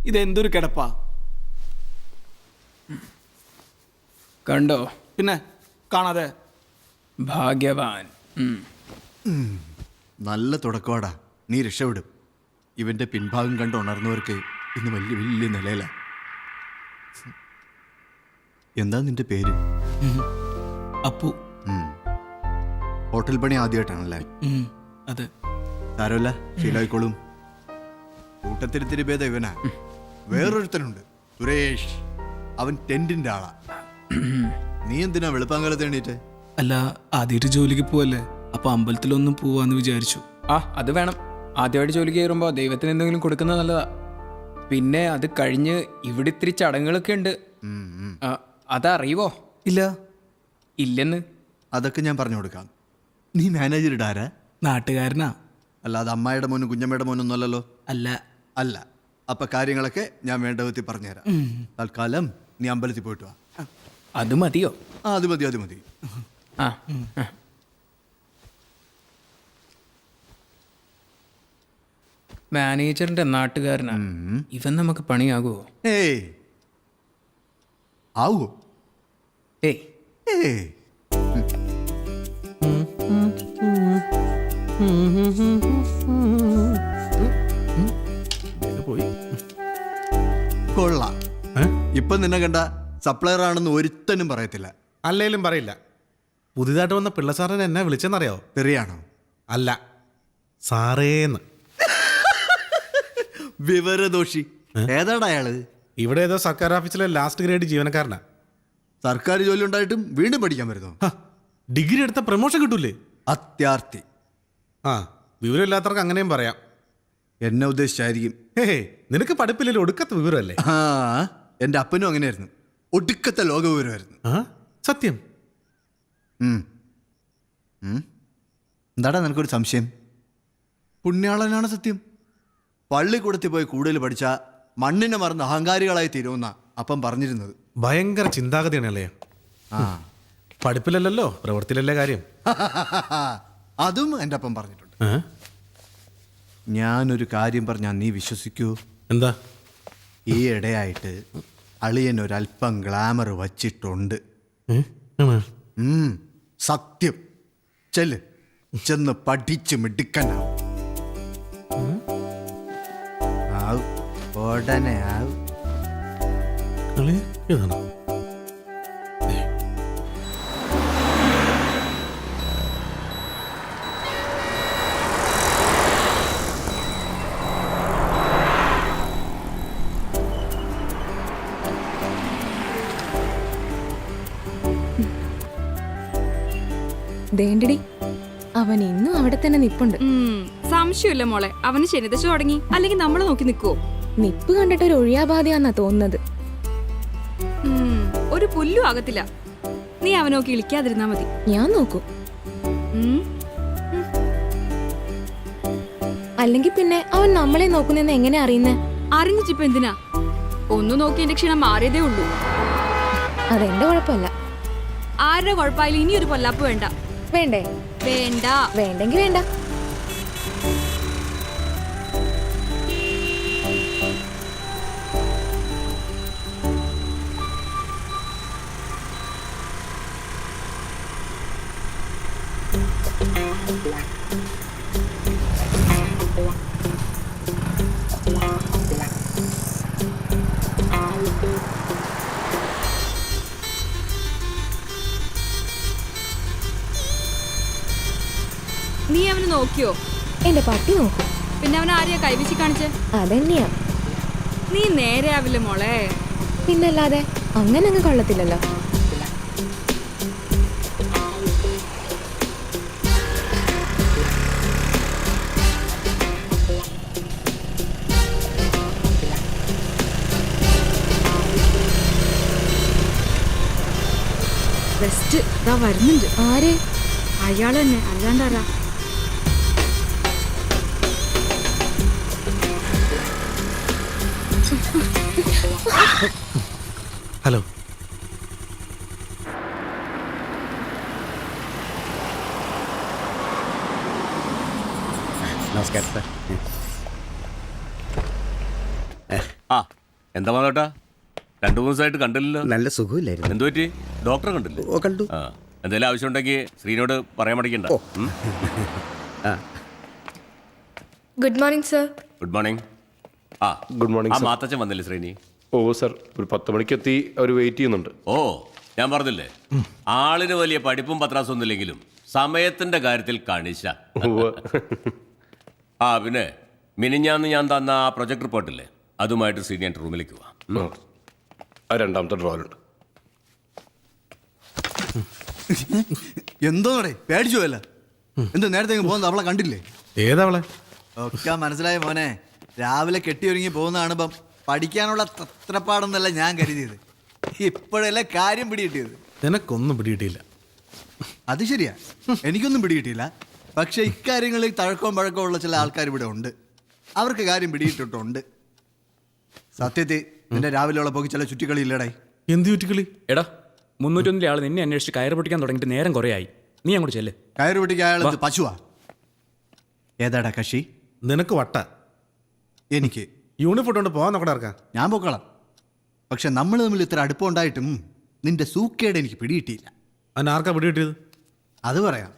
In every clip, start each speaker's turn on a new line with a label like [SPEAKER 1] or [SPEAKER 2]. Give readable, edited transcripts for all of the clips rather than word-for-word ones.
[SPEAKER 1] ഇതെന്തൊരു കിടപ്പാ.
[SPEAKER 2] കണ്ടോ?
[SPEAKER 1] പിന്നെ കാണാതെ.
[SPEAKER 2] ഭാഗ്യവാൻ.
[SPEAKER 3] നല്ല തുടക്കവാടാ, നീ രക്ഷപ്പെടും. ഇവന്റെ പിൻഭാഗം കണ്ട് ഉണർന്നവർക്ക് ഇന്ന് വലിയ വലിയ നിലയില. എന്താ നിന്റെ പേര്?
[SPEAKER 1] അപ്പു.
[SPEAKER 3] ഹോട്ടൽ പണി ആദ്യമായിട്ടാണല്ലേ?
[SPEAKER 1] അതെ.
[SPEAKER 3] സാരമല്ല, ശീലമായിക്കോളും. കൂട്ടത്തിരിത്തിരി ഭേദം ഇവനാ. വേറൊരുത്തനുണ്ട്, സുരേഷ്. അവൻ ടെന്റിന്റെ ആളാ. നീ എന്തിനാ വെളുപ്പാങ്കാലത്ത് എണീറ്റ്?
[SPEAKER 1] അല്ല, ആദ്യമായിട്ട് ജോലിക്ക് പോവല്ലേ, അപ്പൊ അമ്പലത്തിലൊന്നും പോവാന്ന് വിചാരിച്ചു.
[SPEAKER 2] അത് വേണം. ആദ്യമായിട്ട് ജോലിക്ക് കയറുമ്പോൾ ദൈവത്തിന് എന്തെങ്കിലും കൊടുക്കുന്നത് നല്ലതാ. പിന്നെ അത് കഴിഞ്ഞ് ഇവിടെ ഇത്തിരി ചടങ്ങുകളൊക്കെ ഉണ്ട്. അതറിയുവോ?
[SPEAKER 1] ഇല്ല.
[SPEAKER 2] ഇല്ലെന്ന്.
[SPEAKER 3] അതൊക്കെ ഞാൻ പറഞ്ഞു കൊടുക്കാം. നീ മാനേജർ ഇടാരാ?
[SPEAKER 1] നാട്ടുകാരനാ.
[SPEAKER 3] അല്ലാതെ അമ്മായിയുടെ മോനും കുഞ്ഞമ്മയുടെ മോനൊന്നും അല്ലല്ലോ.
[SPEAKER 1] അല്ല.
[SPEAKER 3] അല്ല. അപ്പൊ കാര്യങ്ങളൊക്കെ ഞാൻ വേണ്ട വിധത്തിൽ പറഞ്ഞുതരാം. തൽക്കാലം നീ അമ്പലത്തിൽ പോയിട്ട് വാ.
[SPEAKER 2] അത് മതിയോ?
[SPEAKER 3] അത് മതി, അത് മതി.
[SPEAKER 2] മാനേജറിന്റെ നാട്ടുകാരനാ ഇവൻ. നമുക്ക് പണിയാകുമോ?
[SPEAKER 3] ഏയ് ആവോ?
[SPEAKER 2] ഏയ്
[SPEAKER 3] ഏയ് കൊള്ളാം. ഇപ്പൊ നിന്നെ കണ്ട സപ്ലയർ ആണെന്ന് ഒരുത്തനും പറയത്തില്ല.
[SPEAKER 4] അല്ലേലും പറയില്ല. പുതിയതായിട്ട് വന്ന പിള്ളസാറിനെ എന്നെ വിളിച്ചെന്നറിയാവോ?
[SPEAKER 3] തെറിയാണോ?
[SPEAKER 4] അല്ല, സാറേന്ന്.
[SPEAKER 3] വിവരദോഷി. ഏതാടാ അയാള്?
[SPEAKER 4] ഇവിടെ ഏതോ സർക്കാർ ഓഫീസിലെ ലാസ്റ്റ് ഗ്രേഡ് ജീവനക്കാരനാ.
[SPEAKER 3] സർക്കാർ ജോലി ഉണ്ടായിട്ടും വീണ്ടും പഠിക്കാൻ വരുന്നു.
[SPEAKER 4] ഡിഗ്രി എടുത്ത പ്രമോഷൻ കിട്ടൂലേ?
[SPEAKER 3] അത്യാർത്ഥി.
[SPEAKER 4] വിവരമില്ലാത്തവർക്ക് അങ്ങനെയും പറയാം.
[SPEAKER 3] എന്നെ ഉദ്ദേശിച്ചായിരിക്കും.
[SPEAKER 4] നിനക്ക് പഠിപ്പില്ലല്ലോ, ഒടുക്കത്തെ വിവരമല്ലേ?
[SPEAKER 3] എൻ്റെ അപ്പനും അങ്ങനെയായിരുന്നു, ഒടുക്കത്തെ ലോക വിവരമായിരുന്നു.
[SPEAKER 4] സത്യം.
[SPEAKER 3] എന്താടാ നിനക്കൊരു സംശയം? പുണ്യാളനാണ് സത്യം. പള്ളിക്കൂടത്തിൽ പോയി കൂടുതൽ പഠിച്ച മണ്ണിനെ മറന്ന് അഹങ്കാരികളായി തീരുമെന്ന അപ്പം പറഞ്ഞിരുന്നത്.
[SPEAKER 4] ഭയങ്കര ചിന്താഗതിയാണല്ലേ. പഠിപ്പിലല്ലോ, പ്രവൃത്തിയിലല്ലേ കാര്യം.
[SPEAKER 3] അതും എൻ്റെ അപ്പം പറഞ്ഞിട്ടുണ്ട്. ഞാനൊരു കാര്യം പറഞ്ഞാൽ നീ വിശ്വസിക്കൂ?
[SPEAKER 4] എന്താ?
[SPEAKER 3] ഈ ഇടയായിട്ട് അളിയൻ ഒരല്പം ഗ്ലാമർ വച്ചിട്ടുണ്ട്. സത്യം. ചെല്ല്, ചെന്ന് പഠിച്ച് മിടുക്കനാവും. ഉടനെ ആവും.
[SPEAKER 5] ദേണ്ടടി, അവൻ ഇന്നും അവിടെ തന്നെ നിപ്പുണ്ട്.
[SPEAKER 6] സംശയമില്ല മോളെ, അവന് ശനിദശ തുടങ്ങി. അല്ലെങ്കിൽ നമ്മളെ നോക്കി നിൽക്കുവോ?
[SPEAKER 5] നിപ്പ് കണ്ടിട്ട് ഒരു ഒഴിയാബാധയാന്നാ തോന്നുന്നത്.
[SPEAKER 6] ഒരു പുല്ലും ആകത്തില്ല. നീ അവനോക്കി ഇളിക്കാതിരുന്നാ മതി.
[SPEAKER 5] ഞാൻ നോക്കൂ. അല്ലെങ്കിൽ പിന്നെ അവൻ നമ്മളെ നോക്കുന്നെന്ന് എങ്ങനെ അറിയുന്നേ?
[SPEAKER 6] അറിഞ്ഞിട്ടിപ്പ എന്തിനാ? ഒന്നു നോക്കി എന്റെ ക്ഷീണം മാറിയതേ ഉള്ളൂ.
[SPEAKER 5] അതെന്റെ കുഴപ്പമല്ല.
[SPEAKER 6] ആരുടെ കുഴപ്പമായാലും ഇനി ഒരു പൊല്ലാപ്പ് വേണ്ട.
[SPEAKER 5] വേണ്ടേ?
[SPEAKER 6] വേണ്ട.
[SPEAKER 5] വേണ്ടെങ്കി വേണ്ട.
[SPEAKER 6] നീ അവന് നോക്കിയോ?
[SPEAKER 5] എന്റെ പട്ടി നോക്കും.
[SPEAKER 6] പിന്നെ അവൻ ആരെയാ കൈവശി കാണിച്ചേ?
[SPEAKER 5] അതെന്നെയാ.
[SPEAKER 6] നീ നേരെ ആവില്ല മോളെ.
[SPEAKER 5] പിന്നല്ലാതെ അങ്ങനെ അങ്ങ് കൊള്ളത്തില്ലല്ലോ.
[SPEAKER 6] ബെസ്റ്റ് ഇതാ വരുന്നുണ്ട്.
[SPEAKER 5] ആര്?
[SPEAKER 6] അയാൾ തന്നെ, അല്ലാണ്ടാരാ?
[SPEAKER 4] ഹലോ.
[SPEAKER 7] നമസ്കാരം സാർ. എന്താ മാതോട്ടാ 2-3 ദിവസമായിട്ട് കണ്ടില്ലല്ലോ.
[SPEAKER 8] നല്ല സുഖമില്ലായിരുന്നു.
[SPEAKER 7] എന്തു പറ്റി? ഡോക്ടറെ കണ്ടില്ലേ?
[SPEAKER 8] ഓ കണ്ടു.
[SPEAKER 7] ആ, എന്തെങ്കിലും ആവശ്യമുണ്ടെങ്കിൽ ശ്രീനോട് പറയാൻ മടിക്കണ്ട.
[SPEAKER 5] Good morning sir.
[SPEAKER 7] Good morning. ആ
[SPEAKER 9] ഗുഡ് മോർണിംഗ്
[SPEAKER 7] ആ
[SPEAKER 9] സർ.
[SPEAKER 7] മാത്തച്ഛൻ വന്നില്ലേ ശ്രീനി?
[SPEAKER 9] ഓ സർ, ഒരു 10 മണിക്ക് എത്തി. അവർ വെയിറ്റ് ചെയ്യുന്നുണ്ട്.
[SPEAKER 7] ഓ, ഞാൻ പറഞ്ഞില്ലേ, ആളിന് വലിയ പഠിപ്പും പത്രാസും ഒന്നുമില്ലെങ്കിലും സമയത്തിന്റെ കാര്യത്തിൽ കണിശ.
[SPEAKER 9] ഉവ്വ്.
[SPEAKER 7] ആ പിന്നെ മിനിഞ്ഞാന്ന് ഞാൻ തന്ന ആ പ്രൊജക്ട് റിപ്പോർട്ടില്ലേ, അതുമായിട്ട് ശ്രീനി എൻ്റെ റൂമിലേക്ക് പോവാം.
[SPEAKER 9] ആ രണ്ടാമത്തെ ഡ്രോയിലുണ്ട്.
[SPEAKER 3] എന്തോടെ പേടിച്ചു പോയല്ല? എന്ത് നേരത്തെ പോകുന്നത് അവളെ കണ്ടില്ലേ?
[SPEAKER 4] ഏതവളെ?
[SPEAKER 3] ഒക്കെ മനസ്സിലായ മോനെ. രാവിലെ കെട്ടിയൊരുങ്ങി പോകുന്ന കാണുമ്പം പഠിക്കാനുള്ള തത്രപ്പാടൊന്നല്ല ഞാൻ കരുതിയത്. ഇപ്പോഴല്ലേ കാര്യം പിടികിട്ടിയത്.
[SPEAKER 4] നിനക്കൊന്നും പിടികിട്ടിയില്ല.
[SPEAKER 3] അത് ശരിയാ, എനിക്കൊന്നും പിടികിട്ടിയില്ല. പക്ഷെ ഇക്കാര്യങ്ങളിൽ തഴക്കവും പഴക്കവും ഉള്ള ചില ആൾക്കാർ ഇവിടെ ഉണ്ട്. അവർക്ക് കാര്യം പിടിയിട്ടിട്ടുണ്ട്. സത്യത്തിൽ നിന്റെ രാവിലെയുള്ള പോയി ചില ചുറ്റിക്കളി ഇല്ലടേ.
[SPEAKER 4] എന്ത് ചുറ്റിക്കളി?
[SPEAKER 10] എടാ 301 ആൾ നിന്നെ അന്വേഷിച്ച് കയറ് പൊട്ടിക്കാൻ തുടങ്ങിയിട്ട് നേരം കുറേ ആയി. നീ അങ്ങോട്ട് ചെല്ല്.
[SPEAKER 3] കയറ് പിടിക്കാൻ അയാൾ എന്ത് പശുവാ? ഏതാടാ കക്ഷി?
[SPEAKER 4] നിനക്ക് വട്ട.
[SPEAKER 3] എനിക്ക്
[SPEAKER 4] യൂണിഫോം കൊണ്ട് പോകാൻ നോക്കട ഇറക്കാം.
[SPEAKER 3] ഞാൻ പൊക്കോളാം. പക്ഷെ നമ്മൾ തമ്മിൽ ഇത്ര അടുപ്പമുണ്ടായിട്ടും നിന്റെ സൂക്കേട് എനിക്ക് പിടികിട്ടിയില്ല.
[SPEAKER 4] അതിന് ആർക്കാ പിടികിട്ടിയത്?
[SPEAKER 3] അത് പറയാം.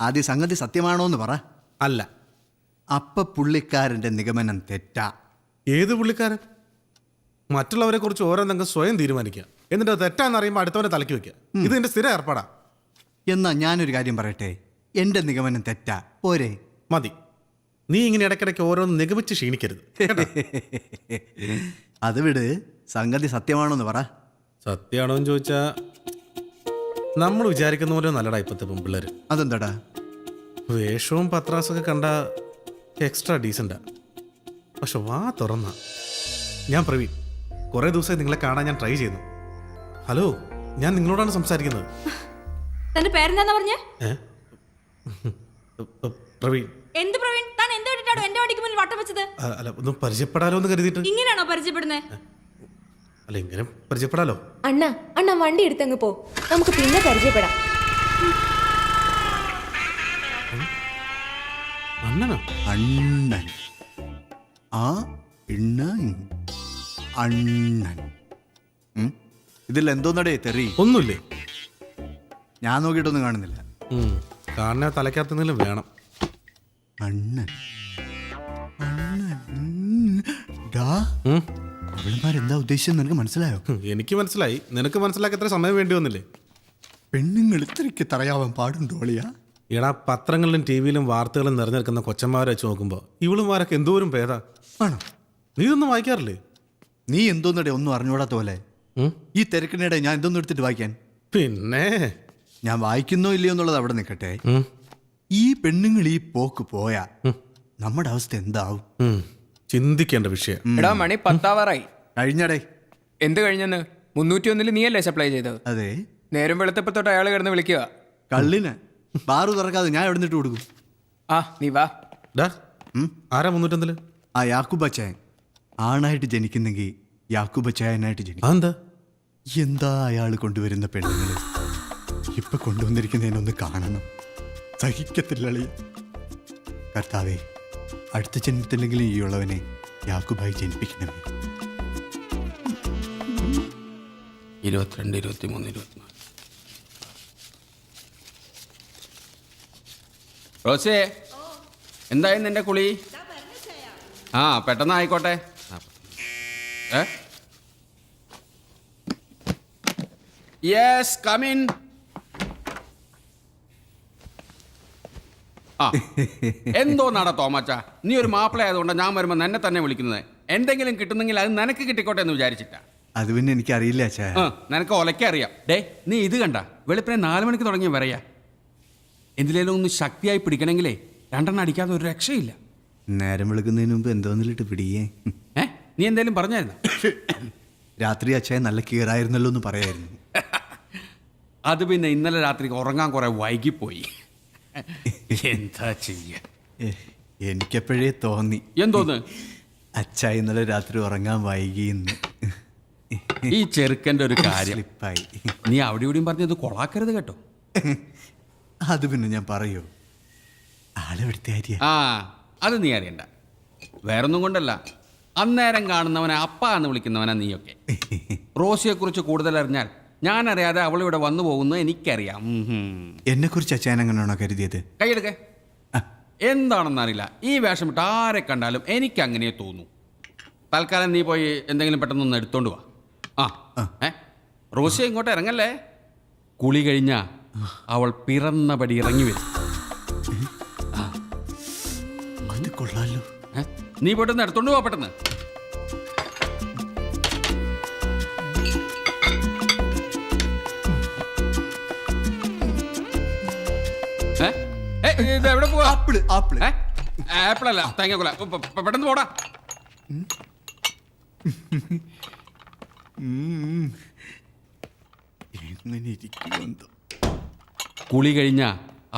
[SPEAKER 3] ആദ്യ സംഗതി സത്യമാണോ എന്ന് പറ.
[SPEAKER 4] അല്ല.
[SPEAKER 3] അപ്പ പുള്ളിക്കാരൻ്റെ നിഗമനം തെറ്റാ.
[SPEAKER 4] ഏത് പുള്ളിക്കാരൻ? മറ്റുള്ളവരെ കുറിച്ച് ഓരോന്നെങ്കിലും സ്വയം തീരുമാനിക്കുക, എന്നിട്ട് അത് തെറ്റാന്ന് അറിയുമ്പോൾ അടുത്തവനെ തലക്കി വെക്കുക. ഇത് എന്റെ സ്ഥിരം ഏർപ്പാടാ.
[SPEAKER 3] എന്നാ ഞാനൊരു കാര്യം പറയട്ടെ, എൻ്റെ നിഗമനം തെറ്റാ. പോരെ?
[SPEAKER 4] മതി. നീ ഇങ്ങനെ ഇടയ്ക്കിടയ്ക്ക് ഓരോന്ന് നിഗമിച്ച് ക്ഷീണിക്കരുത്.
[SPEAKER 3] അത് വിട്. സംഗതി സത്യമാണോ എന്ന് പറ.
[SPEAKER 4] സത്യമാണോ എന്ന് ചോദിച്ചാ നമ്മൾ വിചാരിക്കുന്ന പോലെ നല്ലടാ ഇപ്പത്തെ പെൺപിള്ളേര്.
[SPEAKER 3] അതെന്താടാ?
[SPEAKER 4] വേഷവും പത്രാസൊക്കെ കണ്ട എക്സ്ട്രാ ഡീസൻ്റാ. പക്ഷെ വാ തുറന്ന. ഞാൻ പ്രവീൺ. കുറേ ദിവസമായി നിങ്ങളെ കാണാൻ ഞാൻ ട്രൈ ചെയ്യുന്നു. ഹലോ, ഞാൻ നിങ്ങളോടാണ് സംസാരിക്കുന്നത്.
[SPEAKER 6] തന്റെ പേരെന്താന്ന് പറഞ്ഞേ?
[SPEAKER 4] പ്രവീൺ.
[SPEAKER 6] എന്ത് പ്രവീൺ? താൻ എന്ത് വേണ്ടിട്ടാണോ എന്റെ വണ്ടിക്ക് മുന്നിൽ വട്ടം വെച്ചത്?
[SPEAKER 4] അല്ല, ഒന്ന് പരിചയപ്പെടാലോ എന്ന് കരുതിയിട്ട്.
[SPEAKER 6] ഇങ്ങനെയാണോ പരിചയപ്പെടുന്നത്?
[SPEAKER 4] അല്ല, ഇങ്ങനെ പരിചയപ്പെടാലോ.
[SPEAKER 5] അണ്ണ വണ്ടി എടുത്തങ്ങ് പോ, നമുക്ക് പിന്നെ പരിചയപ്പെടാം.
[SPEAKER 4] അണ്ണനോ?
[SPEAKER 3] അണ്ണൻ. ആ ഇണ്ണൻ. അണ്ണൻ. ഇതിൽ എന്തോന്നടേ തെറി?
[SPEAKER 4] ഒന്നുമില്ലേ?
[SPEAKER 3] ഞാൻ നോക്കിയിട്ടൊന്നും കാണുന്നില്ല.
[SPEAKER 4] കാണാൻ തലയ്ക്കകത്തെന്തെങ്കിലും വേണം.
[SPEAKER 3] അണ്ണൻ. അവളുമാരെന്താ ഉദ്ദേശിച്ചത് നിനക്ക് മനസ്സിലായോ?
[SPEAKER 4] എനിക്ക് മനസ്സിലായി. നിനക്ക് മനസ്സിലാക്കി എത്ര സമയം വേണ്ടി വന്നില്ലേ?
[SPEAKER 3] പെണ്ണുങ്ങൾ ഇത്രയ്ക്ക് തറയാവാൻ പാടുണ്ടോ അളിയാ?
[SPEAKER 4] എടാ, പത്രങ്ങളിലും ടി വിയിലും വാർത്തകളും നിറഞ്ഞെടുക്കുന്ന കൊച്ചന്മാരെ വെച്ച് നോക്കുമ്പോൾ ഇവളുമാരൊക്കെ എന്തോരം ഭേദാ.
[SPEAKER 3] ആണോ?
[SPEAKER 4] നീ ഇതൊന്നും വായിക്കാറില്ലേ?
[SPEAKER 3] നീ എന്തോന്നടെ ഒന്നും അറിഞ്ഞൂടാത്ത പോലെ. ഈ തിരക്കിനിടെ ഞാൻ എന്തോന്നും എടുത്തിട്ട് വായിക്കാൻ?
[SPEAKER 4] പിന്നെ
[SPEAKER 3] ഞാൻ വായിക്കുന്നോ ഇല്ലയോ എന്നുള്ളത് അവിടെ നിൽക്കട്ടെ. ഈ പെണ്ണുങ്ങൾ ഈ പോക്ക് പോയാ നമ്മുടെ അവസ്ഥ എന്താവും?
[SPEAKER 4] ചിന്തിക്കേണ്ട വിഷയം.
[SPEAKER 2] എടാ മണി 10
[SPEAKER 3] കഴിഞ്ഞടേ.
[SPEAKER 2] എന്ത് കഴിഞ്ഞെന്ന്? 301 നീയല്ലേ സപ്ലൈ ചെയ്തത്?
[SPEAKER 3] അതെ.
[SPEAKER 2] നേരം വെളുത്തപ്പോ തൊട്ട് അയാൾ കിടന്ന് വിളിക്കുക.
[SPEAKER 3] കള്ളിന് ബാറു തുറക്കാതെ ഞാൻ എവിടെ നിന്നിട്ട് കൊടുക്കും?
[SPEAKER 2] ആ നീ വാ.
[SPEAKER 4] ആരാ 301?
[SPEAKER 3] ആ യാക്കൂബച്ചായൻ. ആണായിട്ട് ജനിക്കുന്നെങ്കിൽ യാക്കൂബച്ചായനായിട്ട് ജനിക്കും.
[SPEAKER 4] എന്താ
[SPEAKER 3] എന്താ അയാൾ കൊണ്ടുവരുന്ന പെണ്ണുങ്ങൾ ഇപ്പൊ കൊണ്ടുവന്നിരിക്കുന്നതിനൊന്ന് കാണണം. സഹിക്കത്തില്ല അളി. കർത്താവേ, അടുത്ത ജന്മത്തിലെങ്കിലും ഈ ഉള്ളവനെ യാക്കൂബായി ജനിപ്പിക്കണമേ.
[SPEAKER 10] 22, 23, 24. റോസേ, എന്തായി നിന്റെ കുളി? ആ പെട്ടെന്ന് ആയിക്കോട്ടെ. Yes, come in. ആ എന്തോ നട തോമാച്ച, നീ ഒരു മാപ്പിള ആയതുകൊണ്ട് ഞാൻ വരുമ്പോൾ എന്നെ തന്നെ വിളിക്കുന്നത്. എന്തെങ്കിലും കിട്ടുന്നെങ്കിൽ അത് നിനക്ക് കിട്ടിക്കോട്ടെ എന്ന് വിചാരിച്ചിട്ടാ.
[SPEAKER 3] അത് പിന്നെ എനിക്കറിയില്ല അച്ഛാ.
[SPEAKER 10] നിനക്ക് ഒലക്കറിയാം. ഡേ, നീ ഇത് കണ്ട വെളുപ്പിനെ 4 മണിക്ക് തുടങ്ങി വരയാ. എന്തിലേലും ഒന്ന് ശക്തിയായി പിടിക്കണമെങ്കിലേ 2 അടിക്കാതെ ഒരു രക്ഷയില്ല.
[SPEAKER 3] നേരം വിളിക്കുന്നതിന് മുമ്പ് എന്തോന്നിലിട്ട് പിടിയേ.
[SPEAKER 10] നീ എന്തേലും പറഞ്ഞായിരുന്നു?
[SPEAKER 3] രാത്രി അച്ഛായ നല്ല കീറായിരുന്നല്ലോ എന്ന് പറയായിരുന്നു.
[SPEAKER 10] അത് പിന്നെ ഇന്നലെ രാത്രി ഉറങ്ങാൻ കുറെ വൈകിപ്പോയി. എന്താ ചെയ്യ?
[SPEAKER 3] എനിക്കെപ്പോഴേ തോന്നി.
[SPEAKER 10] എന്തോന്ന്?
[SPEAKER 3] അച്ഛാ ഇന്നലെ രാത്രി ഉറങ്ങാൻ വൈകിയെന്ന്.
[SPEAKER 10] ഈ ചെറുക്കൻ്റെ ഒരു കാര്യം
[SPEAKER 3] സ്ലിപ്പായി.
[SPEAKER 10] നീ അവിടെ ഇവിടെയും പറഞ്ഞത് കൊളാക്കരുത് കേട്ടോ.
[SPEAKER 3] അത് പിന്നെ ഞാൻ പറയൂ. ആളെവിടുത്തെ കാര്യ?
[SPEAKER 10] ആ അത് നീ അറിയണ്ട. വേറൊന്നും കൊണ്ടല്ല, അന്നേരം കാണുന്നവനെ അപ്പ എന്ന് വിളിക്കുന്നവനാ നീയൊക്കെ. റോസിയെക്കുറിച്ച് കൂടുതൽ അറിഞ്ഞാൽ ഞാൻ അറിയാതെ അവളിവിടെ വന്നു പോകുന്നു എനിക്കറിയാം.
[SPEAKER 3] എന്നെ കുറിച്ച് അച്ഛൻ എങ്ങനെയാണോ കരുതിയത്?
[SPEAKER 10] കൈയെടുക്കേ. എന്താണെന്നറിയില്ല, ഈ വേഷം ഇട്ട് ആരെ കണ്ടാലും എനിക്ക് അങ്ങനെ തോന്നും. തൽക്കാലം നീ പോയി എന്തെങ്കിലും പെട്ടെന്നൊന്ന് എടുത്തോണ്ട് വാ. റോസിയ ഇങ്ങോട്ട് ഇറങ്ങല്ലേ. കുളി കഴിഞ്ഞാ അവൾ പിറന്നപടി ഇറങ്ങി വരും.
[SPEAKER 3] അത് കൊള്ളാലോ.
[SPEAKER 10] നീ പെട്ടെന്ന് എടുത്തോണ്ട് പോവാ പെട്ടെന്ന്. ഇത് എവിടെ പോവാ?
[SPEAKER 3] ആപ്പിള് ആപ്പിള്
[SPEAKER 10] ആപ്പിൾ അല്ല, തേങ്ങ. പെട്ടെന്ന് പോടാ.
[SPEAKER 3] എങ്ങനെ ഇരിക്കുമെന്തോ.
[SPEAKER 10] കുളി കഴിഞ്ഞാ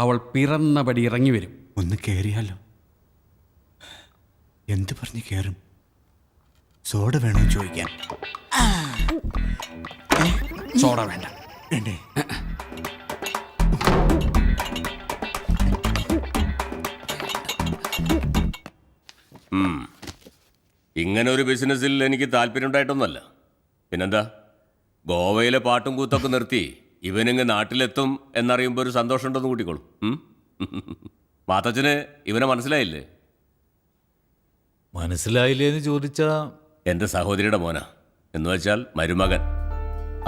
[SPEAKER 10] അവൾ പിറന്നപടി ഇറങ്ങി വരും.
[SPEAKER 3] ഒന്ന് കേറിയാലോ? എന്ത് പറഞ്ഞ് കേറും? സോഡ വേണോ ചോദിക്കാൻ?
[SPEAKER 10] സോഡ വേണ്ട.
[SPEAKER 3] വേണ്ടേ?
[SPEAKER 7] ഇങ്ങനെ ഒരു ബിസിനസ്സിൽ എനിക്ക് താല്പര്യം ഉണ്ടായിട്ടൊന്നുമല്ല. പിന്നെന്താ, ഗോവയിലെ പാട്ടും കൂത്തൊക്കെ നിർത്തി ഇവനിങ്ങ് നാട്ടിലെത്തും എന്നറിയുമ്പോൾ ഒരു സന്തോഷം ഉണ്ടെന്ന് കൂട്ടിക്കോളും. മാത്തച്ഛന് ഇവനെ മനസ്സിലായില്ലേ?
[SPEAKER 8] മനസ്സിലായില്ലേന്ന് ചോദിച്ചാ
[SPEAKER 7] എൻ്റെ സഹോദരിയുടെ മോനാ, എന്ന് വെച്ചാൽ മരുമകൻ.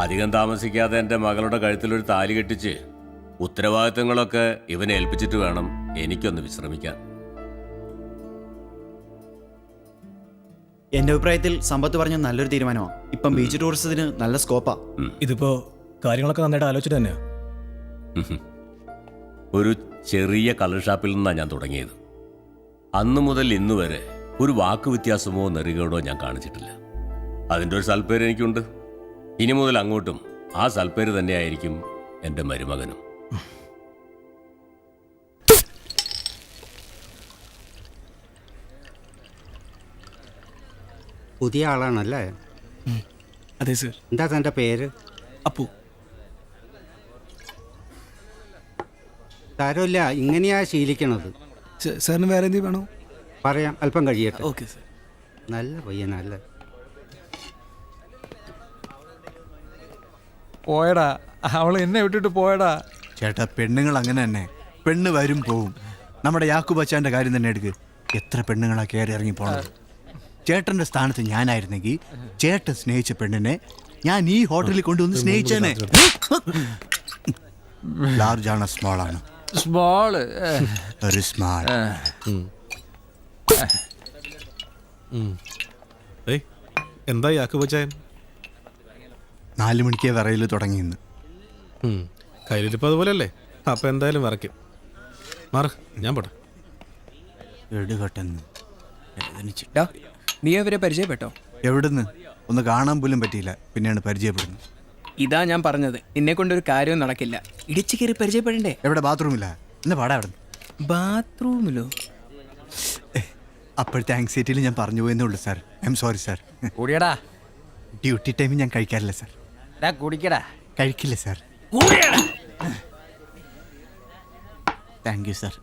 [SPEAKER 7] അധികം താമസിക്കാതെ എൻ്റെ മകളുടെ കഴുത്തിലൊരു താലി കെട്ടിച്ച് ഉത്തരവാദിത്തങ്ങളൊക്കെ ഇവനെ ഏൽപ്പിച്ചിട്ട് വേണം എനിക്കൊന്ന് വിശ്രമിക്കാൻ.
[SPEAKER 11] എന്റെ അഭിപ്രായത്തിൽ സമ്പത്ത് പറഞ്ഞ നല്ലൊരു തീരുമാനമാണ്. ഇപ്പം ബീച്ച് ടൂറിസത്തിന് നല്ല സ്കോപ്പാ.
[SPEAKER 1] ഇതിപ്പോ കാര്യങ്ങളൊക്കെ നന്നായിട്ട് ആലോചിച്ചിട്ട് തന്നെയാ.
[SPEAKER 7] ഒരു ചെറിയ കളർ ഷാപ്പിൽ നിന്നാണ് ഞാൻ തുടങ്ങിയത്. അന്നു മുതൽ ഇന്നു വരെ ഒരു വാക്ക് വ്യത്യാസമോ നെറികേടോ ഞാൻ കാണിച്ചിട്ടില്ല. അതിൻ്റെ ഒരു സൽപ്പേര് എനിക്കുണ്ട്. ഇനി മുതൽ അങ്ങോട്ടും ആ സൽപ്പേര് തന്നെയായിരിക്കും എൻ്റെ മരുമകനും.
[SPEAKER 12] പുതിയ ആളാണല്ലേ?
[SPEAKER 1] അതെ സർ.
[SPEAKER 12] എന്താ തൻ്റെ പേര്?
[SPEAKER 1] അപ്പു.
[SPEAKER 12] സാരമില്ല, ഇങ്ങനെയാ ശീലിക്കണത്.
[SPEAKER 1] സാറിന് വേറെ എന്തെങ്കിലും വേണോ?
[SPEAKER 12] പറയാം, അല്പം കഴിയട്ടെ.
[SPEAKER 1] Okay sir.
[SPEAKER 12] നല്ല പയ്യനല്ലേ?
[SPEAKER 8] പോയടാ, അവൾ എന്നെ വിട്ടിട്ട് പോയടാ.
[SPEAKER 3] ചേട്ടാ, പെണ്ണുങ്ങൾ അങ്ങനെ തന്നെ. പെണ്ണ് വരും പോവും. നമ്മുടെ യാക്കൂബ് അച്ചാൻ്റെ കാര്യം തന്നെ എടുക്ക്. എത്ര പെണ്ണുങ്ങളാ കയറി ഇറങ്ങി പോണത്. ചേട്ടൻ്റെ സ്ഥാനത്ത് ഞാനായിരുന്നെങ്കിൽ ചേട്ടൻ സ്നേഹിച്ച പെണ്ണിനെ ഞാൻ ഈ ഹോട്ടലിൽ കൊണ്ടുവന്ന് സ്നേഹിച്ചേനെ. ലാർജ് ആണോ സ്മോൾ ആണോ?
[SPEAKER 8] സ്മോള്.
[SPEAKER 3] ഒരു സ്മാൾ.
[SPEAKER 4] എന്താ യാക്കുബച്ചായൻ?
[SPEAKER 3] 4 മണിക്കേ വിറയിൽ തുടങ്ങിയെന്ന്.
[SPEAKER 4] കയ്യിലിരിപ്പ് അതുപോലെയല്ലേ? അപ്പൊ എന്തായാലും വിറയ്ക്കും. മാറ്, ഞാൻ പോട്ടെ.
[SPEAKER 3] എടുകട്ടെന്ന്
[SPEAKER 2] നീ അവരെ പരിചയപ്പെട്ടോ?
[SPEAKER 3] എവിടുന്ന്? ഒന്ന് കാണാൻ പോലും പറ്റിയില്ല, പിന്നെയാണ് പരിചയപ്പെടുന്നത്.
[SPEAKER 2] ഇതാ ഞാൻ പറഞ്ഞത്, നിന്നെ കൊണ്ടൊരു കാര്യവും നടക്കില്ല. ഇടിച്ചു കയറി പരിചയപ്പെടണ്ടേ?
[SPEAKER 3] എവിടെ? ബാത്റൂമില്ല. എന്നാ പാടാ അവിടെ.
[SPEAKER 2] ബാത്റൂമിലോ?
[SPEAKER 3] അപ്പോഴത്തെ ആങ്സൈറ്റിയിൽ ഞാൻ പറഞ്ഞു പോയെന്നേ ഉള്ളൂ sir. I'm sorry sir.
[SPEAKER 8] കൂടിയടാ.
[SPEAKER 3] ഡ്യൂട്ടി ടൈമിൽ ഞാൻ കഴിക്കാറില്ല സാർ.
[SPEAKER 8] കുടിക്കടാ.
[SPEAKER 3] കഴിക്കില്ല സാർ. Thank you sir.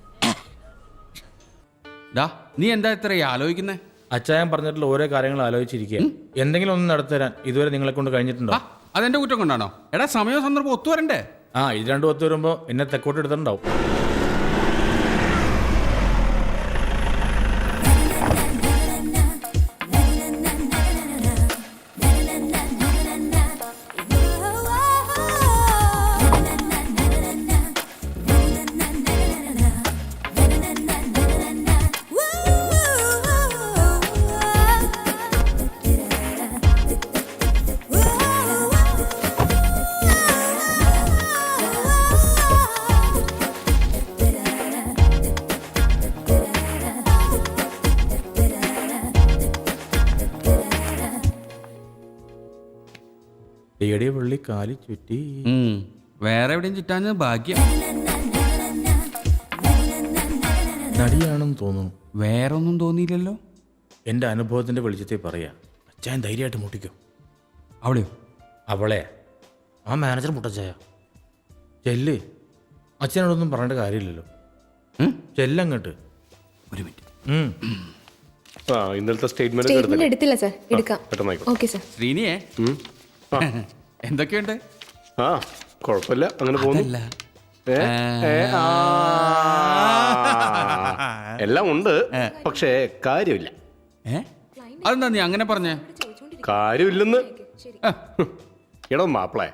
[SPEAKER 10] നീ എന്താ ഇത്ര ആലോചിക്കുന്നേ?
[SPEAKER 8] അച്ചായൻ പറഞ്ഞിട്ടുള്ള ഓരോ കാര്യങ്ങൾ ആലോചിച്ചിരിക്കുക. എന്തെങ്കിലും ഒന്ന് നടത്തുതരാൻ ഇതുവരെ നിങ്ങളെ കൊണ്ട് കഴിഞ്ഞിട്ടുണ്ടോ?
[SPEAKER 10] അതെന്റെ കുറ്റം കൊണ്ടാണോ? എടാ, സമയവും സന്ദർഭം ഒത്തുവരണ്ടേ?
[SPEAKER 8] ഇത് രണ്ടും ഒത്തു വരുമ്പോൾ എന്നെ തെക്കോട്ട് എടുത്തിട്ടുണ്ടാവും. ഡിയടിയ വെള്ളി കാലി ചുറ്റി.
[SPEAKER 10] വേറെ എവിടെയും ചുറ്റാഞ്ഞ ഭാഗ്യം.
[SPEAKER 8] നടിയാണെന്ന് തോന്നുന്നു.
[SPEAKER 10] വേറെ ഒന്നും തോന്നിയില്ലല്ലോ.
[SPEAKER 8] എൻ്റെ അനുഭവത്തിൻ്റെ വെളിച്ചത്തിൽ പറയാ. അച്ചായൻ ധൈര്യമായിട്ട് മുട്ടിക്കോ.
[SPEAKER 10] അവളെയോ?
[SPEAKER 8] അവളെ ആ മാനേജർ മുട്ടച്ചായ. ചെല്ല്. അച്ഛനോടൊന്നും പറയേണ്ട കാര്യമില്ലല്ലോ. ചെല്ലങ്ങോട്ട്.
[SPEAKER 10] ഒരു മിനിറ്റ്.
[SPEAKER 9] ആ ഇന്നലത്തെ സ്റ്റേറ്റ്മെന്റ്
[SPEAKER 5] സ്റ്റേറ്റ്മെന്റ് എടുത്തില്ല സാർ, എടുക്കാം.
[SPEAKER 9] പെട്ടെന്നായിക്കോട്ടെ.
[SPEAKER 5] Okay sir.
[SPEAKER 10] ശ്രീനിയെ
[SPEAKER 9] ആ.
[SPEAKER 10] എന്തൊക്കെയുണ്ട്?
[SPEAKER 9] ആ കുഴപ്പമില്ല, അങ്ങനെ പോകുന്നു.
[SPEAKER 10] അതല്ല.
[SPEAKER 9] ഏ, ഏ, ആ. എല്ലാം ഉണ്ട്, പക്ഷേ കാര്യമില്ല.
[SPEAKER 10] അതെന്താ നീ അങ്ങനെ പറഞ്ഞേ?
[SPEAKER 9] കാര്യമില്ലെന്ന്. എടോ മാപ്പിളെ,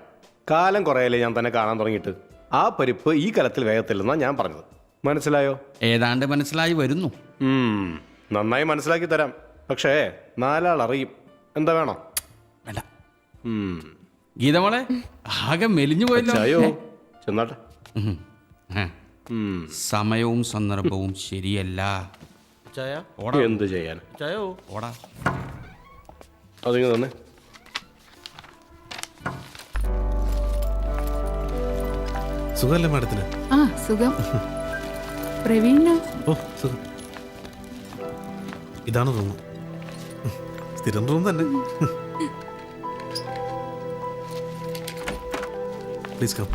[SPEAKER 9] കാലം കുറയല്ലേ ഞാൻ തന്നെ കാണാൻ തുടങ്ങിയിട്ട്. ആ പരിപ്പ് ഈ കലത്തിൽ വേഗത്തില്ലെന്നാ ഞാൻ പറഞ്ഞത്. മനസ്സിലായോ?
[SPEAKER 10] ഏതാണ്ട് മനസ്സിലായി വരുന്നു.
[SPEAKER 9] നന്നായി മനസ്സിലാക്കി തരാം, പക്ഷേ നാലാൾ അറിയും. എന്താ വേണോ?
[SPEAKER 10] വേണ്ട. ഗീതമോളെ ആകെ മെലിഞ്ഞു പോയല്ലോ.
[SPEAKER 9] ചായോ ചെന്നാട്ടെ.
[SPEAKER 10] സമയവും സന്ദർഭവും ശരിയല്ല.
[SPEAKER 8] ചായ
[SPEAKER 9] എന്ത് ചെയ്യാൻ?
[SPEAKER 8] ചായോ
[SPEAKER 10] ഓടാ.
[SPEAKER 9] അതിങ്ങ് തന്നെ.
[SPEAKER 4] സുഖമല്ലേ മാഡത്തിന്?
[SPEAKER 6] ആ സുഖം. പ്രവീണോ?
[SPEAKER 4] ഓ സുഖം. ഇതാണ് റൂം. സ്ഥിരം റൂം തന്നെ. Please come.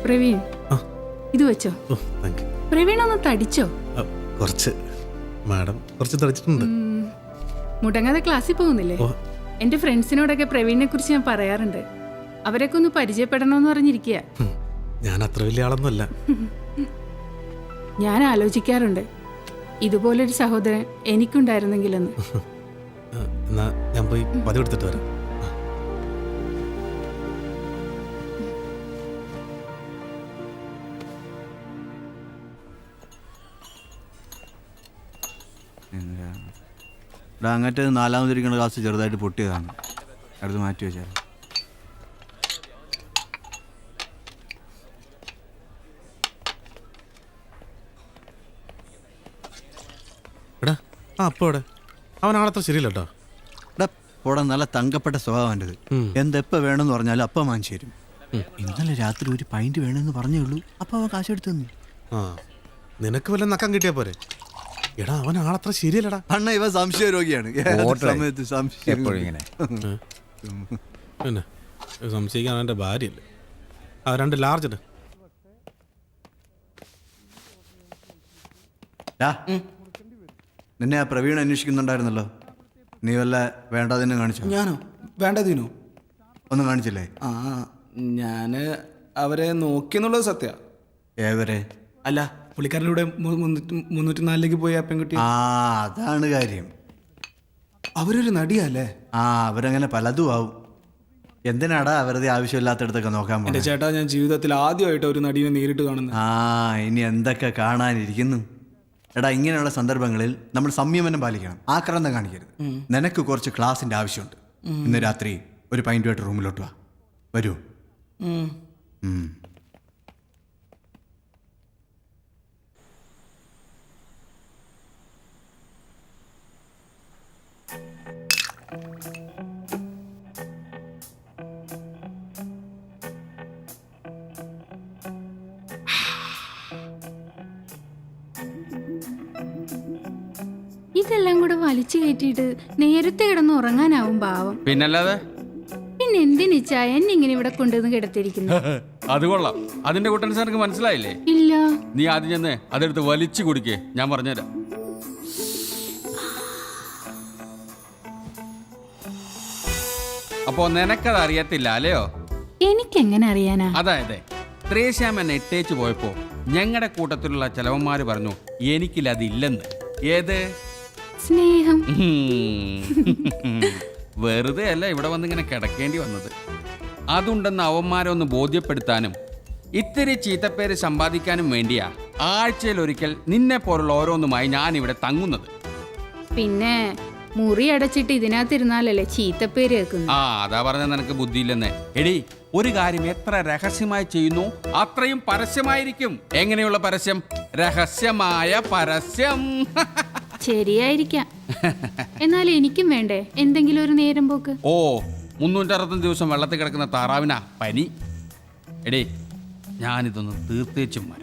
[SPEAKER 6] പ്രവീൺ ഇത് വെച്ചോ.
[SPEAKER 4] ഓ താങ്ക് യു.
[SPEAKER 6] പ്രവീൺ ഒന്ന് തടിച്ചോ?
[SPEAKER 4] കുറച്ച്. മാഡം കുറച്ച് തടിച്ചിട്ടുണ്ട്.
[SPEAKER 6] മുടങ്ങാതെ ക്ലാസ്സിൽ പോകുന്നില്ലേ?
[SPEAKER 4] ഓ.
[SPEAKER 6] എന്റെ ഫ്രണ്ട്സിനോടൊക്കെ പ്രവീണിനെ കുറിച്ച് ഞാൻ പറയാറുണ്ട്. അവരൊക്കെ ഒന്ന് പരിചയപ്പെടണമെന്ന് പറഞ്ഞിരിക്കുക.
[SPEAKER 4] ഞാൻ അത്ര വലിയ ആളൊന്നുമല്ല.
[SPEAKER 6] ഞാൻ ആലോചിക്കാറുണ്ട് ഇതുപോലൊരു സഹോദരൻ എനിക്കുണ്ടായിരുന്നെങ്കിലെന്ന്.
[SPEAKER 4] എന്നാ ഞാൻ പോയി പതിവ് എടുത്തിട്ട് വരാം.
[SPEAKER 3] അങ്ങനത്തെ 4-ാമതിരിക്കുന്ന ക്ലാസ് ചെറുതായിട്ട് പൊട്ടിയതാണ്, അടുത്ത് മാറ്റി വെച്ചാൽ.
[SPEAKER 4] എടാ ആ അപ്പോൾ അവിടെ അവൻ ആളത്ര ശരിയല്ല കേട്ടോ.
[SPEAKER 3] എടാ പോടാ, നല്ല തങ്കപ്പെട്ട സ്വഭാവം എൻ്റെത്. എന്തെപ്പോൾ വേണമെന്ന് പറഞ്ഞാലും അപ്പം വാങ്ങിച്ചു തരും. ഇന്നലെ രാത്രി ഒരു പൈൻറ്റ് വേണമെന്ന് പറഞ്ഞേ ഉള്ളൂ, അപ്പം അവൻ കാശെടുത്ത് തന്നു.
[SPEAKER 4] ആ നിനക്ക് വല്ല നക്കം കിട്ടിയാ പോരെ. എടാ അവൻ ആളത്ര ശരിയല്ലടാ.
[SPEAKER 3] അണ്ണ ഇവ സംശയ രോഗിയാണ്. സമയത്ത് സംശയം
[SPEAKER 4] പിന്നെ സംശയിക്കാൻ അവൻ്റെ ഭാര്യയല്ലേ. ആ 2 ലാർജ് ഇട്.
[SPEAKER 3] നിന്നെ ആ പ്രവീൺ അന്വേഷിക്കുന്നുണ്ടായിരുന്നല്ലോ, നീ വല്ല വേണ്ടതിനും കാണിച്ചോ?
[SPEAKER 1] ഞാനോ? വേണ്ടതിനോ?
[SPEAKER 3] ഒന്നും കാണിച്ചില്ലേ?
[SPEAKER 1] ആ ഞാൻ അവരെ നോക്കിയെന്നുള്ളത് സത്യ.
[SPEAKER 3] ഏവരെ?
[SPEAKER 1] അല്ല പുള്ളിക്കാരനൂടെ 304 പോയി ആ പെൺകുട്ടി.
[SPEAKER 3] ആ അതാണ് കാര്യം.
[SPEAKER 1] അവരൊരു നടിയല്ലേ?
[SPEAKER 3] ആ അവരങ്ങനെ പലതും ആവും. എന്തിനാടാ വെറുതെ ആവശ്യമില്ലാത്തടത്തൊക്കെ നോക്കാൻ
[SPEAKER 1] എൻ്റെ
[SPEAKER 3] പോകുന്നത്?
[SPEAKER 1] ചേട്ടാ, ഞാൻ ജീവിതത്തിൽ ആദ്യമായിട്ട് ഒരു നടീനെ നേരിട്ട് കാണുന്നത്.
[SPEAKER 3] ആ ഇനി എന്തൊക്കെ കാണാനിരിക്കുന്നു. എടാ ഇങ്ങനെയുള്ള സന്ദർഭങ്ങളിൽ നമ്മൾ സംയമനം പാലിക്കണം, ആക്രാന്തം കാണിക്കരുത്. നിനക്ക് കുറച്ച് ക്ലാസിന്റെ ആവശ്യമുണ്ട്. ഇന്ന് രാത്രി ഒരു പൈൻറ്റുമായിട്ട് റൂമിലോട്ട് വാ. വരൂ.
[SPEAKER 6] ഇതെല്ലാം കൂടെ വലിച്ചു കയറ്റിയിട്ട് നേരത്തെ കിടന്ന് ഉറങ്ങാനാവും പാവം.
[SPEAKER 10] പിന്നല്ലാതെ.
[SPEAKER 6] പിന്നെ എന്തിനിച്ചാ എന്നെ ഇങ്ങനെ ഇവിടെ കൊണ്ടുവന്ന് കിടത്തിരിക്കുന്നു?
[SPEAKER 10] അത് കൊള്ളാം. അതിന്റെ കുട്ടൻസ് എനിക്ക് മനസ്സിലായില്ലേ?
[SPEAKER 6] ഇല്ല.
[SPEAKER 10] നീ ആദ്യം ചെന്ന് അതെടുത്ത് വലിച്ചു കുടിക്കേ, ഞാൻ പറഞ്ഞുതരാം. അപ്പോ നിനക്കത് അറിയത്തില്ല അല്ലയോ?
[SPEAKER 6] എനിക്കെങ്ങനെ അറിയാനാ?
[SPEAKER 10] അതായത് ത്രേശ്യാം എന്നെ ഇട്ടേച്ച് പോയപ്പോ ഞങ്ങളുടെ കൂട്ടത്തിലുള്ള ചിലവന്മാര് പറഞ്ഞു എനിക്കില്ല അതില്ലെന്ന്. ഏത്
[SPEAKER 6] സ്നേഹം.
[SPEAKER 10] വെറുതെ അല്ല ഇവിടെ വന്ന് ഇങ്ങനെ കിടക്കേണ്ടി വന്നത്. അതുണ്ടെന്ന് അവന്മാരെ ഒന്ന് ബോധ്യപ്പെടുത്താനും ഇത്തിരി ചീത്തപ്പേര് സമ്പാദിക്കാനും വേണ്ടിയാ ആഴ്ചയിൽ ഒരിക്കൽ നിന്നെ പോലുള്ള ഓരോന്നുമായി ഞാൻ ഇവിടെ തങ്ങുന്നത്.
[SPEAKER 6] പിന്നെ മുറി അടച്ചിട്ട് ഇതിനകത്തിരുന്നാലല്ലേ ചീത്തപ്പേര് കേൾക്കുന്നു.
[SPEAKER 10] ആ അതാ പറഞ്ഞ നിനക്ക് ബുദ്ധിയില്ലെന്നേ. എടി, ഒരു കാര്യം എത്ര രഹസ്യമായി ചെയ്യുന്നു അത്രയും പരസ്യമായിരിക്കും. എങ്ങനെയുള്ള പരസ്യം? രഹസ്യമായ പരസ്യം.
[SPEAKER 6] ശരിയായിരിക്കാം. എന്നാൽ എനിക്കും വേണ്ടേ എന്തെങ്കിലും ഒരു നേരം പോക്ക്?
[SPEAKER 10] ഓ 365 ദിവസം വെള്ളത്തിൽ കിടക്കുന്ന താറാവിനാ പനി. എടേ, ഞാനിതൊന്ന് തീർത്തേച്ചും വരാം.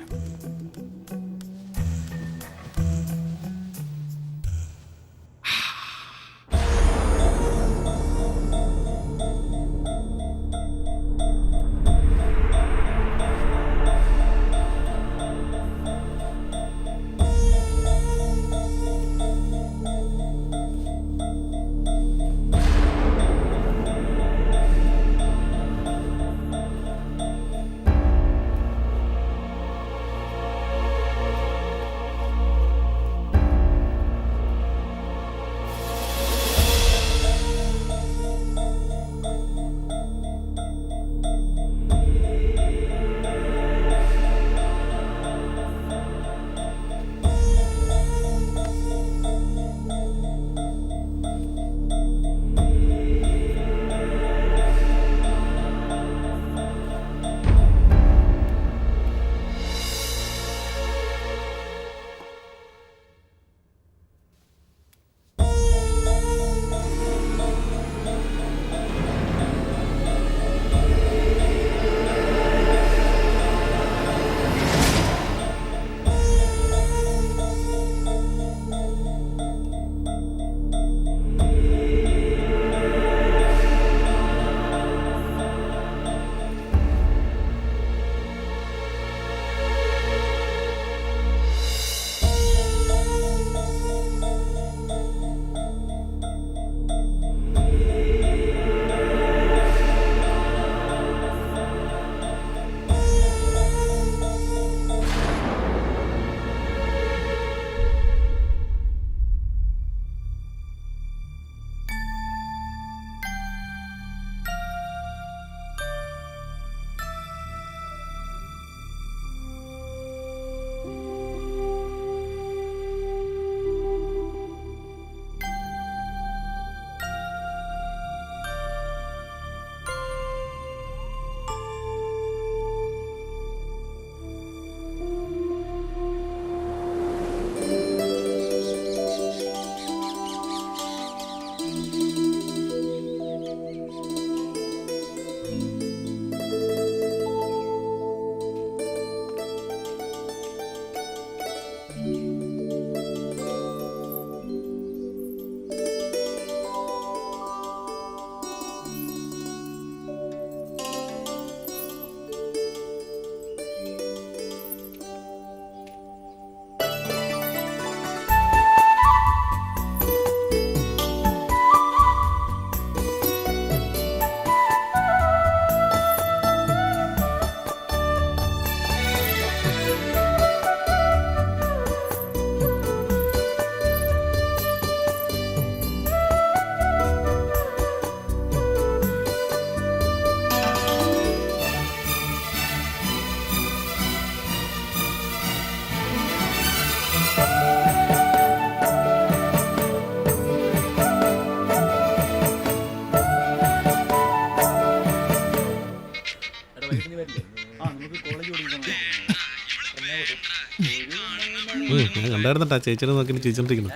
[SPEAKER 4] ഞാൻ കണ്ടായിരുന്നട്ടാ ചേച്ചിനെ നോക്കി ചിരിച്ചോണ്ടിരിക്കുന്നു.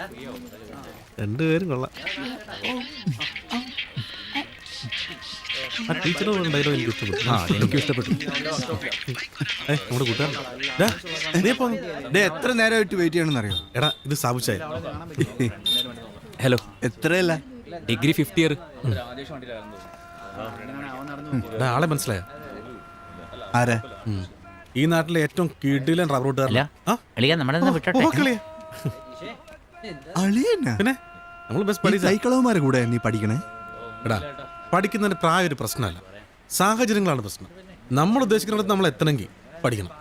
[SPEAKER 4] രണ്ടുപേരും കൊള്ളാം. ആ ടീച്ചറും ഉണ്ടായിരുന്നു, എനിക്ക് ഇഷ്ടപ്പെട്ടു.
[SPEAKER 11] എനിക്കും ഇഷ്ടപ്പെട്ടു.
[SPEAKER 4] നമ്മുടെ കൂട്ടുകാരൻ
[SPEAKER 3] എത്ര നേരമായിട്ട് വെയിറ്റ് ചെയ്യണമെന്ന് അറിയോ?
[SPEAKER 4] എടാ ഇത് സാബുച്ചായ.
[SPEAKER 11] ഹലോ.
[SPEAKER 3] എത്രയല്ല?
[SPEAKER 11] Degree 5th year.
[SPEAKER 4] ആളെ മനസ്സിലായോ?
[SPEAKER 3] ആരാ?
[SPEAKER 4] ഈ നാട്ടിലെ ഏറ്റവും കിടിലൻ റബ്ബർ
[SPEAKER 11] പിന്നെ
[SPEAKER 4] നമ്മൾ ബസ്
[SPEAKER 3] സൈക്കിളവന്മാരെ കൂടെ നീ പഠിക്കണേ?
[SPEAKER 4] എടാ പഠിക്കുന്നതിന് പ്രായം ഒരു പ്രശ്നമല്ല, സാഹചര്യങ്ങളാണ് പ്രശ്നം. നമ്മൾ ഉദ്ദേശിക്കുന്നിടത്ത് നമ്മൾ എത്തണമെങ്കിൽ പഠിക്കണം.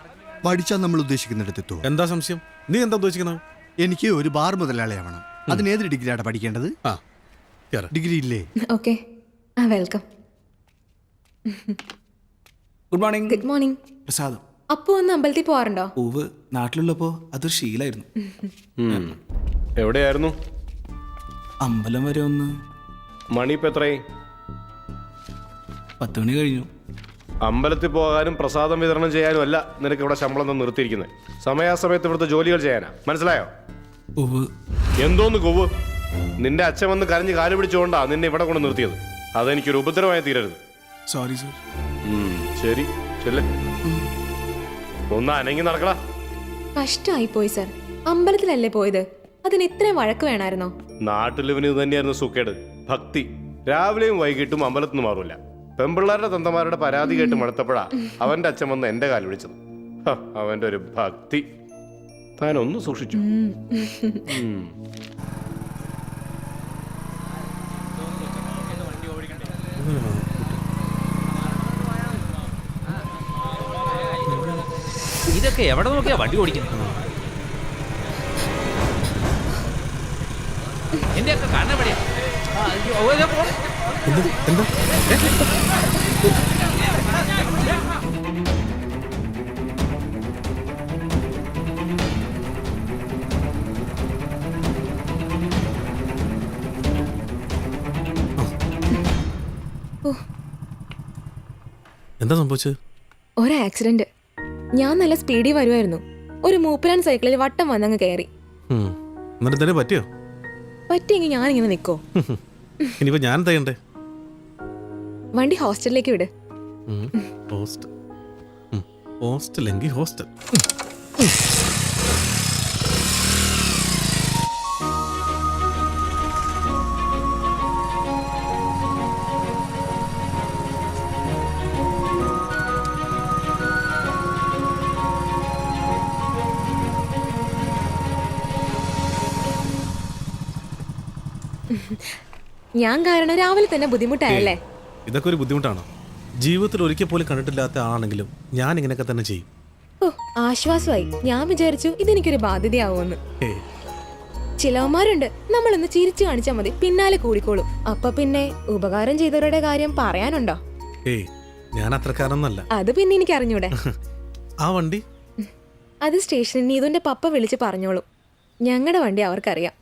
[SPEAKER 3] പഠിച്ചാൽ നമ്മൾ ഉദ്ദേശിക്കുന്നിടത്ത്
[SPEAKER 4] എന്താ സംശയം? നീ എന്താ ഉദ്ദേശിക്കുന്നത്?
[SPEAKER 3] എനിക്ക് ഒരു ബാർ മുതലാളിയാവണം. അതിന് ഏത് ഡിഗ്രിയാണ് പഠിക്കേണ്ടത്? ഡിഗ്രി ഇല്ലേ?
[SPEAKER 5] Okay, welcome.
[SPEAKER 1] Good morning.
[SPEAKER 5] Good morning.
[SPEAKER 1] പ്രസാദം.
[SPEAKER 5] അപ്പു ഒന്ന് അമ്പലത്തിൽ പോവാറുണ്ടോ?
[SPEAKER 1] പൂവ് നാട്ടിലുള്ളപ്പോ അതൊരു ശീലായിരുന്നു.
[SPEAKER 9] എവിടെയായിരുന്നു?
[SPEAKER 1] അമ്പലം വരെ ഒന്ന്.
[SPEAKER 9] മണി ഇപ്പം എത്രയായി?
[SPEAKER 1] 10 മണി കഴിഞ്ഞു.
[SPEAKER 9] അമ്പലത്തിൽ പോകാനും പ്രസാദം വിതരണം ചെയ്യാനും അല്ല നിനക്ക് ഇവിടെ ശമ്പളം ഒന്നും നിർത്തിയിരിക്കുന്നത്. സമയാസമയത്ത് ഇവിടുത്തെ ജോലികൾ ചെയ്യാനാ, മനസ്സിലായോ?
[SPEAKER 1] പൂവ്
[SPEAKER 9] എന്തോന്ന് കൊവ്? നിന്റെ അച്ഛൻ വന്ന് കരഞ്ഞ് കാല് പിടിച്ചുകൊണ്ടാ നിന്നെ ഇവിടെ കൊണ്ട് നിർത്തിയത്. അതെനിക്കൊരു ഉപദ്രവമായി തീരരുത്.
[SPEAKER 1] Sorry sir.
[SPEAKER 9] ശരി ചെല്ലേ, ഒന്ന് അനങ്ങി നടക്കടാ.
[SPEAKER 5] കഷ്ടായി പോയി സർ. അമ്പലത്തിലല്ലേ പോയത്, അതിന് ഇത്രയും വഴക്ക് വേണമായിരുന്നോ?
[SPEAKER 9] നാട്ടിലിവന് ഇത് തന്നെയായിരുന്നു സുഖേട്, ഭക്തി. രാവിലെയും വൈകിട്ടും അമ്പലത്തിൽ നിന്ന് മാറൂല. പെമ്പിള്ളാരുടെ തന്തമാരുടെ പരാതി കേട്ട് മടുത്തപ്പോഴാ അവന്റെ അച്ഛൻ വന്ന് എന്റെ കാല് വിളിച്ചത്. അവന്റെ ഒരു ഭക്തി. താനൊന്ന് സൂക്ഷിച്ചു.
[SPEAKER 13] ഇതൊക്കെ എവിടെ നോക്കിയാ വണ്ടി ഓടിക്കുന്നത്? എന്റെ ഒക്കെ കണ്ണെവിടെയാ?
[SPEAKER 4] എന്താ സംഭവിച്ചത്?
[SPEAKER 5] ഒരു ആക്സിഡന്റ്. ഞാൻ നല്ല സ്പീഡിൽ വരുമായിരുന്നു. ഒരു മൂപ്പരാൻ സൈക്കിളിൽ വട്ടം വന്നങ്ങ് കയറി.
[SPEAKER 4] എന്നിട്ട് എന്തെങ്കിലും പറ്റിയോ?
[SPEAKER 5] പറ്റിയെങ്കിൽ ഞാനിങ്ങനെ നിൽക്കോ?
[SPEAKER 4] ഇനിയിപ്പോ ഞാൻ എന്താ ചെയ്യണ്ടേ?
[SPEAKER 5] വണ്ടി ഹോസ്റ്റലിലേക്ക് വിട്.
[SPEAKER 4] ഹോസ്റ്റലെങ്കിൽ ഹോസ്റ്റൽ.
[SPEAKER 5] ഞാൻ കാരണം രാവിലെ തന്നെ ബുദ്ധിമുട്ടായല്ലേ?
[SPEAKER 4] ഇതൊക്കെ ഒരു ബുദ്ധിമുട്ടാണോ? ജീവിതത്തിൽ ഒരിക്കൽ പോലും കണ്ടിട്ടില്ലാത്ത ആളാണെങ്കിലും ഞാൻ ഇങ്ങനെയൊക്കെ തന്നെ ചെയ്യും.
[SPEAKER 5] ഓ, ആശ്വാസമായി. ഞാൻ വിചാരിച്ചു ഇതെനിക്കൊരു ബാധ്യതയാവുമെന്ന്. ചിലവന്മാരുണ്ട്, നമ്മളൊന്ന് ചിരിച്ചു കാണിച്ചാൽ മതി, പിന്നാലെ കൂടിക്കോളും. അപ്പൊ പിന്നെ ഉപകാരം ചെയ്തവരുടെ കാര്യം പറയാനുണ്ടോ?
[SPEAKER 4] ഞാൻ അത്രക്കാരൊന്നല്ല.
[SPEAKER 5] അത് പിന്നെ എനിക്ക് അറിഞ്ഞൂടെ.
[SPEAKER 4] ആ വണ്ടി
[SPEAKER 5] അത് സ്റ്റേഷനിൽ നീതുന്റെ പപ്പ വിളിച്ച് പറഞ്ഞോളും. ഞങ്ങളുടെ വണ്ടി അവർക്കറിയാം.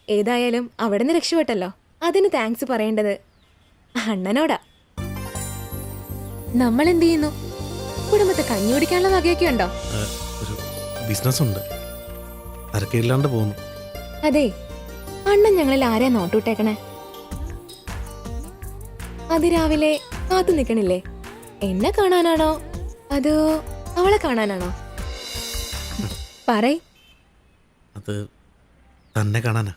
[SPEAKER 5] ഏതായാലും അവിടെ നിന്ന് രക്ഷപ്പെട്ടല്ലോ. അതിന് താങ്ക്സ് പറയേണ്ടത് അണ്ണനോടാ. നമ്മൾ എന്ത് ചെയ്യുന്നു? കുടുംബത്തെ കഞ്ഞി കുടിക്കാനുള്ള വകയൊക്കെ ഉണ്ടോ?
[SPEAKER 4] ഒരു ബിസിനസ് ഉണ്ട്, തരക്കേടില്ലാണ്ട് പോകുന്നു.
[SPEAKER 5] അതെ, അണ്ണൻ ഞങ്ങളിൽ ആരെയാ നോട്ടുവിട്ടേക്കണേ? അതിരാവിലെ കാത്തു നിൽക്കണില്ലേ? എന്നെ കാണാനാണോ അതോ അവളെ കാണാനാണോ? പറയ്.
[SPEAKER 4] അത് തന്നെ കാണാനാ.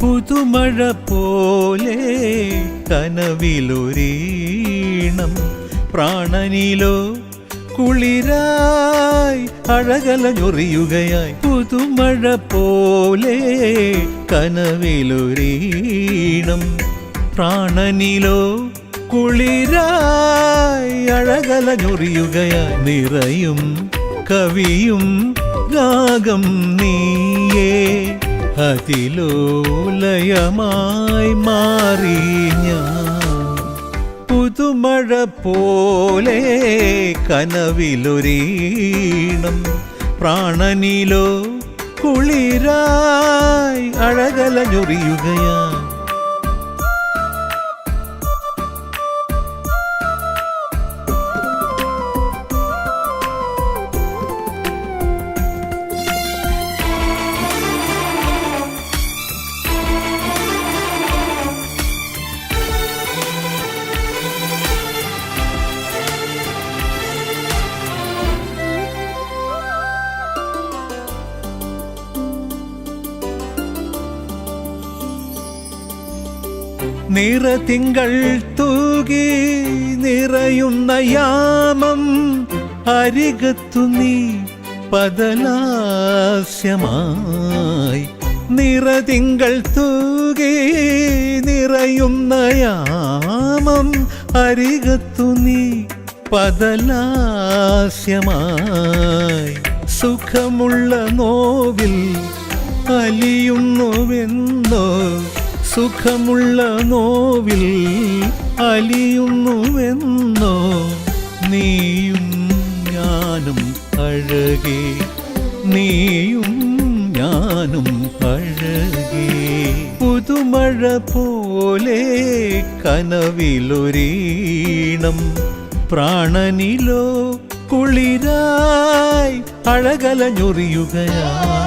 [SPEAKER 14] പുതുമഴ പോലെ കനവിലൊരീണം, പ്രാണനിലോ കുളിരായി അഴകലഞ്ഞൊറിയുകയായി. പുതുമഴ പോലെ കനവിലൊരീണം, പ്രാണനിലോ കുളിരായി അഴകലഞ്ഞൊറിയുകയായി. നിറയും കവിയും രാഗം നീയേ, അതിലോലയമായി മാറി ഞാൻ. പുതുമഴ പോലെ കനവിലൊരീണം, പ്രാണനിലോ കുളിരായി അഴകലഞ്ഞൊറിയുകയായി. നിറതിങ്കൾ തൂകി നിറയുന്ന യാമം അരികത്തു നീ പദലാസ്യമായി നിറതിങ്കൾ തൂകി നിറയുന്ന യാമം അരികത്തു നീ പദലാസ്യമായി സുഖമുള്ള നോവിൽ അലിയുന്നുവെന്നോ സുഖമുള്ള നോവിൽ അലിയുന്നുവെന്നോ നീയും ഞാനും അഴകേ നീയും ഞാനും അഴകേ പുതുമഴ പോലെ കനവിലൊരീണം പ്രാണനിലോ കുളിരായി അഴകലഞ്ഞൊറിയുകയായി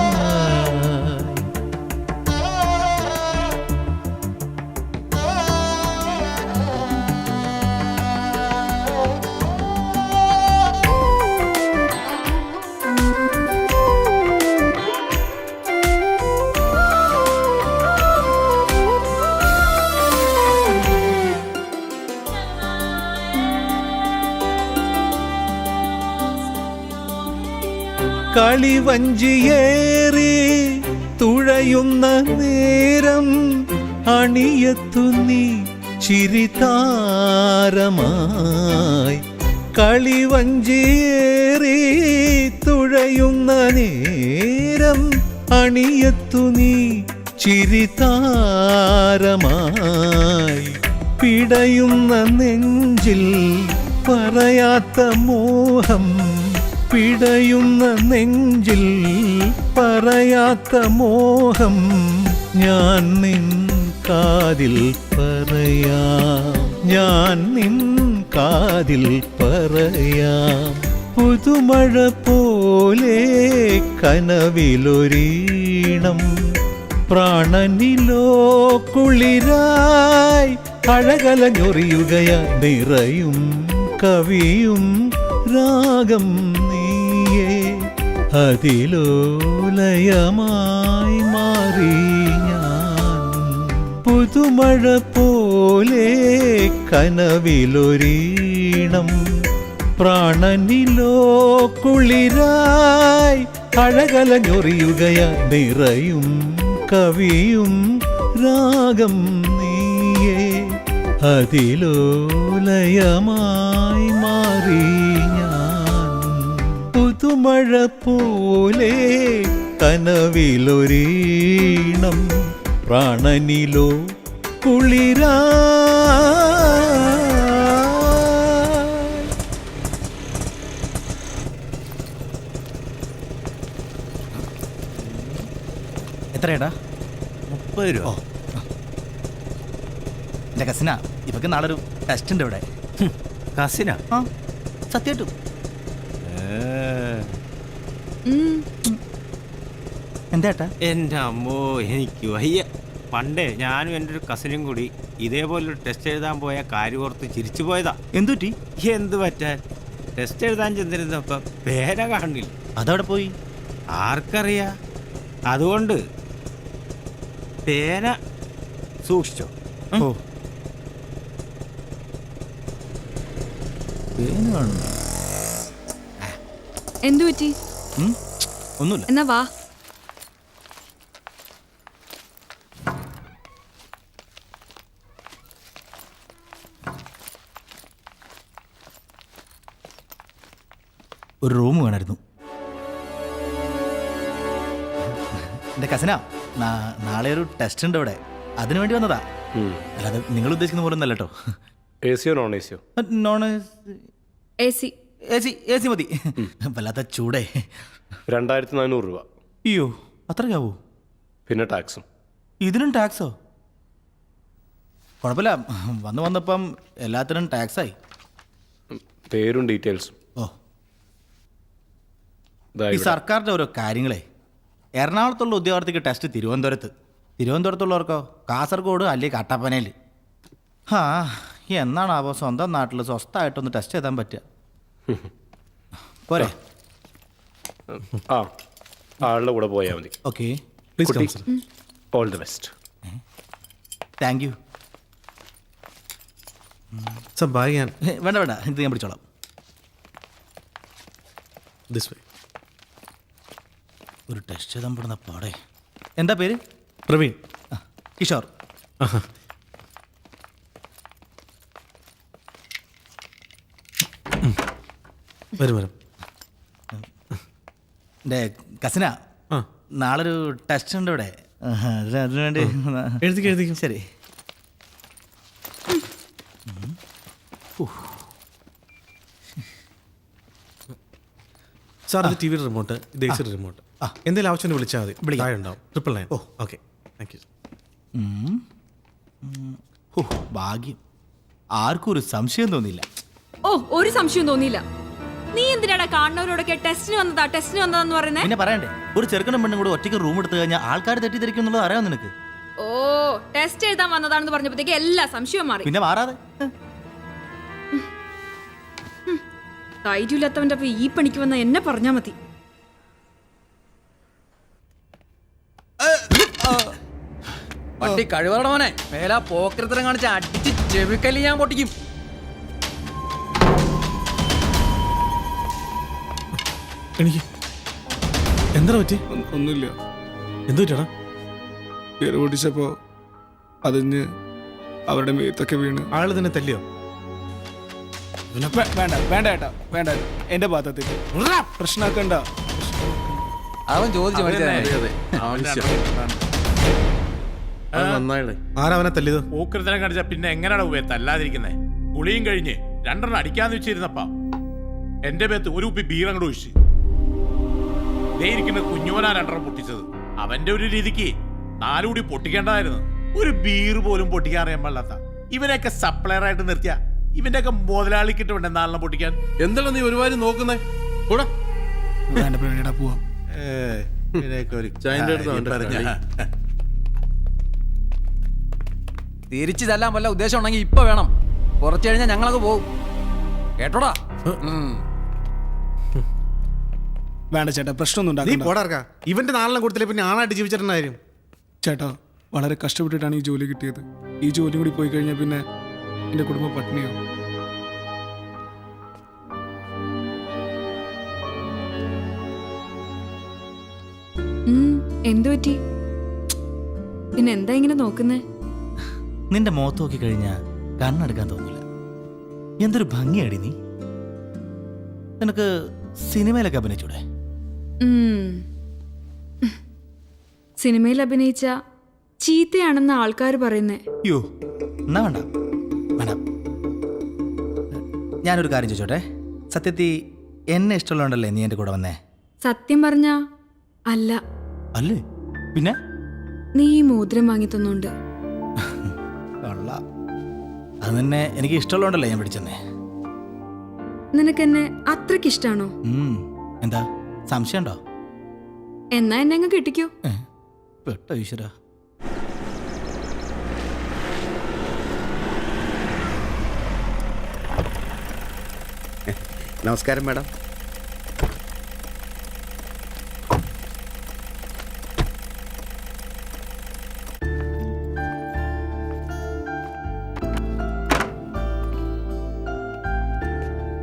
[SPEAKER 14] കളിവഞ്ചിയേറി തുഴയുന്ന നേരം അണിയത്തു നീ ചിരിതാരമായി കളിവഞ്ചിയേറി തുഴയുന്ന നേരം അണിയത്തു നീ ചിരിതാരമായി പിടയുന്ന നെഞ്ചിൽ പറയാത്ത മോഹം പിടയുന്ന നെഞ്ചിൽ പറയാത്ത മോഹം ഞാൻ നിൻ കാതിൽ പറയാം ഞാൻ നിൻ കാതിൽ പറയാം പുതുമഴ പോലെ കനവിലൊരീണം പ്രാണനിലോ കുളിരായി അഴകലഞ്ഞൊറിയുകയായി നിറയും കവിയും രാഗം നീയേ അതിലോലയമായി മാറി ഞാൻ പുതുമഴ പോലെ കനവിലൊരീണം പ്രാണനിലോ കുളിരായി അഴകലഞ്ഞൊറിയുകയായി നിറയും കവിയും രാഗം നീയേ അതിലോലയമായി മാറി ഞാൻ പുതുമഴ പോലെ കനവിലൊരീണം പ്രാണനിലോ കുളിരാ
[SPEAKER 11] എത്രയാടാ? 30 രൂപ. എൻ്റെ കസിനാ, ഇവക്ക് നാളെ ഒരു ടെസ്റ്റ് ഉണ്ട് ഇവിടെ.
[SPEAKER 12] കസിന
[SPEAKER 11] ആ സത്യമായിട്ടും. എന്താ ഏട്ടാ?
[SPEAKER 12] എൻ്റെ അമ്മോ, എനിക്ക് വയ്യ. പണ്ടേ ഞാനും എൻ്റെ ഒരു കസിനും കൂടി ഇതേപോലൊരു ടെസ്റ്റ് എഴുതാൻ പോയ കാര്യം ഓർത്ത് ചിരിച്ചു പോയതാ.
[SPEAKER 11] എന്തുറ്റി?
[SPEAKER 12] എന്ത് പറ്റാൻ, ടെസ്റ്റ് എഴുതാൻ ചെന്നിരുന്നപ്പം പേന കാണില്ല.
[SPEAKER 11] അതവിടെ പോയി.
[SPEAKER 12] ആർക്കറിയാ? അതുകൊണ്ട് പേന സൂക്ഷിച്ചോ.
[SPEAKER 11] ഓ
[SPEAKER 6] എന്തു പറ്റി?
[SPEAKER 11] ഒന്നുമില്ല.
[SPEAKER 6] എന്നാ വാ.
[SPEAKER 11] ഒരു റൂം വേണമായിരുന്നു. എൻ്റെ കസിനാ, നാളെ ഒരു ടെസ്റ്റ് ഉണ്ട് ഇവിടെ, അതിനു വേണ്ടി വന്നതാ. അല്ലാതെ നിങ്ങൾ ഉദ്ദേശിക്കുന്ന പോലെ ഒന്നല്ല കേട്ടോ.
[SPEAKER 9] എസിയോ നോൺ എസിയോ?
[SPEAKER 11] Non
[SPEAKER 6] AC.
[SPEAKER 11] AC മതി. വല്ലാത്ത ചൂടേ.
[SPEAKER 9] 2400 രൂപ.
[SPEAKER 11] അയ്യോ, അത്രയ്ക്കാവോ?
[SPEAKER 9] പിന്നെ ടാക്സും.
[SPEAKER 11] ഇതിനും ടാക്സോ? കുഴപ്പമില്ല, വന്നപ്പം എല്ലാത്തിനും ടാക്സായി.
[SPEAKER 9] പേരും ഡീറ്റെയിൽസും.
[SPEAKER 11] ഓ, ഈ സർക്കാരിൻ്റെ ഓരോ കാര്യങ്ങളെ. എറണാകുളത്തുള്ള ഉദ്യോഗാർത്ഥിക്ക് ടെസ്റ്റ് തിരുവനന്തപുരത്തുള്ളവർക്കോ കാസർഗോഡ് അല്ലെങ്കിൽ കട്ടപ്പനയിൽ. ആ എന്നാണാവോ സ്വന്തം നാട്ടിൽ സ്വസ്ഥമായിട്ടൊന്ന് ടെസ്റ്റ് ചെയ്താൻ പറ്റുക. പോരെ?
[SPEAKER 9] ആ, ആളുടെ കൂടെ പോയാൽ മതി.
[SPEAKER 11] Okay,
[SPEAKER 4] please come sir.
[SPEAKER 9] All the best.
[SPEAKER 11] Thank you.
[SPEAKER 4] Sir bag ഞാൻ
[SPEAKER 11] വേണ്ട വേണ്ട, ഇത് ഞാൻ പിടിച്ചോളാം.
[SPEAKER 4] This way.
[SPEAKER 11] ഒരു ടെസ്റ്റ് ചെയ്താൽ പെടുന്ന പാടെ. എന്താ പേര്?
[SPEAKER 4] പ്രവീൺ.
[SPEAKER 11] കിഷോർ.
[SPEAKER 4] വരും വരും.
[SPEAKER 11] എൻ്റെ കസിനാ.
[SPEAKER 4] ആ
[SPEAKER 11] നാളൊരു ടെസ്റ്റ് ഉണ്ട് ഇവിടെ. അതിനുവേണ്ടി
[SPEAKER 4] എഴുതിക്കും.
[SPEAKER 11] ശരി.
[SPEAKER 4] സാർ ഇത് ടി വിയുടെ റിമോട്ട്, ഇത് എ സിയുടെ റിമോട്ട്. എന്തെങ്കിലും ആവശ്യം വിളിച്ചാൽ മതി. താഴെ ഉണ്ടാവും. 999. ഓ ഓക്കെ, താങ്ക് യു.
[SPEAKER 11] ഭാഗ്യം, ആർക്കും ഒരു സംശയം തോന്നിയില്ല.
[SPEAKER 15] ഓ, ഒരു സംശയം തോന്നിയില്ല. നീ എന്തിനാടാ കാണുന്നവരോടൊക്കെ ടെസ്റ്റിന് വന്നതാന്ന് പറയുന്നേ?
[SPEAKER 11] പിന്നെ പറയണ്ടേ, ഒരു ചെറുക്കനും പെണ്ണും കൂടെ ഒറ്റയ്ക്ക് റൂം എടുത്തു കഴിഞ്ഞാൽ ആൾക്കാർ തെറ്റിദ്ധരിക്കും എന്നുള്ളത് അറിയാം നിനക്ക്.
[SPEAKER 15] ഓ, ടെസ്റ്റ് എഴുതാൻ വന്നതാണെന്ന് പറഞ്ഞപ്പോഴത്തേക്ക് എല്ലാ സംശയവും മാറി.
[SPEAKER 11] പിന്നെ മാറാതെ
[SPEAKER 15] ധൈര്യമില്ലാത്തവന്റെ അപ്പൊ ഈ പണിക്ക് വന്ന എന്നെ പറഞ്ഞാ മതി.
[SPEAKER 2] പട്ടി കഴിവറടവനെ മേലാ പോക്കരത്തരം കാണിച്ച് അടിച്ച് ചെവിക്കല്ലി ഞാൻ പൊട്ടിക്കും.
[SPEAKER 4] എനിക്ക് എന്താ പറ്റി?
[SPEAKER 1] ഒന്നുമില്ല.
[SPEAKER 4] എന്തു പറ്റടാ?
[SPEAKER 1] പേര് പൊട്ടിച്ചപ്പോ അതിന് അവരുടെ മേത്തൊക്കെ വീണ്.
[SPEAKER 4] ആള് തന്നെ തല്ലിയോ?
[SPEAKER 1] വേണ്ട ഏട്ടാ, വേണ്ട. എന്റെ ഭാഗത്തേക്ക് പ്രശ്നമാക്കണ്ട.
[SPEAKER 2] അവൻ ചോദിച്ചു
[SPEAKER 4] ആരവനെ തല്ലിയത്?
[SPEAKER 8] പോക്കൃതനം കാണിച്ചാ പിന്നെ എങ്ങനെയാണ് തല്ലാതിരിക്കുന്നേ? കുളിയും കഴിഞ്ഞ് 2 അടിക്കാന്ന് വെച്ചിരുന്നപ്പാ എന്റെ പേത്ത് ഒരു കുപ്പി ബീർ അങ്ങോട്ട് ഒഴിച്ച്. ഇരിക്കുന്ന കുഞ്ഞുവനാ 2 പൊട്ടിച്ചത്. അവന്റെ ഒരു രീതിക്ക് 4 കൂടി പൊട്ടിക്കേണ്ടതായിരുന്നു. ഒരു ബീർ പോലും പൊട്ടിക്കാൻ അറിയാൻ പാടില്ലാത്ത ഇവനെയൊക്കെ സപ്ലയർ ആയിട്ട് നിർത്തിയ ഇവന്റെ ഒക്കെ മുതലാളിക്കിട്ട് വേണ്ട 4 പൊട്ടിക്കാൻ.
[SPEAKER 4] എന്താണ് നീ ഒരുപാട് നോക്കുന്നേ? കൂടെ
[SPEAKER 1] പോവാം.
[SPEAKER 2] തിരിച്ചു തല്ലാൻ വല്ല ഉദ്ദേശം ഉണ്ടെങ്കിൽ ഇപ്പൊ വേണം. കുറച്ചു കഴിഞ്ഞാൽ ഞങ്ങളൊക്കെ പോകും. കേട്ടോടാ?
[SPEAKER 1] വേണ്ട ചേട്ടാ, പ്രശ്നമൊന്നും ഉണ്ടാക്കണ്ട.
[SPEAKER 4] ഇവന്റെ 4 കൊടുത്തില്ലേ പിന്നെ ആളായിട്ട് ജീവിച്ചിട്ടുണ്ടായിരുന്നു.
[SPEAKER 1] ചേട്ടാ, വളരെ കഷ്ടപ്പെട്ടിട്ടാണ് ഈ ജോലി കിട്ടിയത്. ഈ ജോലി കൂടി പോയി കഴിഞ്ഞാൽ പിന്നെ എന്റെ കുടുംബം പട്ടിണിയാവും.
[SPEAKER 15] എന്തു പറ്റി? പിന്നെ എന്താ ഇങ്ങനെ നോക്കുന്നേ?
[SPEAKER 11] നിന്റെ മുഖത്ത് നോക്കി കഴിഞ്ഞാൽ കണ്ണെടുക്കാൻ തോന്നില്ല. എന്തൊരു ഭംഗിയാടി നീ. നിനക്ക് സിനിമയിലൊക്കെ അഭിനയിച്ചൂടെ?
[SPEAKER 15] സിനിമയിൽ അഭിനയിച്ച ചീത്തയാണെന്ന് ആൾക്കാർ പറയുന്നേ.
[SPEAKER 11] യോ, എന്നാ വേണ്ട വേണ്ട. ഞാനൊരു കാര്യം ചോദിച്ചോട്ടെ? സത്യത്തിൽ എന്നെ ഇഷ്ടമുള്ളതുകൊണ്ടല്ലേ നീ എൻ്റെ കൂടെ വന്നേ?
[SPEAKER 15] സത്യം പറഞ്ഞ അല്ല.
[SPEAKER 11] അല്ലേ പിന്നെ?
[SPEAKER 15] നീ ഈ മോതിരം വാങ്ങി തന്നോണ്ട്.
[SPEAKER 11] അത് തന്നെ എനിക്ക് ഇഷ്ടമുള്ളതുകൊണ്ടല്ലേ ഞാൻ പിടിച്ചെന്നേ.
[SPEAKER 15] നിനക്കെന്നെ അത്രയ്ക്ക് ഇഷ്ടാണോ?
[SPEAKER 11] എന്താ സംശയം ഉണ്ടോ?
[SPEAKER 15] എന്നാ എന്നെ അങ്ങ് കെട്ടിക്കോ.
[SPEAKER 11] പെട്ടോ ഈശ്വര.
[SPEAKER 3] നമസ്കാരം മാഡം.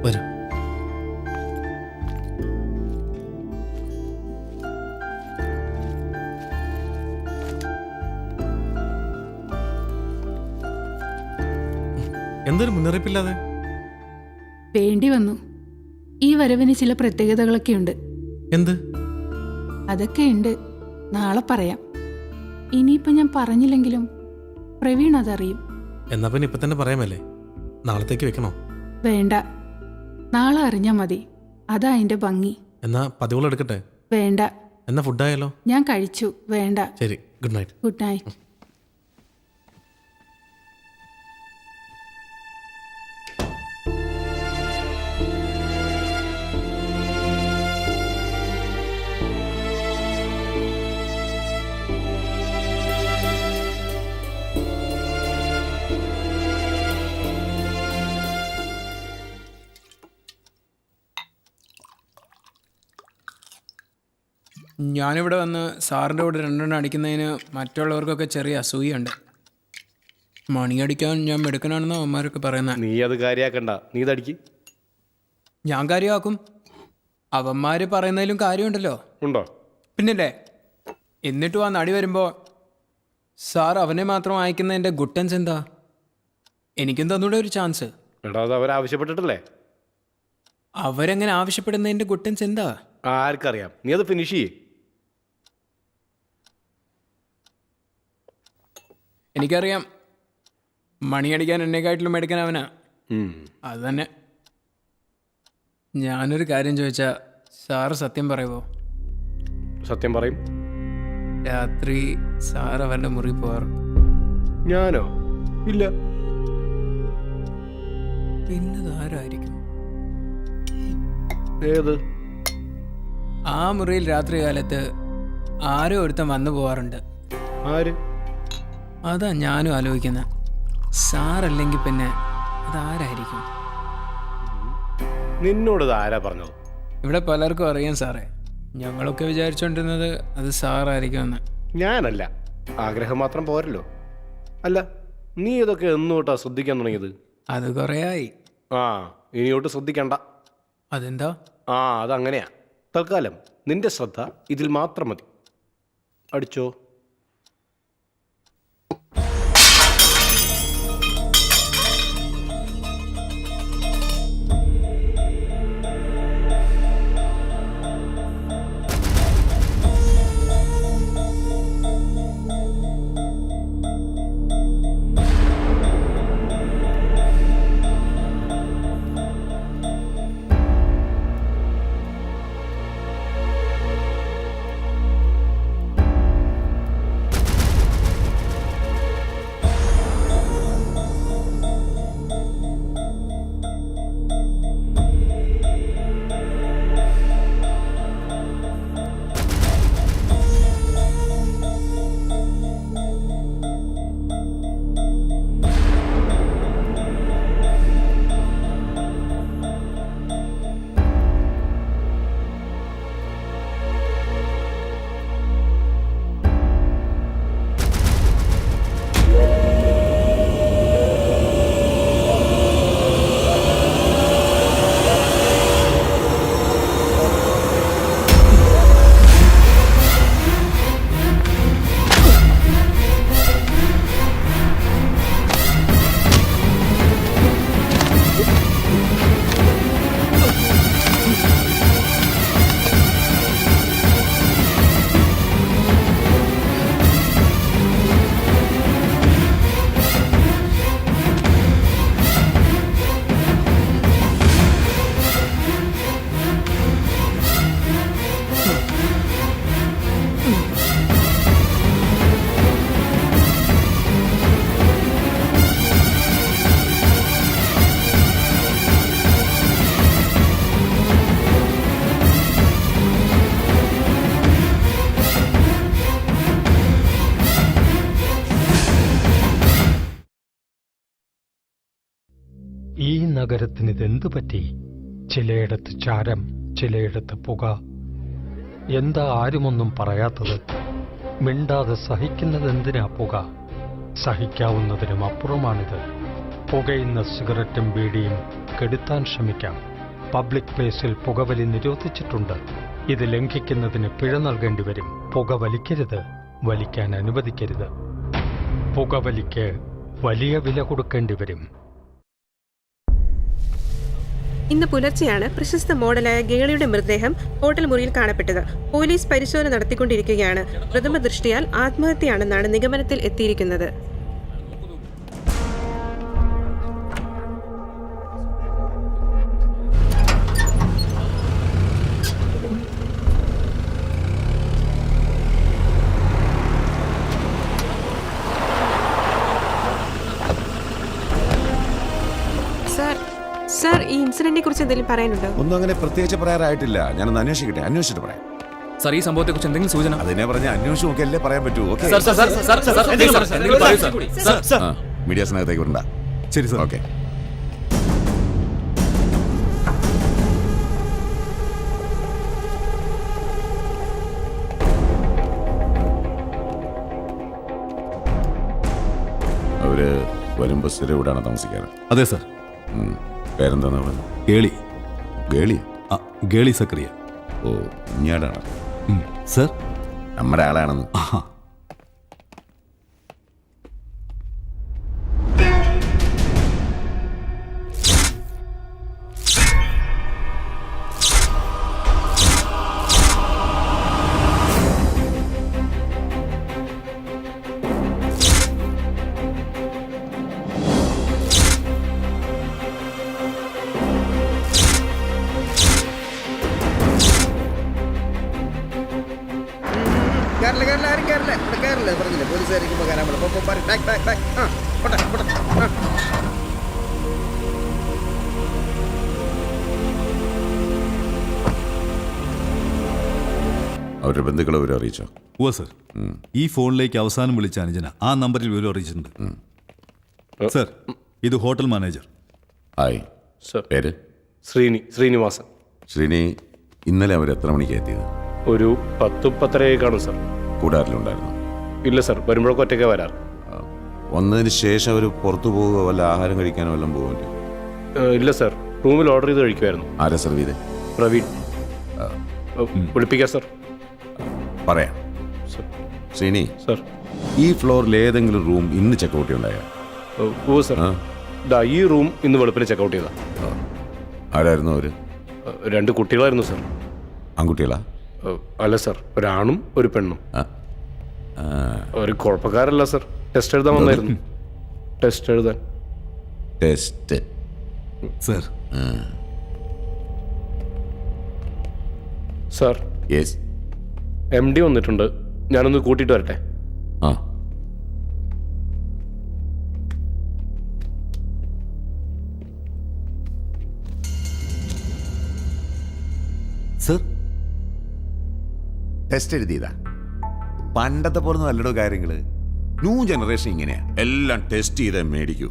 [SPEAKER 4] വരും. എന്തൊരു മുന്നറിയിപ്പില്ലാതെ?
[SPEAKER 6] വേണ്ടി വന്നു. ഈ വരവിന് ചില പ്രത്യേകതകളൊക്കെ ഉണ്ട്.
[SPEAKER 4] എന്ത്?
[SPEAKER 6] അതൊക്കെ ഉണ്ട്, നാളെ പറയാം. ഇനിയിപ്പോൾ ഞാൻ പറഞ്ഞില്ലെങ്കിലും പ്രവീൺ അതറിയും.
[SPEAKER 4] എന്നാ പിന്നെ ഇപ്പൊ തന്നെ പറയാമല്ലേ? നാളത്തേക്ക് വെക്കണോ?
[SPEAKER 6] വേണ്ട, നാളെ അറിഞ്ഞാൽ മതി. അതാ അതിൻ്റെ ഭംഗി.
[SPEAKER 4] എന്നാ പതിവുകൾ എടുക്കട്ടെ?
[SPEAKER 6] വേണ്ട.
[SPEAKER 4] എന്നാ ഫുഡായാലോ?
[SPEAKER 6] ഞാൻ കഴിച്ചു. വേണ്ട.
[SPEAKER 4] ശരി, ഗുഡ് നൈറ്റ്.
[SPEAKER 6] Good night.
[SPEAKER 2] ഞാനിവിടെ വന്ന് സാറിൻ്റെ കൂടെ 2 അടിക്കുന്നതിന് മറ്റുള്ളവർക്കൊക്കെ ചെറിയ അസൂയുണ്ട്. മണിയടിക്കാൻ ഞാൻ മെടുക്കനാണെന്ന് അവന്മാരൊക്കെ പറയുന്നത്.
[SPEAKER 9] നീ അത് കാര്യാക്കണ്ട, നീ ഇതടിക്ക്.
[SPEAKER 2] ഞാൻ കാര്യമാക്കും. അവന്മാർ പറയുന്നതിലും കാര്യമുണ്ടല്ലോ.
[SPEAKER 9] ഉണ്ടോ?
[SPEAKER 2] പിന്നില്ലേ. എന്നിട്ടും ആ നടി വരുമ്പോൾ സാർ അവനെ മാത്രം അയക്കുന്നതിൻ്റെ ഗുട്ടൻസ് എന്താ? എനിക്കും തന്നൂടെ ഒരു ചാൻസ്.
[SPEAKER 9] എടാ, അത് അവരാവശ്യപ്പെട്ടിട്ടല്ലേ?
[SPEAKER 2] അവരെങ്ങനെ ആവശ്യപ്പെടുന്നതിൻ്റെ ഗുട്ടൻസ് എന്താ?
[SPEAKER 9] ആർക്കറിയാം. നീ അത് ഫിനിഷ് ചെയ്യേ.
[SPEAKER 2] എനിക്കറിയാം, മണിയടിക്കാൻ എന്നെക്കാട്ടിലും എടുക്കാൻ അവനാ. അത് തന്നെ. ഞാനൊരു കാര്യം ചോദിച്ചാൽ സാറ് സത്യം പറയുമോ?
[SPEAKER 9] സത്യം പറയും.
[SPEAKER 2] രാത്രി സാർ അവരുടെ മുറി പോവാറ്?
[SPEAKER 9] ഞാനോ? ഇല്ല.
[SPEAKER 2] പിന്നതാരായിരിക്കും?
[SPEAKER 9] ഏത്?
[SPEAKER 2] ആ മുറിയിൽ രാത്രി കാലത്ത് ആരോ ഒരുത്തൻ വന്നു പോവാറുണ്ട്.
[SPEAKER 9] ആര്?
[SPEAKER 2] അതാ ഞാനും ആലോചിക്കുന്നത്. സാറല്ലെങ്കിൽ പിന്നെ അതാരായിരിക്കും?
[SPEAKER 9] നിന്നോട് ഇത് ആരാ പറഞ്ഞത്?
[SPEAKER 2] ഇവിടെ പലർക്കും അറിയാം സാറേ. ഞങ്ങളൊക്കെ വിചാരിച്ചുകൊണ്ടിരുന്നത് അത് സാറായിരിക്കുമെന്ന്.
[SPEAKER 9] ഞാനല്ല. ആഗ്രഹം മാത്രം പോരല്ലോ. അല്ല, നീ ഇതൊക്കെ എന്നോട്ടാ ശ്രദ്ധിക്കാൻ തുടങ്ങിയത്?
[SPEAKER 2] അത് കുറേയായി.
[SPEAKER 9] ആ, ഇനിയോട്ട് ശ്രദ്ധിക്കണ്ട.
[SPEAKER 2] അതെന്താ?
[SPEAKER 9] ആ, അതങ്ങനെയാ. തൽക്കാലം നിന്റെ ശ്രദ്ധ ഇതിൽ മാത്രം മതി. അടിച്ചോ.
[SPEAKER 16] ഈ നഗരത്തിന് ഇതെന്തു പറ്റി? ചിലയിടത്ത് ചാരം, ചിലയിടത്ത് പുക. എന്താ ആരുമൊന്നും പറയാത്തത്? മിണ്ടാതെ സഹിക്കുന്നതെന്തിനാ പുക? സഹിക്കാവുന്നതിനും അപ്പുറമാണിത്. പുകയുന്ന സിഗരറ്റും ബീഡിയും കെടുത്താൻ ശ്രമിക്കാം. പബ്ലിക് പ്ലേസിൽ പുകവലി നിരോധിച്ചിട്ടുണ്ട്. ഇത് ലംഘിക്കുന്നതിന് പിഴ നൽകേണ്ടി വരും. പുക വലിക്കരുത്, വലിക്കാൻ അനുവദിക്കരുത്. പുകവലിക്ക് വലിയ വില കൊടുക്കേണ്ടി വരും.
[SPEAKER 17] ഇന്ന് പുലർച്ചെയാണ് പ്രശസ്ത മോഡലായ ഗേളിയുടെ മൃതദേഹം ഹോട്ടൽ മുറിയിൽ കാണപ്പെട്ടത്. പോലീസ് പരിശോധന നടത്തിക്കൊണ്ടിരിക്കുകയാണ്. പ്രഥമ ദൃഷ്ടിയാൽ ആത്മഹത്യയാണെന്നാണ് നിഗമനത്തിൽ എത്തിയിരിക്കുന്നത്. സർ, ഈ ഇൻസിഡന്റിനെ കുറിച്ച് എന്തെങ്കിലും പറയാനുണ്ടോ?
[SPEAKER 18] ഒന്നും അങ്ങനെ പ്രത്യേകിച്ച് പറയാറായിട്ടില്ല. ഞാനൊന്ന് അന്വേഷിച്ചിട്ട് പറയാം.
[SPEAKER 2] സാർ, ഈ സംഭവത്തെ കുറിച്ച് എന്തെങ്കിലും സൂചന?
[SPEAKER 18] അതിനെ പറഞ്ഞ അന്വേഷിച്ച് നോക്കിയല്ലേ പറയാൻ പറ്റൂ. മീഡിയാസിനകത്തേക്ക് വരണ്ട. ശരി സാർ. ഓക്കെ. അവര് വരുമ്പോ സ്ഥിരം ഇവിടെയാണ് താമസിക്കാറ്.
[SPEAKER 14] അതെ സാർ.
[SPEAKER 18] പേരെന്താന്ന് പറഞ്ഞു?
[SPEAKER 14] ഗേളി.
[SPEAKER 18] ഗേളി?
[SPEAKER 14] ഗേളി സക്രിയ.
[SPEAKER 18] ഓ, ഇഞ്ഞാടാണ്
[SPEAKER 14] സാർ.
[SPEAKER 18] നമ്മുടെ ആളാണെന്ന്. അവരുടെ ബന്ധുക്കളെ വിവരം അറിയിച്ചോ?
[SPEAKER 14] ഓ സർ, ഈ ഫോണിലേക്ക് അവസാനം വിളിച്ച അനുജന ആ നമ്പറിൽ വിവരം അറിയിച്ചിട്ടുണ്ട്. സർ, ഇത് ഹോട്ടൽ മാനേജർ.
[SPEAKER 18] Hi
[SPEAKER 9] sir.
[SPEAKER 18] പേര്?
[SPEAKER 9] ശ്രീനിവാസൻ.
[SPEAKER 18] ശ്രീനി, ഇന്നലെ അവർ എത്ര മണിക്ക് എത്തിയത്?
[SPEAKER 9] ഒരു 10-10:30 കാണും സർ.
[SPEAKER 18] കൂടെ ആരെങ്കിലും ഉണ്ടായിരുന്നു?
[SPEAKER 9] ഇല്ല സർ, വരുമ്പോഴൊക്കെ ഒറ്റയ്ക്ക് വരാറ്.
[SPEAKER 18] വന്നതിന് ശേഷം അവർ പുറത്തു പോവുക, വല്ല ആഹാരം കഴിക്കാനോ വല്ലതും പോകുമല്ലോ?
[SPEAKER 9] ഇല്ല സർ, റൂമിൽ ഓർഡർ ചെയ്ത് കഴിക്കുമായിരുന്നു.
[SPEAKER 18] ആരാ സെർവ് ചെയ്തേ?
[SPEAKER 9] പ്രവീൺ. വിളിപ്പിക്കാം സർ.
[SPEAKER 18] പറയാം. ശ്രീനി
[SPEAKER 9] സർ,
[SPEAKER 18] ഈ ഫ്ലോറിൽ ഏതെങ്കിലും റൂം ഇന്ന് ചെക്കൗട്ട് ഉണ്ടായോ?
[SPEAKER 9] ഓ സർ, ഈ റൂം ഇന്ന് വെളുപ്പിന് ചെക്കൗട്ട് ചെയ്താ.
[SPEAKER 18] ആരായിരുന്നു അവര്?
[SPEAKER 9] 2 കുട്ടികളായിരുന്നു സർ.
[SPEAKER 18] ആൺകുട്ടികളാ?
[SPEAKER 9] അല്ല സർ, ഒരാണും ഒരു പെണ്ണും. ഒരു കുഴപ്പക്കാരല്ല സർ, ടെസ്റ്റ് എഴുതാൻ വന്നായിരുന്നു. ടെസ്റ്റ് എഴുതാൻ.
[SPEAKER 18] Test
[SPEAKER 14] sir.
[SPEAKER 9] Sir,
[SPEAKER 18] yes.
[SPEAKER 9] MD വന്നിട്ടുണ്ട്, ഞാനൊന്ന് കൂട്ടിയിട്ട് വരട്ടെ?
[SPEAKER 18] ആ.
[SPEAKER 14] സർ,
[SPEAKER 18] ടെസ്റ്റ് എഴുതിയതാ? പണ്ടത്തെ പോലെ നല്ലടോ കാര്യങ്ങള്. ന്യൂ ജനറേഷൻ ഇങ്ങനെയാ, എല്ലാം ടെസ്റ്റ് ചെയ്തേ മേടിക്കൂ.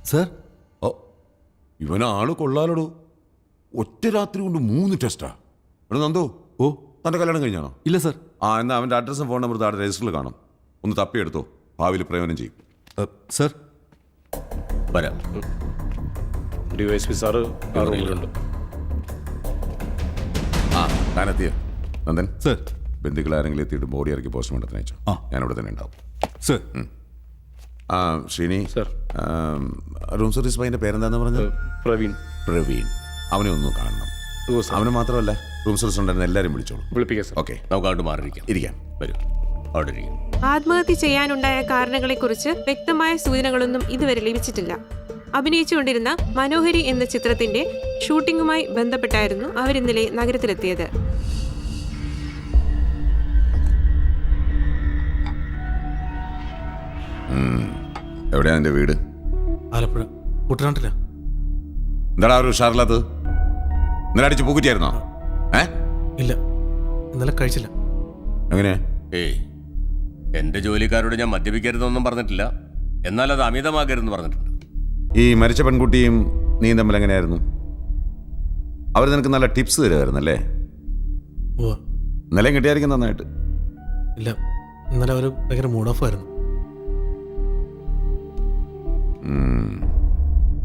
[SPEAKER 14] സർ.
[SPEAKER 18] ഓ, ഇവനാള് കൊള്ളാലടോ. ഒറ്റ രാത്രി കൊണ്ട് 3 ടെസ്റ്റാ. എടാ നന്ദോ,
[SPEAKER 14] ഓ,
[SPEAKER 18] തൻ്റെ കല്യാണം കഴിഞ്ഞാണോ?
[SPEAKER 14] ഇല്ല സർ.
[SPEAKER 18] ആ, എന്നാൽ അവൻ്റെ അഡ്രസ്സും ഫോൺ നമ്പർ താഴെ രജിസ്റ്ററിൽ കാണും. ഒന്ന് തപ്പിയെടുത്തോ, ഭാവിയിൽ പ്രയോജനം ചെയ്യും.
[SPEAKER 14] സർ,
[SPEAKER 18] വരാം.
[SPEAKER 9] DYSP സാറ് ആ റൂമിലുണ്ട്.
[SPEAKER 18] ആ, താനെത്തിയോ നന്ദൻ?
[SPEAKER 14] സർ.
[SPEAKER 18] ബന്ധുക്കൾ ആരെങ്കിലും എത്തിയിട്ട് ബോഡി ഇറക്കി പോസ്റ്റ്മോർട്ടത്തിന് അയച്ചോ? ഞാനിവിടെ തന്നെ ഉണ്ടാവും.
[SPEAKER 14] സർ.
[SPEAKER 18] ആ, ശ്രീനി
[SPEAKER 9] സർ.
[SPEAKER 18] റൂം സർവീസ് പയ്യൻ്റെ പേരെന്താന്ന് പറഞ്ഞത്?
[SPEAKER 9] പ്രവീൺ.
[SPEAKER 18] അവനെ ഒന്ന് കാണണം. അവന് മാത്രമല്ല, റൂം സർവീസ് ഉണ്ടായിരുന്ന എല്ലാവരും വിളിച്ചോളൂ.
[SPEAKER 9] വിളിപ്പിക്കാം സർ.
[SPEAKER 18] ഓക്കെ,
[SPEAKER 7] നമുക്ക് അങ്ങോട്ട് മാറിയിരിക്കാം.
[SPEAKER 18] ഇരിക്കാം.
[SPEAKER 7] വരും, അവിടെ ഇരിക്കും.
[SPEAKER 17] ആത്മഹത്യ ചെയ്യാനുണ്ടായ കാരണങ്ങളെക്കുറിച്ച് വ്യക്തമായ സൂചനകളൊന്നും ഇതുവരെ ലഭിച്ചിട്ടില്ല. അഭിനയിച്ചുകൊണ്ടിരുന്ന മനോഹരി എന്ന ചിത്രത്തിന്റെ ഷൂട്ടിംഗുമായി ബന്ധപ്പെട്ടായിരുന്നു അവരിന്നലെ നഗരത്തിലെത്തിയത്.
[SPEAKER 18] എവിടെയാ എൻ്റെ വീട്?
[SPEAKER 4] ആലപ്പുഴ കുട്ടനാട്ടില.
[SPEAKER 18] എന്താടാ ഒരു ഉഷാറില്ലാത്തത്? ഇന്നലെ അടിച്ച് പൂക്കുറ്റിയായിരുന്നോ?
[SPEAKER 4] ഇല്ല, ഇന്നലെ കഴിച്ചില്ല.
[SPEAKER 18] എങ്ങനെയാ?
[SPEAKER 7] ഏയ്, എൻ്റെ ജോലിക്കാരോട് ഞാൻ മദ്യപിക്കരുതെന്നൊന്നും പറഞ്ഞിട്ടില്ല, എന്നാൽ അത് അമിതമാകരുതെന്ന് പറഞ്ഞിട്ടുണ്ട്.
[SPEAKER 18] ഈ മരിച്ച പെൺകുട്ടിയും നീ തമ്മിൽ എങ്ങനെയായിരുന്നു? അവർ നിനക്ക് നല്ല ടിപ്സ് തരുമായിരുന്നല്ലേ? ഇന്നലെയും കിട്ടിയായിരിക്കും നന്നായിട്ട്.
[SPEAKER 4] ഇല്ല, ഇന്നലെ അവർ ഭയങ്കര മൂഡ് ഓഫ് ആയിരുന്നു.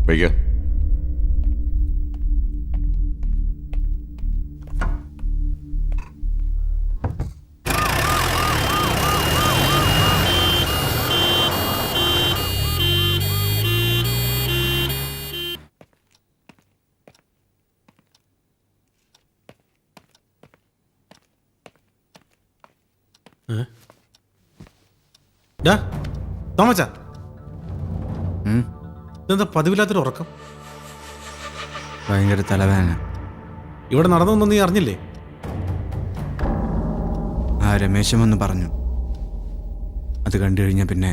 [SPEAKER 18] വയ്ക്കോ.
[SPEAKER 4] തോമച്ചാ, ഇതെന്താ പതിവില്ലാത്തൊരു ഉറക്കം?
[SPEAKER 3] ഭയങ്കര തലവേദന.
[SPEAKER 4] ഇവിടെ നടന്നൊന്നും നീ അറിഞ്ഞില്ലേ?
[SPEAKER 3] ആ രമേശൻ വന്ന് പറഞ്ഞു. അത് കണ്ടു കഴിഞ്ഞാൽ പിന്നെ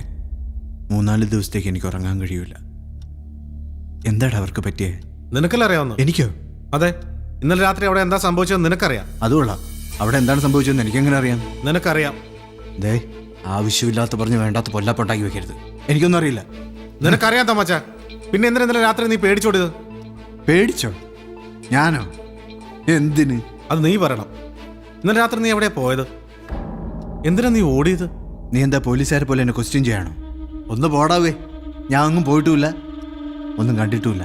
[SPEAKER 3] 3-4 ദിവസത്തേക്ക് എനിക്ക് ഉറങ്ങാൻ കഴിയൂല. എന്താടാ അവർക്ക് പറ്റിയേ?
[SPEAKER 4] നിനക്കല്ലേ അറിയാവുന്ന?
[SPEAKER 3] എനിക്കോ?
[SPEAKER 4] അതെ, ഇന്നലെ രാത്രി അവിടെ എന്താ സംഭവിച്ചതെന്ന് നിനക്കറിയാം.
[SPEAKER 3] അതുകൊള്ള അവിടെ എന്താണ് സംഭവിച്ചതെന്ന് എനിക്കെങ്ങനെ അറിയാം?
[SPEAKER 4] നിനക്കറിയാം.
[SPEAKER 3] ദേ, ആവശ്യമില്ലാത്ത പറഞ്ഞ് വേണ്ടാത്ത പൊല്ലാപ്പൊട്ടാക്കി വെക്കരുത്. എനിക്കൊന്നും അറിയില്ല.
[SPEAKER 4] നിനക്കറിയാം തമാച്ച. പിന്നെ എന്തിനാ ഇന്നലെ രാത്രി നീ പേടിച്ചോടിയത്?
[SPEAKER 3] പേടിച്ചോ? ഞാനോ? എന്തിന്?
[SPEAKER 4] അത് നീ പറയണം. ഇന്നലെ രാത്രി നീ എവിടെയാ പോയത്? എന്തിനാ നീ ഓടിയത്?
[SPEAKER 3] നീ എന്താ പോലീസുകാരെ പോലെ എന്നെ ക്വസ്റ്റ്യൻ ചെയ്യണോ? ഒന്ന് പോടാവേ. ഞാൻ അങ്ങും പോയിട്ടുമില്ല, ഒന്നും കണ്ടിട്ടുമില്ല.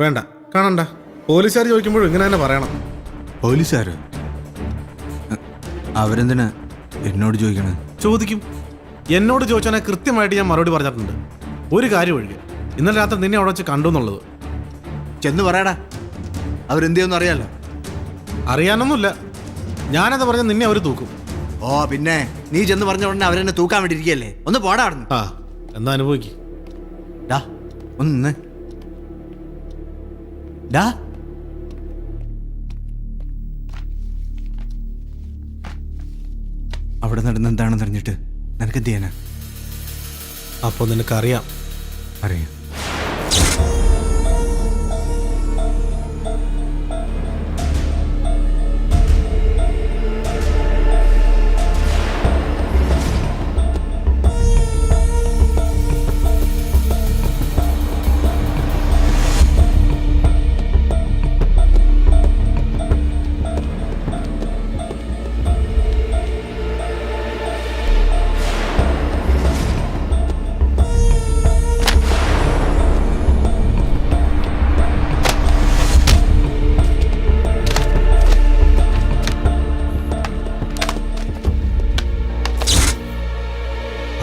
[SPEAKER 4] വേണ്ട, കാണണ്ട. പോലീസുകാർ ചോദിക്കുമ്പോഴും ഇങ്ങനെ തന്നെ പറയണം.
[SPEAKER 3] പോലീസുകാരോ? അവരെന്തിനാ എന്നോട് ചോദിക്കണേ?
[SPEAKER 4] ചോദിക്കും. എന്നോട് ചോദിച്ചാൽ കൃത്യമായിട്ട് ഞാൻ മറുപടി പറഞ്ഞിട്ടുണ്ട്. ഒരു കാര്യം ഒഴികെ, ഇന്നലെ രാത്രി നിന്നെ അവിടെ വെച്ച് കണ്ടു എന്നുള്ളത്.
[SPEAKER 3] ചെന്ന് പറയടാ. അവരെന്ത് ചെയ്യുമെന്ന് അറിയാലോ?
[SPEAKER 4] അറിയാനൊന്നുമില്ല. ഞാനെന്താ പറഞ്ഞ നിന്നെ അവർ തൂക്കും.
[SPEAKER 3] ഓ പിന്നെ നീ ചെന്ന് പറഞ്ഞ ഉടനെ അവരെന്നെ തൂക്കാൻ വേണ്ടി ഇരിക്കുകയല്ലേ? ഒന്ന് പോടാ അവിടുന്ന്.
[SPEAKER 4] ആ, എന്നാ അനുഭവിക്ക്.
[SPEAKER 3] ഡാ ഒന്ന് ഡാ. അവിടെ നടന്ന് എന്താണെന്ന് അറിഞ്ഞിട്ട് നിനക്ക് എന്ത് ചെയ്യാനാ?
[SPEAKER 4] അപ്പോൾ നിനക്കറിയാം.
[SPEAKER 3] അറിയാം.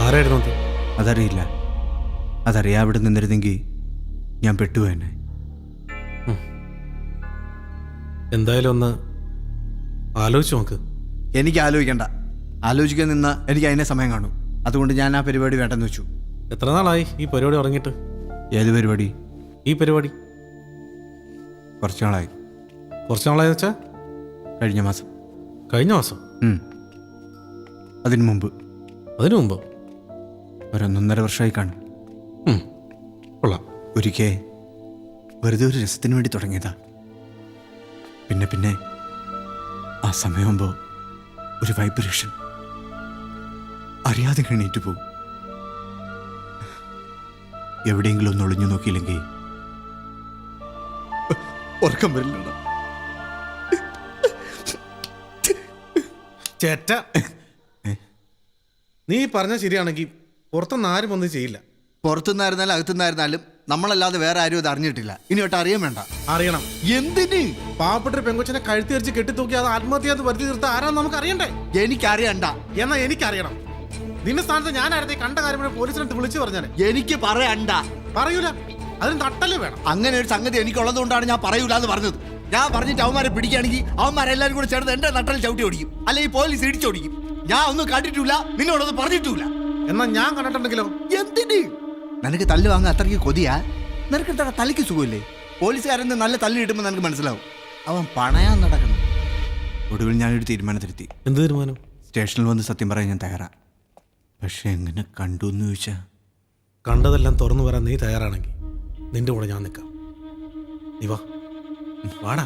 [SPEAKER 4] ആരായിരുന്നു?
[SPEAKER 3] അതറിയില്ല. അതറിയാ അവിടെ നിന്നിരുന്നെങ്കിൽ ഞാൻ പെട്ടുപോയെന്നെ.
[SPEAKER 4] എന്തായാലും ഒന്ന് ആലോചിച്ച് നോക്ക്.
[SPEAKER 3] എനിക്ക് ആലോചിക്കണ്ട. ആലോചിക്കാൻ നിന്നാ എനിക്ക് അതിനെ സമയം കാണും. അതുകൊണ്ട് ഞാൻ ആ പരിപാടി വേണ്ടെന്ന് വെച്ചു.
[SPEAKER 4] എത്ര നാളായി ഈ പരിപാടി തുടങ്ങിയിട്ട്?
[SPEAKER 3] ഏത് പരിപാടി?
[SPEAKER 4] ഈ പരിപാടി
[SPEAKER 3] കുറച്ച് നാളായി.
[SPEAKER 4] കുറച്ച് നാളായി വെച്ചാ?
[SPEAKER 3] കഴിഞ്ഞ മാസം.
[SPEAKER 4] കഴിഞ്ഞ മാസം?
[SPEAKER 3] അതിനു മുമ്പ്.
[SPEAKER 4] അതിനു മുമ്പ്?
[SPEAKER 3] 1.5 വർഷമായി കാണും.
[SPEAKER 4] കൊള്ളാം.
[SPEAKER 3] ഒരിക്കൽ വെറുതെ ഒരു രസത്തിന് വേണ്ടി തുടങ്ങിയതാ. പിന്നെ പിന്നെ ആ സമയമാകുമ്പോൾ ഒരു വൈബ്രേഷൻ അറിയാതെ എണീറ്റ് പോവും. എവിടെയെങ്കിലും ഒന്ന് ഒളിഞ്ഞു നോക്കിയില്ലെങ്കിൽ ഉറക്കം വരില്ല.
[SPEAKER 4] ചേറ്റ, നീ പറഞ്ഞ ശരിയാണെങ്കിൽ പുറത്തുനിന്ന് ആരും ഒന്നും ചെയ്യില്ല.
[SPEAKER 3] പുറത്തുനിന്നായിരുന്നാലും അകത്തുനിന്നായിരുന്നാലും നമ്മളല്ലാതെ വേറെ ആരും അത് അറിഞ്ഞിട്ടില്ല. ഇനി ഒട്ട് അറിയാൻ വേണ്ട.
[SPEAKER 4] അറിയണം.
[SPEAKER 3] എന്തിന്?
[SPEAKER 4] പാവപ്പെട്ട പെങ്കൊച്ചിനെ കഴുത്തിരിച്ച് കെട്ടിത്തൂക്കി അത് ആത്മഹത്യ വരുത്തി തീർത്ത ആരാന്ന് നമുക്ക് അറിയണ്ടേ?
[SPEAKER 3] എനിക്കറിയണ്ട.
[SPEAKER 4] എന്നാ എനിക്കറിയണം. നിന്റെ സ്ഥാനത്ത് ഞാനായിരുന്നു കണ്ട കാര്യം പോലീസിനെ വിളിച്ചു പറഞ്ഞാൽ.
[SPEAKER 3] എനിക്ക് പറയണ്ട.
[SPEAKER 4] പറയൂല. അതിന് തട്ടല്ലേ വേണം.
[SPEAKER 3] അങ്ങനെ ഒരു സംഗതി എനിക്കുള്ളത് കൊണ്ടാണ് ഞാൻ പറയൂല എന്ന് പറഞ്ഞത്. ഞാൻ പറഞ്ഞിട്ട് അവന്മാരെ പിടിക്കുകയാണെങ്കിൽ അവന്മാരെല്ലാരും കൂടെ ചേർന്ന് എന്റെ നട്ടൽ ചവിട്ടി ഓടിക്കും, അല്ലെങ്കിൽ പോലീസ് ഇടിച്ചോടിക്കും. ഞാൻ ഒന്നും കണ്ടിട്ടില്ല, നിന്നോടൊന്നും പറഞ്ഞിട്ടില്ല.
[SPEAKER 4] എന്നാ ഞാൻ കണ്ടിട്ടുണ്ടെങ്കിലോ?
[SPEAKER 3] എന്തിന്? നിനക്ക് തല്ല് വാങ്ങാൻ അത്രയ്ക്ക് കൊതിയാ? നിനക്ക് എന്താ തലയ്ക്ക് സുഖമില്ലേ? പോലീസുകാരൻ നല്ല തല്ല് കിട്ടുമ്പോൾ നിനക്ക് മനസ്സിലാവും അവൻ പണയാൻ നടക്കണം. ഒടുവിൽ ഞാനൊരു തീരുമാനത്തിലെത്തി.
[SPEAKER 4] എന്ത് തീരുമാനം?
[SPEAKER 3] സ്റ്റേഷനിൽ വന്ന് സത്യം പറയാൻ ഞാൻ തയ്യാറാ. പക്ഷെ എങ്ങനെ കണ്ടു എന്ന് ചോദിച്ചാ,
[SPEAKER 4] കണ്ടതെല്ലാം തുറന്നു വരാൻ നീ തയ്യാറാണെങ്കിൽ നിന്റെ കൂടെ ഞാൻ നിൽക്കാം. നീ വാടാ.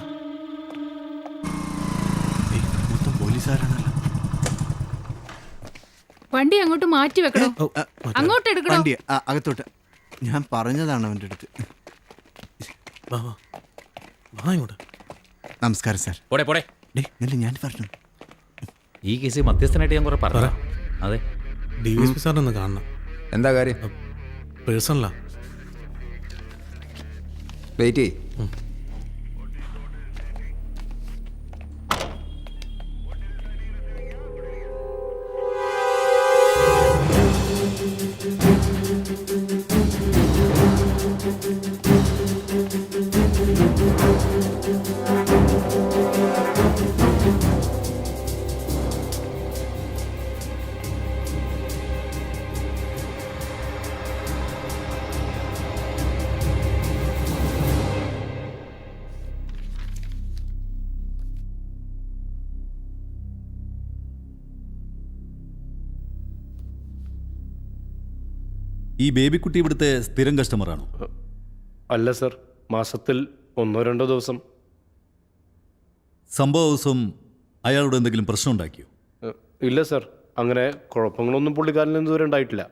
[SPEAKER 3] മൊത്തം പോലീസുകാരാണല്ലോ.
[SPEAKER 6] വണ്ടി അങ്ങോട്ട് മാറ്റി വെക്കണോ? അങ്ങോട്ട് എടുക്കണോ?
[SPEAKER 3] വണ്ടി അകത്തോട്ട്. ഞാൻ പറഞ്ഞതാണ് അവൻ്റെ അടുത്ത്. നമസ്കാരം സാർ. ഞാൻ പറഞ്ഞു
[SPEAKER 13] ഈ കേസ് മധ്യസ്ഥനായിട്ട് ഞാൻ കുറെ പറഞ്ഞു. അതെ,
[SPEAKER 4] DSP സാറിനൊന്ന് കാണണം.
[SPEAKER 13] എന്താ കാര്യം?
[SPEAKER 4] പേഴ്സണലാ.
[SPEAKER 13] വെയിറ്റ് ചെയ്യ്.
[SPEAKER 14] ഈ ബേബിക്കുട്ടി ഇവിടുത്തെ സ്ഥിരം കസ്റ്റമറാണോ?
[SPEAKER 9] അല്ല സർ, മാസത്തിൽ 1-2 ദിവസം.
[SPEAKER 14] സംഭവ ദിവസം അയാളോട് എന്തെങ്കിലും പ്രശ്നം ഉണ്ടാക്കിയോ?
[SPEAKER 9] ഇല്ല സർ, അങ്ങനെ കുഴപ്പങ്ങളൊന്നും പുള്ളിക്കാരൻ ഇതുവരെ ഉണ്ടായിട്ടില്ല.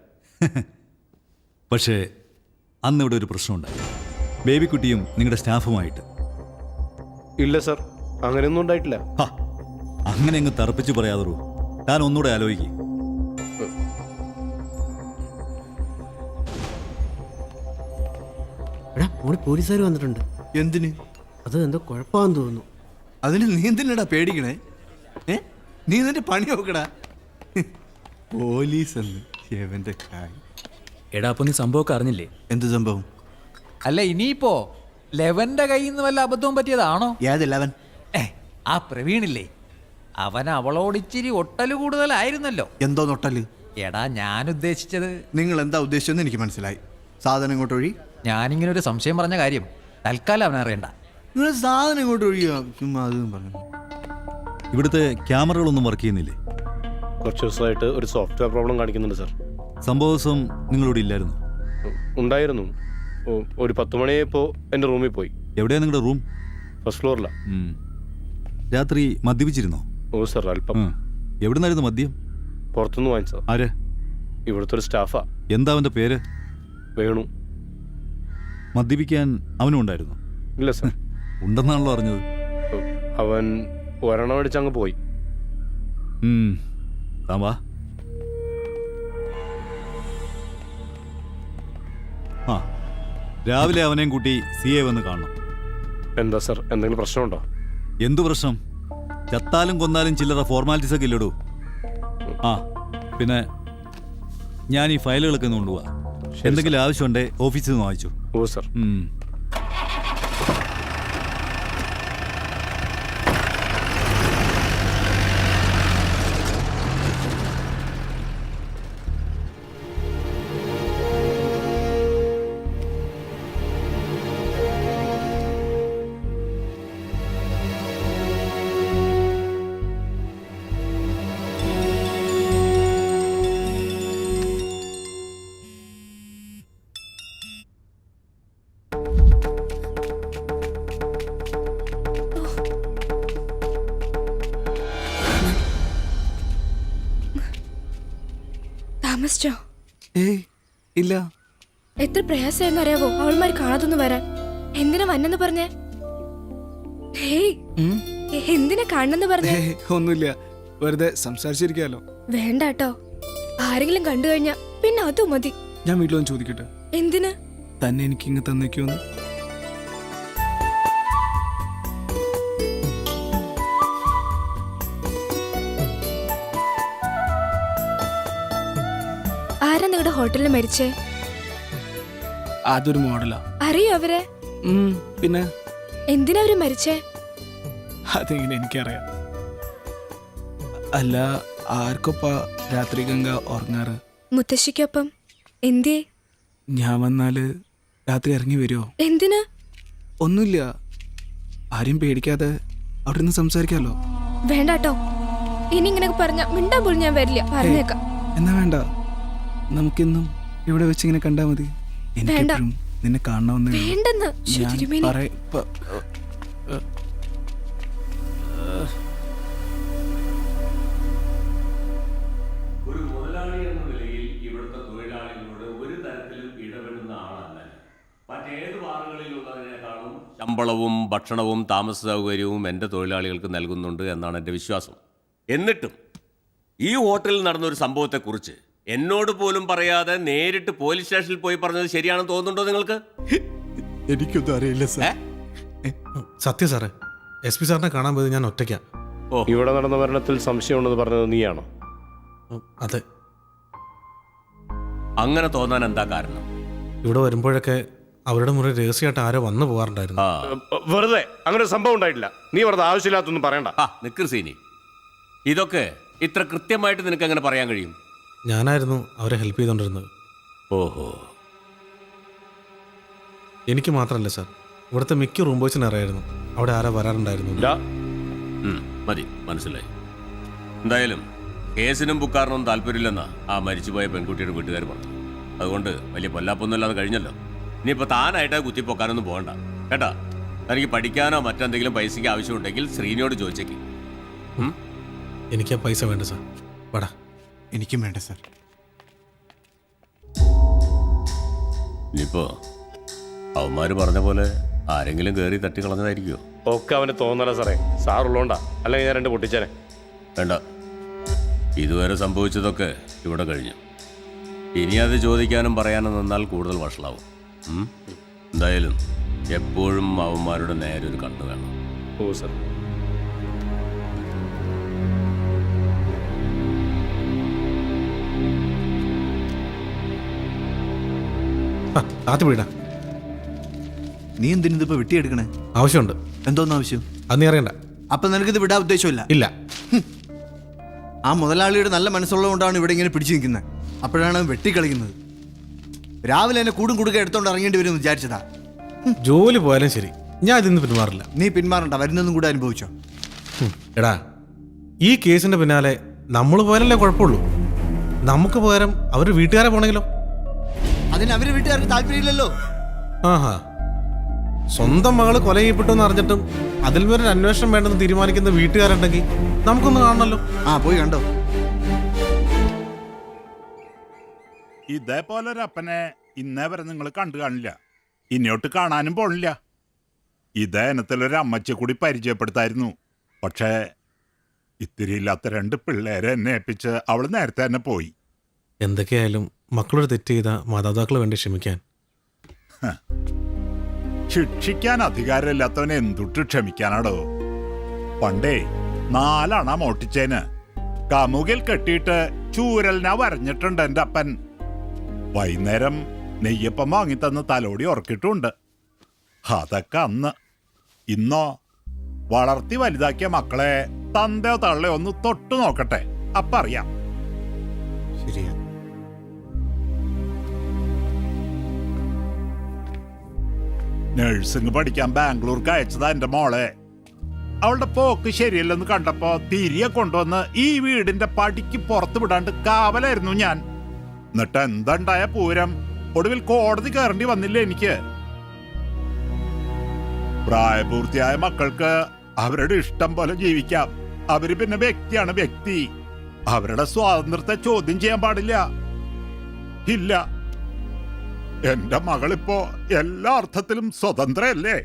[SPEAKER 14] പക്ഷേ അന്ന് ഇവിടെ ഒരു പ്രശ്നമുണ്ടായി, ബേബിക്കുട്ടിയും നിങ്ങളുടെ സ്റ്റാഫുമായിട്ട്.
[SPEAKER 9] ഇല്ല സർ, അങ്ങനെയൊന്നും ഉണ്ടായിട്ടില്ല.
[SPEAKER 14] അങ്ങനെ അങ്ങ് തറപ്പിച്ച് പറയാതെ താൻ ഒന്നുകൂടെ ആലോചിക്കും.
[SPEAKER 19] പോലീസുകാർ വന്നിട്ടുണ്ട്.
[SPEAKER 3] എന്തിന്?
[SPEAKER 19] അത് എന്തോ കുഴപ്പമാണെന്ന് തോന്നുന്നു.
[SPEAKER 3] അതിന് നീ എന്തിനടാ പേടിക്കണേ? നീ നിന്റെ പണി നോക്കടാ. പോലീസ് എന്ന്
[SPEAKER 13] എടാ, അപ്പൊ നീ സംഭവമൊക്കെ അറിഞ്ഞില്ലേ?
[SPEAKER 3] എന്ത് സംഭവം?
[SPEAKER 13] അല്ല, ഇനിയിപ്പോ ലെവന്റെ കയ്യിൽ നിന്ന് വല്ല അബദ്ധവും പറ്റിയതാണോ?
[SPEAKER 3] ഏത് ലെവൻ?
[SPEAKER 13] ആ പ്രവീണില്ലേ, അവൻ അവളോട് ഇച്ചിരി ഒട്ടല് കൂടുതലായിരുന്നല്ലോ.
[SPEAKER 3] എന്തോ നൊട്ടല്?
[SPEAKER 13] എടാ, ഞാൻ ഉദ്ദേശിച്ചത്.
[SPEAKER 3] നിങ്ങൾ എന്താ ഉദ്ദേശിച്ചെന്ന് എനിക്ക് മനസ്സിലായി. സാധനം ഇങ്ങോട്ട് ഒഴി.
[SPEAKER 13] ഞാനിങ്ങനെ ഒരു സംശയം പറഞ്ഞ കാര്യം തൽക്കാലം അവനറിയണ്ട.
[SPEAKER 3] നിങ്ങൾ സാധനം ഇങ്ങോട്ട് ഒഴിയോ? ചുമ്മാ അതും പറഞ്ഞു.
[SPEAKER 14] ഇവിടുത്തെ ക്യാമറകളൊന്നും വർക്ക് ചെയ്യുന്നില്ലേ?
[SPEAKER 9] കുറച്ച് ദിവസമായിട്ട് ഒരു സോഫ്റ്റ്വെയർ പ്രോബ്ലം കാണിക്കുന്നുണ്ട് സർ.
[SPEAKER 14] സംഭവ ദിവസം നിങ്ങളോട് ഇല്ലായിരുന്നു?
[SPEAKER 9] ഉണ്ടായിരുന്നു. ഒരു 10 മണിയായപ്പോൾ എൻ്റെ റൂമിൽ പോയി.
[SPEAKER 14] എവിടെയാ നിങ്ങളുടെ റൂം?
[SPEAKER 9] ഫസ്റ്റ് ഫ്ലോറിലാ.
[SPEAKER 14] രാത്രി മദ്യപിച്ചിരുന്നോ?
[SPEAKER 9] ഓ സർ, അല്പം.
[SPEAKER 14] എവിടെ നിന്നായിരുന്നു മദ്യം?
[SPEAKER 9] പുറത്തുനിന്ന് വാങ്ങിച്ചതാ.
[SPEAKER 14] ആര്?
[SPEAKER 9] ഇവിടുത്തെ ഒരു സ്റ്റാഫാ.
[SPEAKER 14] എന്താ അവൻ്റെ പേര്?
[SPEAKER 9] വേണു.
[SPEAKER 14] മദ്യപിക്കാൻ അവനും ഉണ്ടായിരുന്നു?
[SPEAKER 9] ഇല്ല സർ.
[SPEAKER 14] ഉണ്ടെന്നാണല്ലോ അറിഞ്ഞത്.
[SPEAKER 9] അവൻ ഒരെണ്ണം അടിച്ച് അങ്ങ് പോയി.
[SPEAKER 14] താൻ വാ. രാവിലെ അവനെയും കൂട്ടി CA വന്ന് കാണണം.
[SPEAKER 9] എന്താ സർ, എന്തെങ്കിലും പ്രശ്നമുണ്ടോ?
[SPEAKER 14] എന്തു പ്രശ്നം? ചത്താലും കൊന്നാലും ചില്ലറ ഫോർമാലിറ്റീസ് ഒക്കെ ഇല്ലടൂ. പിന്നെ ഞാൻ ഈ ഫയലുകളൊക്കെ ഒന്ന് കൊണ്ടുപോവാ. എന്തെങ്കിലും ആവശ്യമുണ്ടേ ഓഫീസിൽ നിന്ന് വാങ്ങിച്ചു.
[SPEAKER 9] ഓ സർ.
[SPEAKER 5] താമസിച്ചോ?
[SPEAKER 1] ഏയ് ഇല്ല.
[SPEAKER 5] എത്ര പ്രയാസമായിരുന്നു അറിയാവോ അവൾമാര് കാണാതൊന്നും വരാൻ. എന്തിനാ വന്നെന്ന് പറഞ്ഞേ? എന്തിനാ കാണണെന്ന് പറഞ്ഞേ?
[SPEAKER 1] ഒന്നുമില്ല, വെറുതെ സംസാരിച്ചിരിക്കാലോ.
[SPEAKER 5] വേണ്ട കേട്ടോ, ആരെങ്കിലും കണ്ടു കഴിഞ്ഞാ പിന്നെ അതും മതി.
[SPEAKER 1] ഞാൻ വീട്ടിലൊന്ന് ചോദിക്കട്ടെ?
[SPEAKER 5] എന്തിന്?
[SPEAKER 1] തന്നെ എനിക്ക് ഇങ്ങ് തന്നേക്കുമെന്ന്.
[SPEAKER 5] ആരാ നിങ്ങളുടെ ഹോട്ടലിൽ മരിച്ചേ?
[SPEAKER 1] അതൊരു മോഡലാ.
[SPEAKER 5] അറിയോ അവരെ?
[SPEAKER 1] പിന്നെ
[SPEAKER 5] എന്തിനാ അവര് മരിച്ചേ?
[SPEAKER 1] അതെങ്ങനെ എനിക്കറിയാം. അല്ല, ആർക്കൊപ്പാ രാത്രി ഗംഗ ഉറങ്ങാറ്?
[SPEAKER 5] മുത്തശ്ശിക്കൊപ്പം. എന്തേ?
[SPEAKER 1] ഞാൻ വന്നാല് രാത്രി ഇറങ്ങി വരുമോ?
[SPEAKER 5] എന്തിനാ?
[SPEAKER 1] ഒന്നുമില്ല, ആരും പേടിക്കാതെ അവിടെ നിന്ന് സംസാരിക്കാലോ.
[SPEAKER 5] വേണ്ട കേട്ടോ, ഇനി ഇങ്ങനെയൊക്കെ പറഞ്ഞ മിണ്ടാ പോലും ഞാൻ വരില്ല, പറഞ്ഞേക്കാം.
[SPEAKER 1] എന്നാ വേണ്ട, നമുക്കിന്നും ഇവിടെ വെച്ച് ഇങ്ങനെ കണ്ടാ മതി. എനിക്കെപ്പോഴും നിന്നെ കാണണമെന്ന്.
[SPEAKER 5] വേണ്ടെന്ന്
[SPEAKER 7] ഒരു മുതലാളി എന്ന നിലയിൽ ഇവിടുത്തെ തൊഴിലാളികളോട് ഒരു തരത്തിലും ഇടപെടുന്ന ആളല്ല. മറ്റേത് ബാറുകളിലുള്ളതിനേക്കാളും ശമ്പളവും ഭക്ഷണവും താമസ സൗകര്യവും എൻ്റെ തൊഴിലാളികൾക്ക് നൽകുന്നുണ്ട് എന്നാണ് എൻ്റെ വിശ്വാസം. എന്നിട്ടും ഈ ഹോട്ടലിൽ നടന്നൊരു സംഭവത്തെക്കുറിച്ച് എന്നോട് പോലും പറയാതെ നേരിട്ട് പോലീസ് സ്റ്റേഷനിൽ പോയി പറഞ്ഞത് ശരിയാണെന്ന് തോന്നുന്നുണ്ടോ നിങ്ങൾക്ക്?
[SPEAKER 3] എനിക്കൊന്നും അറിയില്ല സാർ.
[SPEAKER 4] സത്യം സാറേ, SP സാറിനെ കാണാൻ പോയത് ഞാൻ ഒറ്റയ്ക്കാ.
[SPEAKER 9] ഇവിടെ നടന്ന മരണത്തിൽ സംശയമുണ്ടെന്ന് പറഞ്ഞത് നീയാണോ?
[SPEAKER 4] അതെ.
[SPEAKER 7] അങ്ങനെ തോന്നാൻ എന്താ കാരണം?
[SPEAKER 4] ഇവിടെ വരുമ്പോഴൊക്കെ അവരുടെ മുറി രഹസ്യമായിട്ട് ആരോ വന്നു പോകാറുണ്ടായിരുന്നു.
[SPEAKER 9] വെറുതെ അങ്ങനെ ഒരു സംഭവം ഉണ്ടായിട്ടില്ല. നീ വെറുതെ ആവശ്യമില്ലാത്തൊന്നും പറയണ്ട.
[SPEAKER 7] നിക്കർ സീനി, ഇതൊക്കെ ഇത്ര കൃത്യമായിട്ട് നിനക്ക് എങ്ങനെ പറയാൻ കഴിയും?
[SPEAKER 4] ഞാനായിരുന്നു അവരെ ഹെൽപ്പ് ചെയ്തുകൊണ്ടിരുന്നത്.
[SPEAKER 7] ഓഹോ.
[SPEAKER 4] എനിക്ക് മാത്രമല്ല സാർ, ഇവിടുത്തെ മിക്ക റൂം ബോയ്സിന് അറിയായിരുന്നു അവിടെ ആരാ വരാറുണ്ടായിരുന്നു.
[SPEAKER 7] മതി, മനസ്സിലായി. എന്തായാലും കേസിനും ബുക്കാറിനും താല്പര്യമില്ലെന്നാ ആ മരിച്ചുപോയ പെൺകുട്ടിയുടെ വീട്ടുകാർ പറഞ്ഞു. അതുകൊണ്ട് വലിയ പൊല്ലാപ്പൊന്നുമില്ലാതെ കഴിഞ്ഞല്ലോ. ഇനിയിപ്പോൾ താനായിട്ട് കുത്തിപ്പൊക്കാനൊന്നും പോകണ്ട കേട്ടാ. തനിക്ക് പഠിക്കാനോ മറ്റെന്തെങ്കിലും പൈസയ്ക്ക് ആവശ്യമുണ്ടെങ്കിൽ ശ്രീനിയോട് ചോദിച്ചേക്ക്.
[SPEAKER 4] എനിക്ക് ആ പൈസ വേണ്ട സാർ. വാടാ.
[SPEAKER 3] എനിക്കും വേണ്ട സാർ.
[SPEAKER 7] ഇനിയിപ്പോ അവന്മാര് പറഞ്ഞ പോലെ ആരെങ്കിലും കയറി തട്ടിക്കളഞ്ഞതായിരിക്കുമോ?
[SPEAKER 9] ഒക്കെ അവന് തോന്നല സാറേ. സാറുള്ളോണ്ടാ, അല്ലെങ്കിൽ ഞാൻ 2 പൊട്ടിച്ചേനെ.
[SPEAKER 7] വേണ്ട, ഇതുവരെ സംഭവിച്ചതൊക്കെ ഇവിടെ കഴിഞ്ഞു. ഇനി അത് ചോദിക്കാനും പറയാനും നിന്നാൽ കൂടുതൽ വഷളാവും. എന്തായാലും എപ്പോഴും അവന്മാരുടെ നേരെ ഒരു കണ്ണ് വേണം.
[SPEAKER 9] ഓ സാർ.
[SPEAKER 4] താത്തി വീടാ.
[SPEAKER 3] നീ എന്തിനിതിപ്പോ വെട്ടിയെടുക്കണേ?
[SPEAKER 4] ആവശ്യമുണ്ട്.
[SPEAKER 3] എന്തോന്ന് ആവശ്യം?
[SPEAKER 4] അത് നീ അറിയണ്ട.
[SPEAKER 3] അപ്പൊ നിനക്കിത് വിടാൻ ഉദ്ദേശമില്ല?
[SPEAKER 4] ഇല്ല.
[SPEAKER 3] ആ മുതലാളിയുടെ നല്ല മനസ്സുള്ളതുകൊണ്ടാണ് ഇവിടെ ഇങ്ങനെ പിടിച്ചു നിൽക്കുന്നത്. അപ്പോഴാണ് വെട്ടിക്കളിക്കുന്നത്. രാവിലെ എന്നെ കൂടും കുടുക്ക എടുത്തോണ്ട് ഇറങ്ങേണ്ടി വരും വിചാരിച്ചതാ.
[SPEAKER 4] ജോലി പോയാലും ശരി, ഞാൻ ഇതിന്ന് പിന്മാറില്ല.
[SPEAKER 3] നീ പിന്മാറണ്ട, വരുന്നതും കൂടെ അനുഭവിച്ചോ.
[SPEAKER 4] എടാ, ഈ കേസിന്റെ പിന്നാലെ നമ്മൾ പോയാലല്ലേ കുഴപ്പമുള്ളൂ. നമുക്ക് പകരം അവർ വീട്ടുകാരെ പോണെങ്കിലോ?
[SPEAKER 3] അതിന് അവര് വീട്ടുകാർക്ക് താല്പര്യമില്ലല്ലോ.
[SPEAKER 4] ആഹാ, സ്വന്തം മകള് കൊല ചെയ്യപ്പെട്ടു എന്ന് അറിഞ്ഞിട്ടും അതിൽ വരെ അന്വേഷണം വേണ്ടെന്ന് തീരുമാനിക്കുന്ന വീട്ടുകാരുണ്ടെങ്കിൽ നമുക്കൊന്ന് കാണണല്ലോ.
[SPEAKER 3] ആ, പോയി കണ്ടോ.
[SPEAKER 8] ഇതേപോലെ ഒരു അപ്പനെ ഇന്നേ വരെ നിങ്ങൾ കണ്ടു കാണില്ല, ഇനിയോട്ട് കാണാനും പോണില്ല. ഇതേ ഇനത്തിലൊരു അമ്മച്ചെ കൂടി പരിചയപ്പെടുത്തായിരുന്നു. പക്ഷേ ഇത്തിരി ഇല്ലാത്ത 2 പിള്ളേരെ എന്നെ ഏൽപ്പിച്ച് അവള് നേരത്തെ തന്നെ പോയി.
[SPEAKER 4] എന്തൊക്കെയായാലും മക്കളോട് തെറ്റ് ചെയ്ത മാതാപിതാക്കൾ വേണ്ടി ക്ഷമിക്കാൻ.
[SPEAKER 8] ശിക്ഷിക്കാൻ അധികാരമില്ലാത്തവനെ എന്തുട്ട് ക്ഷമിക്കാനാടോ? പണ്ടേ 4 അണ മോട്ടിച്ചേന് കമുകിൽ കെട്ടിയിട്ട് ചൂരലിനാ വരഞ്ഞിട്ടുണ്ട് എൻ്റെ അപ്പൻ. വൈകുന്നേരം നെയ്യപ്പം വാങ്ങിത്തന്ന് തലോടി ഉറക്കിട്ടുണ്ട്. അതൊക്കെ അന്ന്. ഇന്നോ വളർത്തി വലുതാക്കിയ മക്കളെ തന്തയോ തള്ളയോ ഒന്ന് തൊട്ടു നോക്കട്ടെ, അപ്പറിയാം.
[SPEAKER 3] ശരിയാ.
[SPEAKER 8] നഴ്സിംഗ് പഠിക്കാൻ ബാംഗ്ലൂർക്ക് അയച്ചതാ എൻ്റെ മോളെ. അവളുടെ പോക്ക് ശരിയല്ലെന്ന് കണ്ടപ്പോ തിരികെ കൊണ്ടുവന്ന് ഈ വീടിന്റെ പടിക്ക് പുറത്ത് വിടാണ്ട് കാവലായിരുന്നു ഞാൻ. എന്നിട്ട് എന്തുണ്ടായ പൂരം, ഒടുവിൽ കോടതി കയറേണ്ടി വന്നില്ല എനിക്ക്. പ്രായപൂർത്തിയായ മക്കൾക്ക് അവരുടെ ഇഷ്ടം പോലെ ജീവിക്കാം. അവര് പിന്നെ വ്യക്തിയാണ് വ്യക്തി. അവരുടെ സ്വാതന്ത്ര്യത്തെ ചോദ്യം ചെയ്യാൻ പാടില്ല. ഇല്ല, എന്റെ മകളിപ്പോ എല്ലാ അർത്ഥത്തിലും സ്വതന്ത്രയല്ലേ.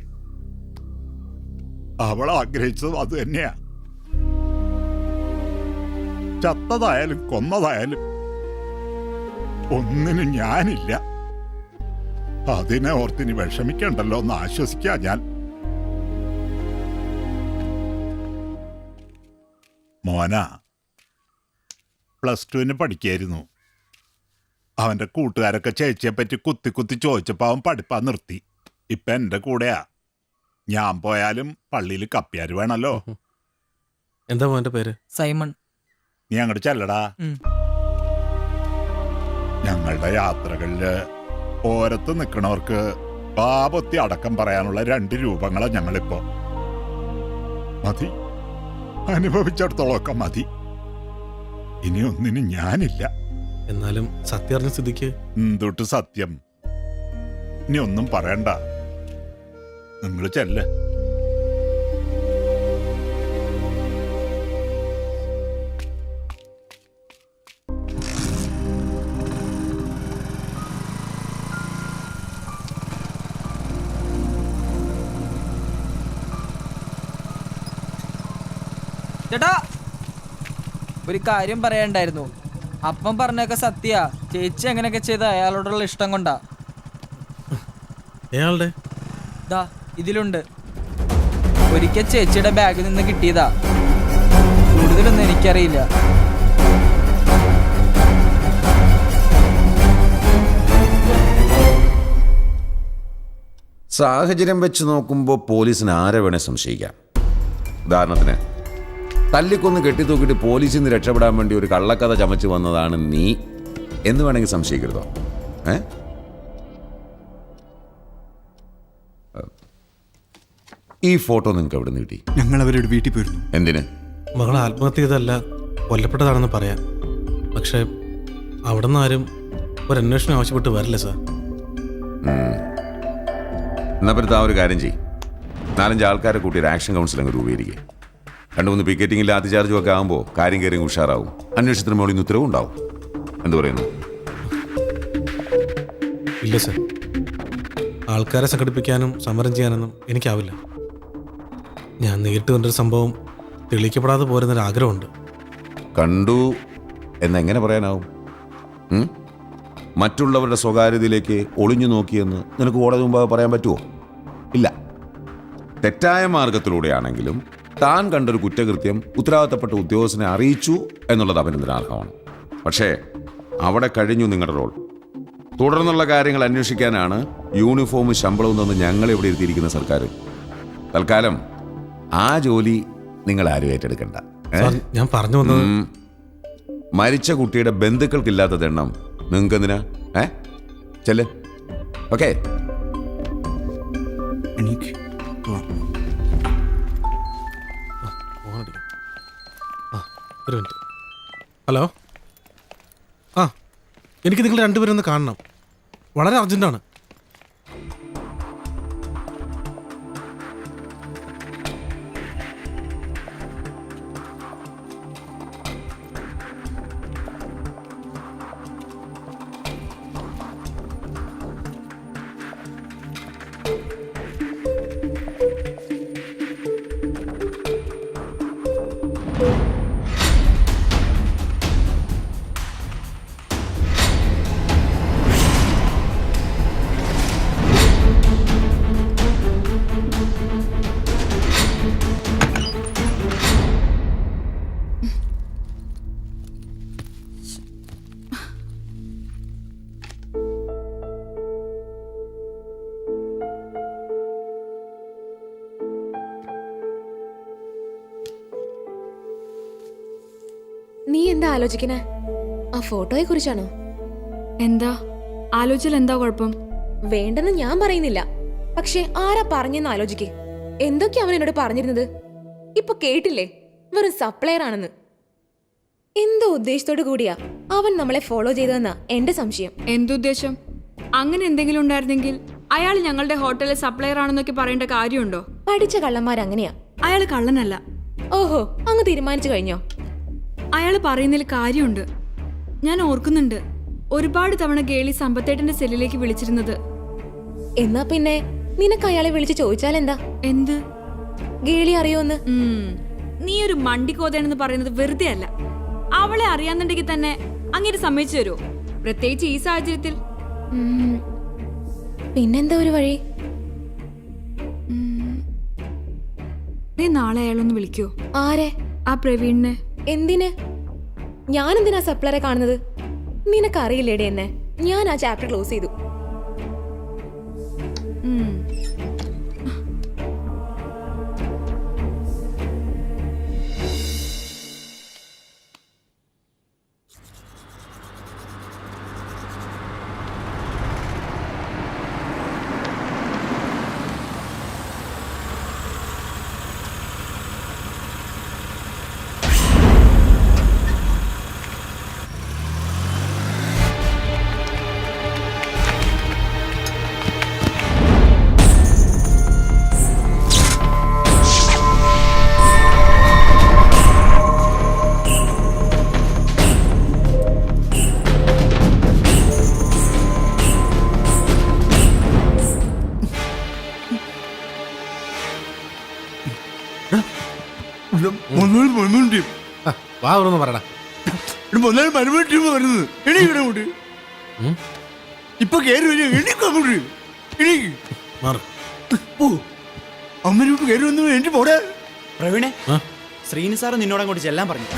[SPEAKER 8] അവൾ ആഗ്രഹിച്ചത് അത് തന്നെയാ. ചത്തതായാലും കൊന്നതായാലും ഒന്നിനും ഞാനില്ല. അതിനെ ഓർത്തിനി വിഷമിക്കണ്ടല്ലോ എന്ന് ആശ്വസിക്കാ ഞാൻ. മോന +2 പഠിക്കായിരുന്നു. അവന്റെ കൂട്ടുകാരൊക്കെ ചേച്ചിയെ പറ്റി കുത്തി കുത്തി ചോദിച്ചപ്പോ അവൻ പഠിപ്പാ നിർത്തി. ഇപ്പൊ എന്റെ കൂടെയാ. ഞാൻ പോയാലും പള്ളിയിൽ കപ്പിയാര് വേണല്ലോ.
[SPEAKER 4] എന്താ മോന്റെ പേര്?
[SPEAKER 13] സൈമൺ.
[SPEAKER 8] നീ അങ്ങോട്ട് ചെല്ലടാ. ഞങ്ങളുടെ യാത്രകളില് ഓരത്ത് നിൽക്കണവർക്ക് പാപത്തി അടക്കം പറയാനുള്ള 2 രൂപങ്ങളാ ഞങ്ങളിപ്പോ. മതി, അനുഭവിച്ചിടത്തോളമൊക്കെ മതി. ഇനി ഒന്നിനും ഞാനില്ല.
[SPEAKER 4] എന്നാലും സത്യം അറിഞ്ഞ സ്ഥിതിക്ക്
[SPEAKER 8] എന്തൊട്ട് സത്യം? ഇനി ഒന്നും പറയണ്ട, നിങ്ങൾ ചെല്ല്.
[SPEAKER 13] ചേട്ടാ, ഒരു കാര്യം പറയാണ്ടായിരുന്നു. അപ്പം പറഞ്ഞൊക്കെ സത്യ. ചേച്ചി അങ്ങനെയൊക്കെ ചെയ്ത അയാളോടുള്ള ഇഷ്ടം കൊണ്ടാ.
[SPEAKER 4] അയാളുടെ
[SPEAKER 13] ദാ ഇതിലുണ്ട്. ഒരിക്കൽ ചേച്ചിയുടെ ബാഗിൽ നിന്ന് കിട്ടിയതാ. കൂടുതലൊന്നും എനിക്കറിയില്ല.
[SPEAKER 18] സാഹചര്യം വെച്ച് നോക്കുമ്പോൾ പോലീസിന് ആരെ വേണേ സംശയിക്കാം. ഉദാഹരണത്തിന് തല്ലിക്കൊന്ന് കെട്ടിത്തൂക്കിയിട്ട് പോലീസിൽ നിന്ന് രക്ഷപ്പെടാൻ വേണ്ടി ഒരു കള്ളക്കഥ ചമച്ച് വന്നതാണ് നീ എന്ന് വേണമെങ്കിൽ സംശയിക്കരുതോ? ഈ ഫോട്ടോ നിങ്ങൾക്ക് എവിടെ നിന്ന് കിട്ടി?
[SPEAKER 3] ഞങ്ങൾ അവരുടെ വീട്ടിൽ പോയിരുന്നു.
[SPEAKER 18] എന്തിന്?
[SPEAKER 4] മകൾ ആത്മഹത്യ ചെയ്തല്ല, കൊല്ലപ്പെട്ടതാണെന്ന് പറയാം. പക്ഷെ അവിടെ നിന്ന് ആരും ഒരു അന്വേഷണം ആവശ്യപ്പെട്ട് വരില്ല സാർ.
[SPEAKER 18] എന്നാ പറ്റി ഒരു കാര്യം ചെയ്യും, 4-5 ആൾക്കാരെ കൂട്ടി ഒരു ആക്ഷൻ കൗൺസിൽ അങ്ങ് രൂപീകരിക്കുക. 2-3 പിക്കറ്റിംഗ് ലാത്തി ചാർജും ഒക്കെ ആകുമ്പോൾ കാര്യം കയറി ഉഷാറാവും. അന്വേഷണത്തിന് മുകളിൽ നിന്ന് ഉത്തരവും ഉണ്ടാവും. എന്ത് പറയുന്നു?
[SPEAKER 4] ഇല്ല സാർ, ആൾക്കാരെ സംഘടിപ്പിക്കാനും സമരം ചെയ്യാനൊന്നും എനിക്കാവില്ല. ഞാൻ നേരിട്ട് കണ്ടൊരു സംഭവം തെളിയിക്കപ്പെടാതെ പോരുന്നൊരു ആഗ്രഹമുണ്ട്.
[SPEAKER 18] കണ്ടു എന്നെങ്ങനെ പറയാനാവും? മറ്റുള്ളവരുടെ സ്വകാര്യതയിലേക്ക് ഒളിഞ്ഞു നോക്കിയെന്ന് നിനക്ക് കോടതി മുമ്പാകെ പറയാൻ പറ്റുമോ? ഇല്ല. തെറ്റായ മാർഗത്തിലൂടെയാണെങ്കിലും താൻ കണ്ടൊരു കുറ്റകൃത്യം ഉത്തരവാദിത്തപ്പെട്ട ഉദ്യോഗസ്ഥനെ അറിയിച്ചു എന്നുള്ളത് അഭിനന്ദനാർഹമാണ്. പക്ഷേ അവിടെ കഴിഞ്ഞു നിങ്ങളുടെ റോൾ. തുടർന്നുള്ള കാര്യങ്ങൾ അന്വേഷിക്കാനാണ് യൂണിഫോമും ശമ്പളവും തന്ന് ഞങ്ങളിവിടെ ഇരുത്തിയിരിക്കുന്ന സർക്കാർ. തൽക്കാലം ആ ജോലി നിങ്ങൾ ആരും ഏറ്റെടുക്കണ്ട.
[SPEAKER 4] ഞാൻ പറഞ്ഞു വന്നത്,
[SPEAKER 18] മരിച്ച കുട്ടിയുടെ ബന്ധുക്കൾക്കില്ലാത്ത എണ്ണം നിങ്ങൾക്ക് എന്തിനാ? ചെല്ല്. ഓക്കെ.
[SPEAKER 4] ഒരു മിനിറ്റ്. ഹലോ. ആ, എനിക്ക് നിങ്ങൾ രണ്ടുപേരും ഒന്ന് കാണണം. വളരെ അർജന്റാണ്.
[SPEAKER 5] നീ എന്താ ആലോചിക്കണേ? ആ ഫോട്ടോയെ കുറിച്ചാണോ?
[SPEAKER 15] എന്താ ആലോചിച്ചാൽ എന്താ കുഴപ്പം?
[SPEAKER 5] വേണ്ടെന്ന് ഞാൻ പറയുന്നില്ല, പക്ഷെ ആരാ പറഞ്ഞെന്ന് ആലോചിക്കേ. എന്തൊക്കെയാ അവൻ എന്നോട് പറഞ്ഞിരുന്നത്? ഇപ്പൊ കേട്ടില്ലേ, വെറും സപ്ലയർ ആണെന്ന്. എന്തോ ഉദ്ദേശത്തോടു കൂടിയാ അവൻ നമ്മളെ ഫോളോ ചെയ്തതെന്നാ എന്റെ സംശയം.
[SPEAKER 15] എന്തുദ്ദേശം? അങ്ങനെ എന്തെങ്കിലും ഉണ്ടായിരുന്നെങ്കിൽ അയാൾ ഞങ്ങളുടെ ഹോട്ടലിലെ സപ്ലയർ ആണെന്നൊക്കെ പറയേണ്ട കാര്യമുണ്ടോ?
[SPEAKER 5] പഠിച്ച കള്ളന്മാരങ്ങനെയാ.
[SPEAKER 15] അയാൾ കള്ളനല്ല.
[SPEAKER 5] ഓഹോ, അങ്ങ് തീരുമാനിച്ചു കഴിഞ്ഞോ?
[SPEAKER 15] അയാൾ പറയുന്നതിൽ കാര്യമുണ്ട്. ഞാൻ ഓർക്കുന്നുണ്ട്, ഒരുപാട് തവണ ഗേളി സമ്പത്തേട്ടന്റെ സെല്ലിലേക്ക് വിളിച്ചിരുന്നത്.
[SPEAKER 5] എന്നാ പിന്നെ നിനക്ക് അയാളെ വിളിച്ച് ചോദിച്ചാൽ എന്താ?
[SPEAKER 15] എന്ത്?
[SPEAKER 5] ഗേളി അറിയോന്ന്?
[SPEAKER 15] നീ ഒരു മണ്ടിക്കോതേനെന്ന് പറയുന്നത് വെറുതെ അല്ല. അവളെ അറിയാന്നുണ്ടെങ്കിൽ തന്നെ അങ്ങനെ സമ്മതിച്ചു തരുമോ? പ്രത്യേകിച്ച് ഈ സാഹചര്യത്തിൽ.
[SPEAKER 5] പിന്നെന്താ ഒരു വഴി?
[SPEAKER 15] നീ നാളെ അയാളൊന്ന് വിളിക്കോ?
[SPEAKER 5] ആരെ?
[SPEAKER 15] ആ പ്രവീണിനെ.
[SPEAKER 5] എന്തിന്? ഞാൻ എന്തിനാ സപ്ലറെ കാണുന്നത്? നിനക്കറിയില്ലേടി എന്നെ. ഞാൻ ആ ചാപ്റ്റർ ക്ലോസ് ചെയ്തു.
[SPEAKER 3] ഇപ്പൊ അമ്മനോട്ട് കയറി വന്നു. എന്റെ പോടെ
[SPEAKER 13] പ്രവീണെ, ശ്രീനി സാറ് നിന്നോട് അങ്ങോട്ട് ചെല്ലാൻ പറഞ്ഞു.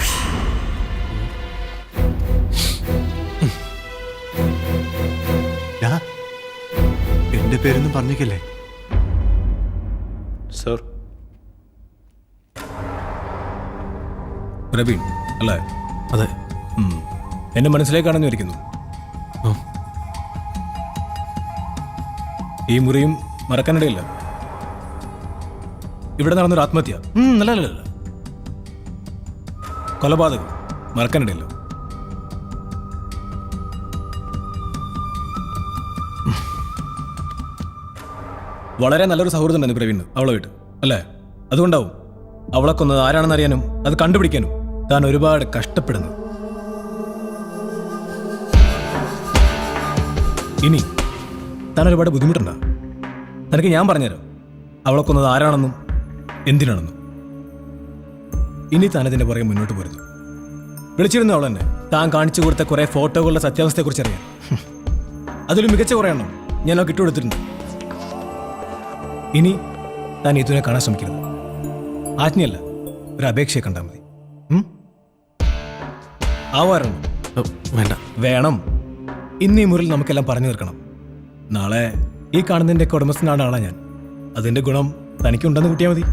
[SPEAKER 3] എന്റെ പേരൊന്നും പറഞ്ഞേക്കല്ലേ
[SPEAKER 9] സർ?
[SPEAKER 1] പ്രവീൺ അല്ലേ?
[SPEAKER 4] അതെ.
[SPEAKER 1] എന്നെ മനസ്സിലേക്കാണെന്ന് വിചാരിക്കുന്നു. ഈ മുറിയും മറക്കാനിടയില്ല. ഇവിടെ നടന്നൊരു ആത്മഹത്യ, അല്ല കൊലപാതകം, മറക്കാനിടയില്ല.
[SPEAKER 20] വളരെ നല്ലൊരു സൗഹൃദം ഉണ്ടായിരുന്നു പ്രവീണ് അവളുമായിട്ട്, അല്ലേ? അതുകൊണ്ടാവും അവളെ കൊന്നത് ആരാണെന്ന് അറിയാനും അത് കണ്ടുപിടിക്കാനും താൻ ഒരുപാട് കഷ്ടപ്പെടുന്നു. ഇനി താൻ ഒരുപാട് ബുദ്ധിമുട്ടുണ്ടോ? തനിക്ക് ഞാൻ പറഞ്ഞുതരാം അവളെ കൊന്നത് ആരാണെന്നും എന്തിനാണെന്നും. ഇനി താൻ അതിൻ്റെ പുറകെ മുന്നോട്ട് പോരുന്നു. വിളിച്ചിരുന്നു അവൾ തന്നെ താൻ കാണിച്ചു കൊടുത്ത കുറേ ഫോട്ടോകളുടെ സത്യാവസ്ഥയെക്കുറിച്ച് അറിയാൻ. അതിൽ മികച്ച കുറേ എണ്ണം ഞാൻ അവൾക്ക് ഇട്ടുകൊടുത്തിട്ടുണ്ട്. ഇനി താൻ ഇതിനെ കാണാൻ ശ്രമിക്കരുത്. ആജ്ഞയല്ല, ഒരു അപേക്ഷയെ കണ്ടാൽ മതി. ആവാറുണ്ട്
[SPEAKER 4] വേണ്ട.
[SPEAKER 20] വേണം. ഇന്ന് ഈ മുറിൽ നമുക്കെല്ലാം പറഞ്ഞു തീർക്കണം. നാളെ ഈ കാണുന്നതിൻ്റെ ഉടമസ്ഥനാണ് ആളാ ഞാൻ. അതിൻ്റെ ഗുണം തനിക്കുണ്ടെന്ന് കൂട്ടിയാൽ മതി.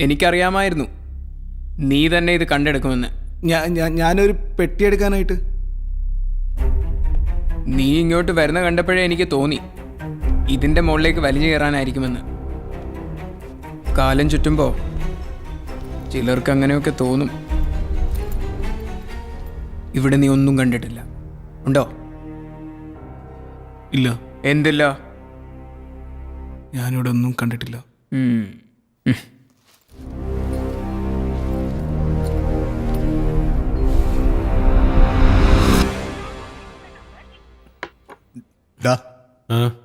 [SPEAKER 2] എനിക്കറിയാമായിരുന്നു നീ തന്നെ ഇത് കണ്ടെടുക്കുമെന്ന്.
[SPEAKER 1] ഞാനൊരു പെട്ടിയെടുക്കാനായിട്ട്.
[SPEAKER 2] നീ ഇങ്ങോട്ട് വരുന്ന കണ്ടപ്പോഴേ എനിക്ക് തോന്നി ഇതിൻ്റെ മുകളിലേക്ക് വലിഞ്ഞു കയറാനായിരിക്കുമെന്ന്. കാലം ചുറ്റുമ്പോൾ ചിലർക്ക് അങ്ങനെയൊക്കെ തോന്നും. ഇവിടെ നീ ഒന്നും കണ്ടിട്ടില്ല, ഉണ്ടോ?
[SPEAKER 1] ഇല്ല.
[SPEAKER 2] എന്തില്ല?
[SPEAKER 1] ഞാനിവിടെ ഒന്നും കണ്ടിട്ടില്ല.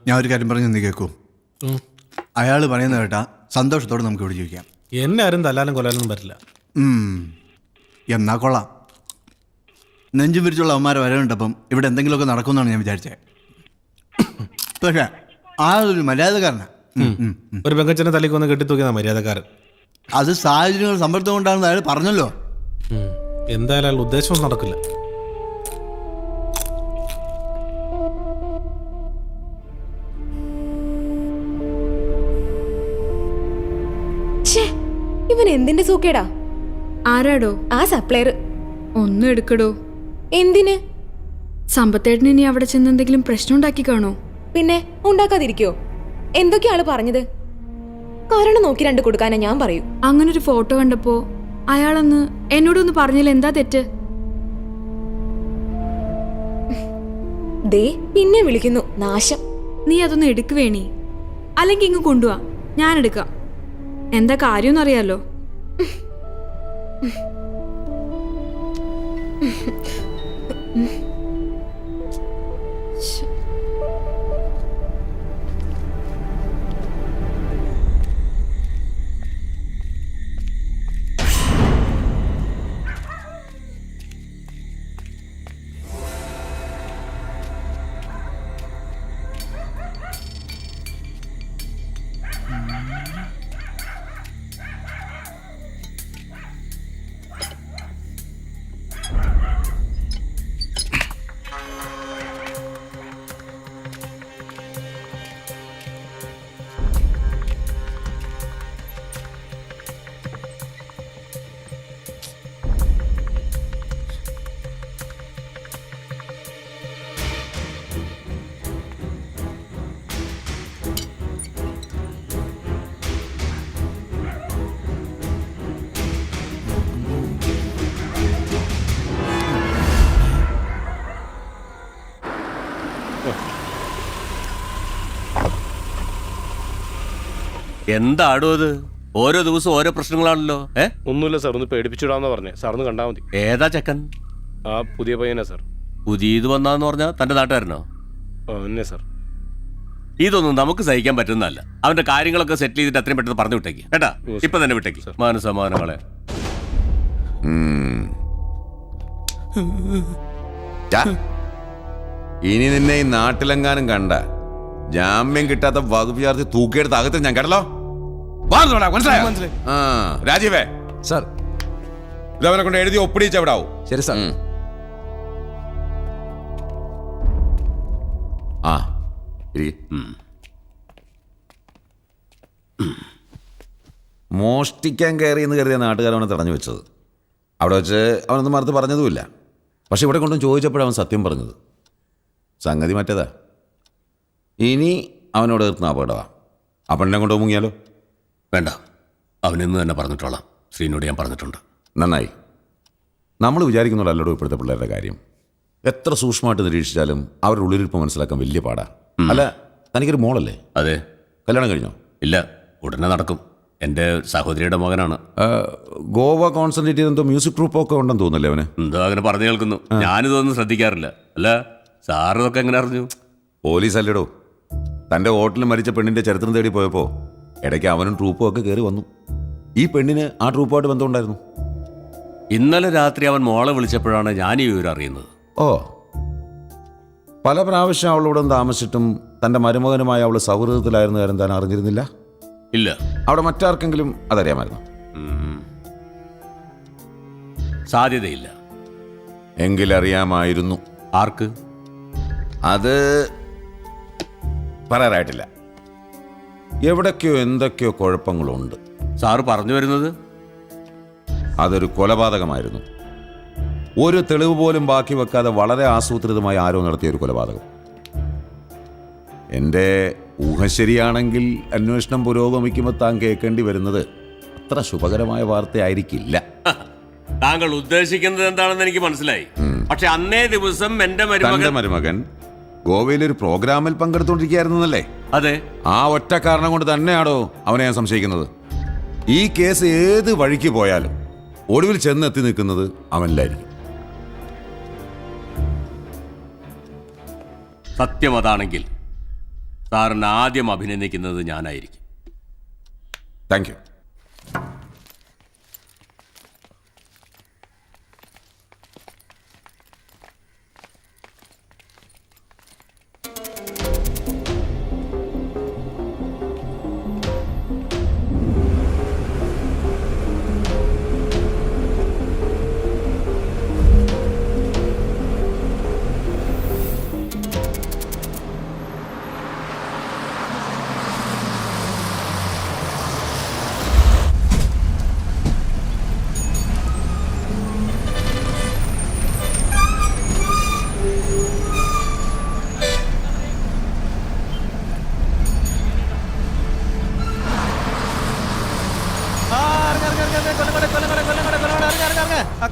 [SPEAKER 3] ഞാൻ ഒരു കാര്യം പറഞ്ഞു നീ കേൾക്കൂ. അയാൾ പറയുന്നത് കേട്ടാ സന്തോഷത്തോടെ നമുക്ക് ഇവിടെ ജീവിക്കാം.
[SPEAKER 4] എന്നെ ആരും തല്ലാനും കൊല്ലാനും പറ്റില്ല.
[SPEAKER 3] എന്നാ കൊള്ളാം. നെഞ്ചു പിരിച്ചുള്ള അവന്മാരെ വരവുണ്ടപ്പം ഇവിടെ എന്തെങ്കിലുമൊക്കെ നടക്കുമെന്നാണ് ഞാൻ വിചാരിച്ചത്. പക്ഷേ ആളൊരു മര്യാദക്കാരനാ.
[SPEAKER 4] ഒരു പെങ്കച്ചനെ തല്ലിക്കൊന്ന് കെട്ടിത്തൂക്കിയതാ മര്യാദക്കാരൻ.
[SPEAKER 3] അത് സാഹചര്യങ്ങൾ സമ്മർദ്ദം കൊണ്ടാണെന്ന് അയാൾ പറഞ്ഞല്ലോ.
[SPEAKER 4] എന്തായാലും അയാൾ ഉദ്ദേശമൊന്നും നടക്കില്ല.
[SPEAKER 5] ഇവൻ എന്തിന്റെ സൂക്കേടാ?
[SPEAKER 15] ആരാടോ?
[SPEAKER 5] ആ സപ്ലയർ.
[SPEAKER 15] ഒന്നും എടുക്കടോ.
[SPEAKER 5] എന്തിന്?
[SPEAKER 15] സമ്പത്തേട്ടന് ഇനി അവിടെ ചെന്ന് എന്തെങ്കിലും പ്രശ്നം ഉണ്ടാക്കി കാണോ?
[SPEAKER 5] പിന്നെ ഉണ്ടാക്കാതിരിക്കോ? എന്തൊക്കെയാള് പറഞ്ഞത്? കാരണം നോക്കി രണ്ട് കൊടുക്കാനാ ഞാൻ പറയൂ.
[SPEAKER 15] അങ്ങനൊരു ഫോട്ടോ കണ്ടപ്പോ അയാളന്ന് എന്നോടൊന്ന് പറഞ്ഞില്ല, എന്താ തെറ്റ്?
[SPEAKER 5] ദേ പിന്നെ വിളിക്കുന്നു, നാശം.
[SPEAKER 15] നീ അതൊന്ന് എടുക്കുവേണി, അല്ലെങ്കിൽ ഇങ്ങ് കൊണ്ടുവാ, ഞാൻ എടുക്കാം. എന്താ കാര്യമെന്ന് അറിയാലോ.
[SPEAKER 7] എന്താടോ അത്? ഓരോ ദിവസം ഓരോ പ്രശ്നങ്ങളാണല്ലോ.
[SPEAKER 9] ഒന്നുമില്ല സാർ, ഒന്ന് പേടിപ്പിച്ചിടാന്ന് പറഞ്ഞേ. സാറൊന്ന് കണ്ടാൽ മതി.
[SPEAKER 7] ഏതാ ചെക്കൻ?
[SPEAKER 9] ആ പുതിയ പയ്യനാ സാർ.
[SPEAKER 7] പുതിയത് വന്നാന്ന് പറഞ്ഞാൽ തന്റെ നാട്ടുകാരനോ?
[SPEAKER 9] എന്നെ സാർ.
[SPEAKER 7] ഇതൊന്നും നമുക്ക് സഹിക്കാൻ പറ്റുന്നതല്ല. അവന്റെ കാര്യങ്ങളൊക്കെ സെറ്റിൽ ചെയ്തിട്ട് അത്രയും പെട്ടെന്ന് പറഞ്ഞു വിട്ടേക്ക് കേട്ടാ. ഇപ്പൊ തന്നെ വിട്ടേക്ക്. മാനസമാനങ്ങളെ
[SPEAKER 18] ഇനി നിന്നെ ഈ നാട്ടിലെങ്ങാനും കണ്ട ജാമ്യം കിട്ടാത്ത വകുപ്പ് ചേർത്ത് തൂക്കിയെടുത്ത് അകത്ത് ഞാൻ കേട്ടല്ലോ. രാജീവേ
[SPEAKER 21] സാർ,
[SPEAKER 18] ഇതവനെ കൊണ്ട് എഴുതി ഒപ്പിടിച്ച് എവിടെ ആവും?
[SPEAKER 21] ശരി സാർ.
[SPEAKER 18] ആ മോഷ്ടിക്കാൻ കയറി എന്ന് കരുതിയ നാട്ടുകാരവനെ തടഞ്ഞു വെച്ചത്. അവിടെ വെച്ച് അവനൊന്നും മറുത്ത് പറഞ്ഞതുമില്ല. പക്ഷെ ഇവിടെ കൊണ്ടും ചോദിച്ചപ്പോഴവൻ സത്യം പറഞ്ഞത്. സംഗതി മറ്റേതാ. ഇനി അവനോട് എത്തുന്ന അപകടമാണ്. ആ പെണ്ണെ കൊണ്ട് മുങ്ങിയാലോ?
[SPEAKER 7] വേണ്ട, അവനിന്ന് തന്നെ പറഞ്ഞിട്ടോളാം. ശ്രീനോട് ഞാൻ പറഞ്ഞിട്ടുണ്ട്.
[SPEAKER 18] നന്നായി. നമ്മൾ വിചാരിക്കുന്നുള്ളല്ലോ ഇപ്പോഴത്തെ പിള്ളേരുടെ കാര്യം. എത്ര സൂക്ഷ്മമായിട്ട് നിരീക്ഷിച്ചാലും അവരുടെ ഉള്ളിലിരിപ്പ് മനസ്സിലാക്കാൻ വലിയ പാടാ. അല്ല, തനിക്കൊരു മോളല്ലേ?
[SPEAKER 7] അതെ.
[SPEAKER 18] കല്യാണം കഴിഞ്ഞോ?
[SPEAKER 7] ഇല്ല, ഉടനെ നടക്കും. എൻ്റെ സഹോദരിയുടെ മകനാണ്.
[SPEAKER 18] ഗോവ കോൺസെൻട്രേറ്റ് ചെയ്തെന്തോ മ്യൂസിക് ട്രൂപ്പൊക്കെ ഉണ്ടെന്ന് തോന്നുന്നല്ലേ അവന്?
[SPEAKER 7] എന്തോ അങ്ങനെ പറഞ്ഞു കേൾക്കുന്നു. ഞാനിതൊന്നും ശ്രദ്ധിക്കാറില്ല. അല്ല, സാറ് ഇതൊക്കെ എങ്ങനെ അറിഞ്ഞു?
[SPEAKER 18] പോലീസ് അല്ലേടോ. തൻ്റെ ഹോട്ടലിൽ മരിച്ച പെണ്ണിൻ്റെ ചരിത്രം തേടി പോയപ്പോൾ ഇടയ്ക്ക് അവനും ട്രൂപ്പും ഒക്കെ കയറി വന്നു. ഈ പെണ്ണിന് ആ ട്രൂപ്പുമായിട്ട് ബന്ധമുണ്ടായിരുന്നു.
[SPEAKER 7] ഇന്നലെ രാത്രി അവൻ മോളെ വിളിച്ചപ്പോഴാണ് ഞാൻ ഈ വിവരം അറിയുന്നത്.
[SPEAKER 18] ഓ, പല പ്രാവശ്യം അവളോട് താമസിച്ചിട്ടും തൻ്റെ മരുമകനുമായി അവൾ സൗഹൃദത്തിലായിരുന്ന കാര്യം താൻ അറിഞ്ഞിരുന്നില്ല?
[SPEAKER 7] ഇല്ല.
[SPEAKER 18] അവിടെ മറ്റാർക്കെങ്കിലും അതറിയാമായിരുന്നു?
[SPEAKER 7] സാധ്യതയില്ല.
[SPEAKER 18] എങ്കിലറിയാമായിരുന്നു.
[SPEAKER 7] ആർക്ക്?
[SPEAKER 18] അത് പറയാറായിട്ടില്ല. എവിടൊക്കെയോ എന്തൊക്കെയോ കുഴപ്പങ്ങളുണ്ട്.
[SPEAKER 7] സാറ് പറഞ്ഞു വരുന്നത്
[SPEAKER 18] അതൊരു കൊലപാതകമായിരുന്നു. ഒരു തെളിവ് പോലും ബാക്കി വെക്കാതെ വളരെ ആസൂത്രിതമായി ആരോ നടത്തിയ ഒരു കൊലപാതകം. എൻ്റെ ഊഹം ശരിയാണെങ്കിൽ അന്വേഷണം പുരോഗമിക്കുമ്പോൾ താൻ കേൾക്കേണ്ടി വരുന്നത് അത്ര ശുഭകരമായ വാർത്തയായിരിക്കില്ല.
[SPEAKER 7] താങ്കൾ ഉദ്ദേശിക്കുന്നത് എന്താണെന്ന് എനിക്ക് മനസ്സിലായി. പക്ഷെ അന്നേ ദിവസം എൻ്റെ
[SPEAKER 18] മരുമകൻ ഗോവയിലൊരു പ്രോഗ്രാമിൽ പങ്കെടുത്തുകൊണ്ടിരിക്കുകയായിരുന്നല്ലേ?
[SPEAKER 7] അതെ.
[SPEAKER 18] ആ ഒറ്റ കാരണം കൊണ്ട് തന്നെയാണോ അവനെ ഞാൻ സംശയിക്കുന്നത്. ഈ കേസ് ഏത് വഴിക്ക് പോയാലും ഒടുവിൽ ചെന്നെത്തി നിൽക്കുന്നത് അവനിലായിരിക്കും.
[SPEAKER 7] സത്യം അതാണെങ്കിൽ സാറിന് ആദ്യം അഭിനന്ദിക്കുന്നത് ഞാനായിരിക്കും.
[SPEAKER 18] Thank you.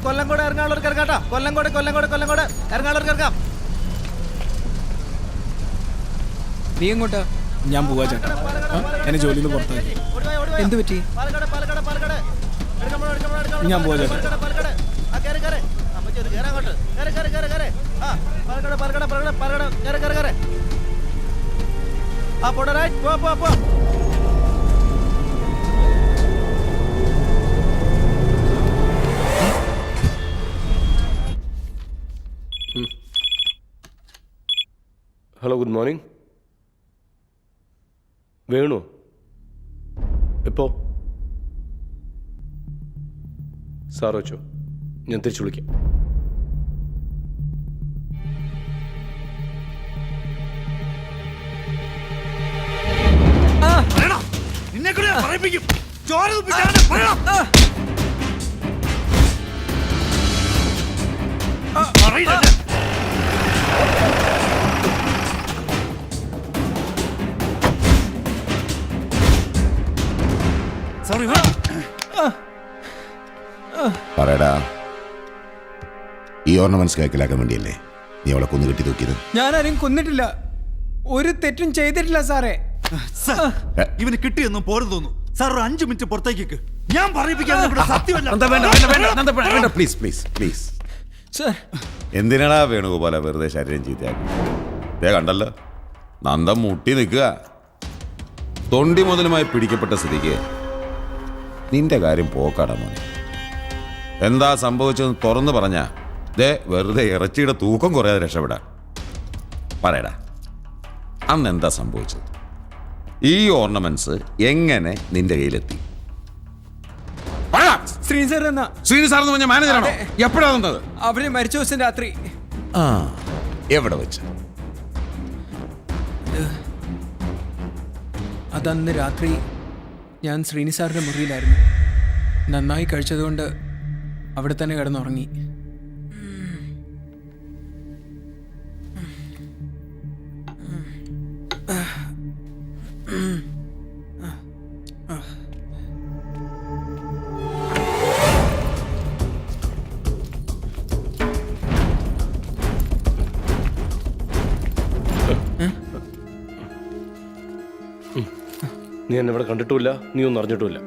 [SPEAKER 11] കൊല്ലംകോട് എറണാകുളം ഇറങ്ങാട്ടോ. കൊല്ലംകോട് എറണാകുളം ഇറങ്ങാം.
[SPEAKER 2] നീ എങ്ങോട്ടാ?
[SPEAKER 1] ഞാൻ പോവാ ചേട്ടാ. എന്നെ ജോലിയിൽ നിന്ന് പുറത്താക്കി.
[SPEAKER 2] എന്ത് പറ്റി?
[SPEAKER 1] ഞാൻ പോവാ ചേട്ടാ.
[SPEAKER 9] Hello, good morning. വേണു എപ്പോ? സാർ വെച്ചോ, ഞാൻ തിരിച്ചു വിളിക്കാം.
[SPEAKER 18] പറയടാ, ഈ ഓർണമെന്റ്സ് കൈക്കലാക്കാൻ വേണ്ടിയല്ലേ നീ അവളെ കൊന്നു കെട്ടി തൂക്കിയത്?
[SPEAKER 2] ഞാനാരും കൊന്നിട്ടില്ല, ഒരു തെറ്റും ചെയ്തിട്ടില്ല സാറേ.
[SPEAKER 14] ഇവന് കിട്ടിയെന്നും പോരും തോന്നുന്നു. സാർ ഒരു 5 മിനിറ്റ് പുറത്തേക്ക് ഞാൻ
[SPEAKER 18] സത്യമല്ല. Please please please. എന്തിനാടാ വേണുഗോപാല വെറുതെ ശരീരം ചീത്തയാക്കി? കണ്ടല്ലോ, നന്ദം മുട്ടി നിൽക്കുക. തൊണ്ടി മുതലുമായി പിടിക്കപ്പെട്ട സ്ഥിതിക്ക് നിന്റെ കാര്യം പോക്കാടാ മോനെ. എന്താ സംഭവിച്ചതെന്ന് തുറന്നു പറഞ്ഞാ വെറുതെ ഇറച്ചിയുടെ തൂക്കം കുറയാതെ രക്ഷപ്പെടാം. പറയടാ, അന്ന് എന്താ സംഭവിച്ചത്? ഈ ഓർണമെന്റ്സ് എങ്ങനെ നിന്റെ കയ്യിലെത്തി? ശ്രീനിസാർ മാനേജറാണോ? എപ്പോഴാ വന്നത്?
[SPEAKER 2] അവര് മരിച്ച ദിവസം രാത്രി.
[SPEAKER 18] എവിടെ വെച്ച്?
[SPEAKER 2] അതന്ന് രാത്രി ഞാൻ ശ്രീനിസാറിന്റെ മുറിയിലായിരുന്നു. നന്നായി കഴിച്ചതുകൊണ്ട് അവിടെ തന്നെ കിടന്നുറങ്ങി.
[SPEAKER 9] നീ എന്നെ ഇവിടെ കണ്ടിട്ടുമില്ല, നീ ഒന്നും അറിഞ്ഞിട്ടുമില്ല.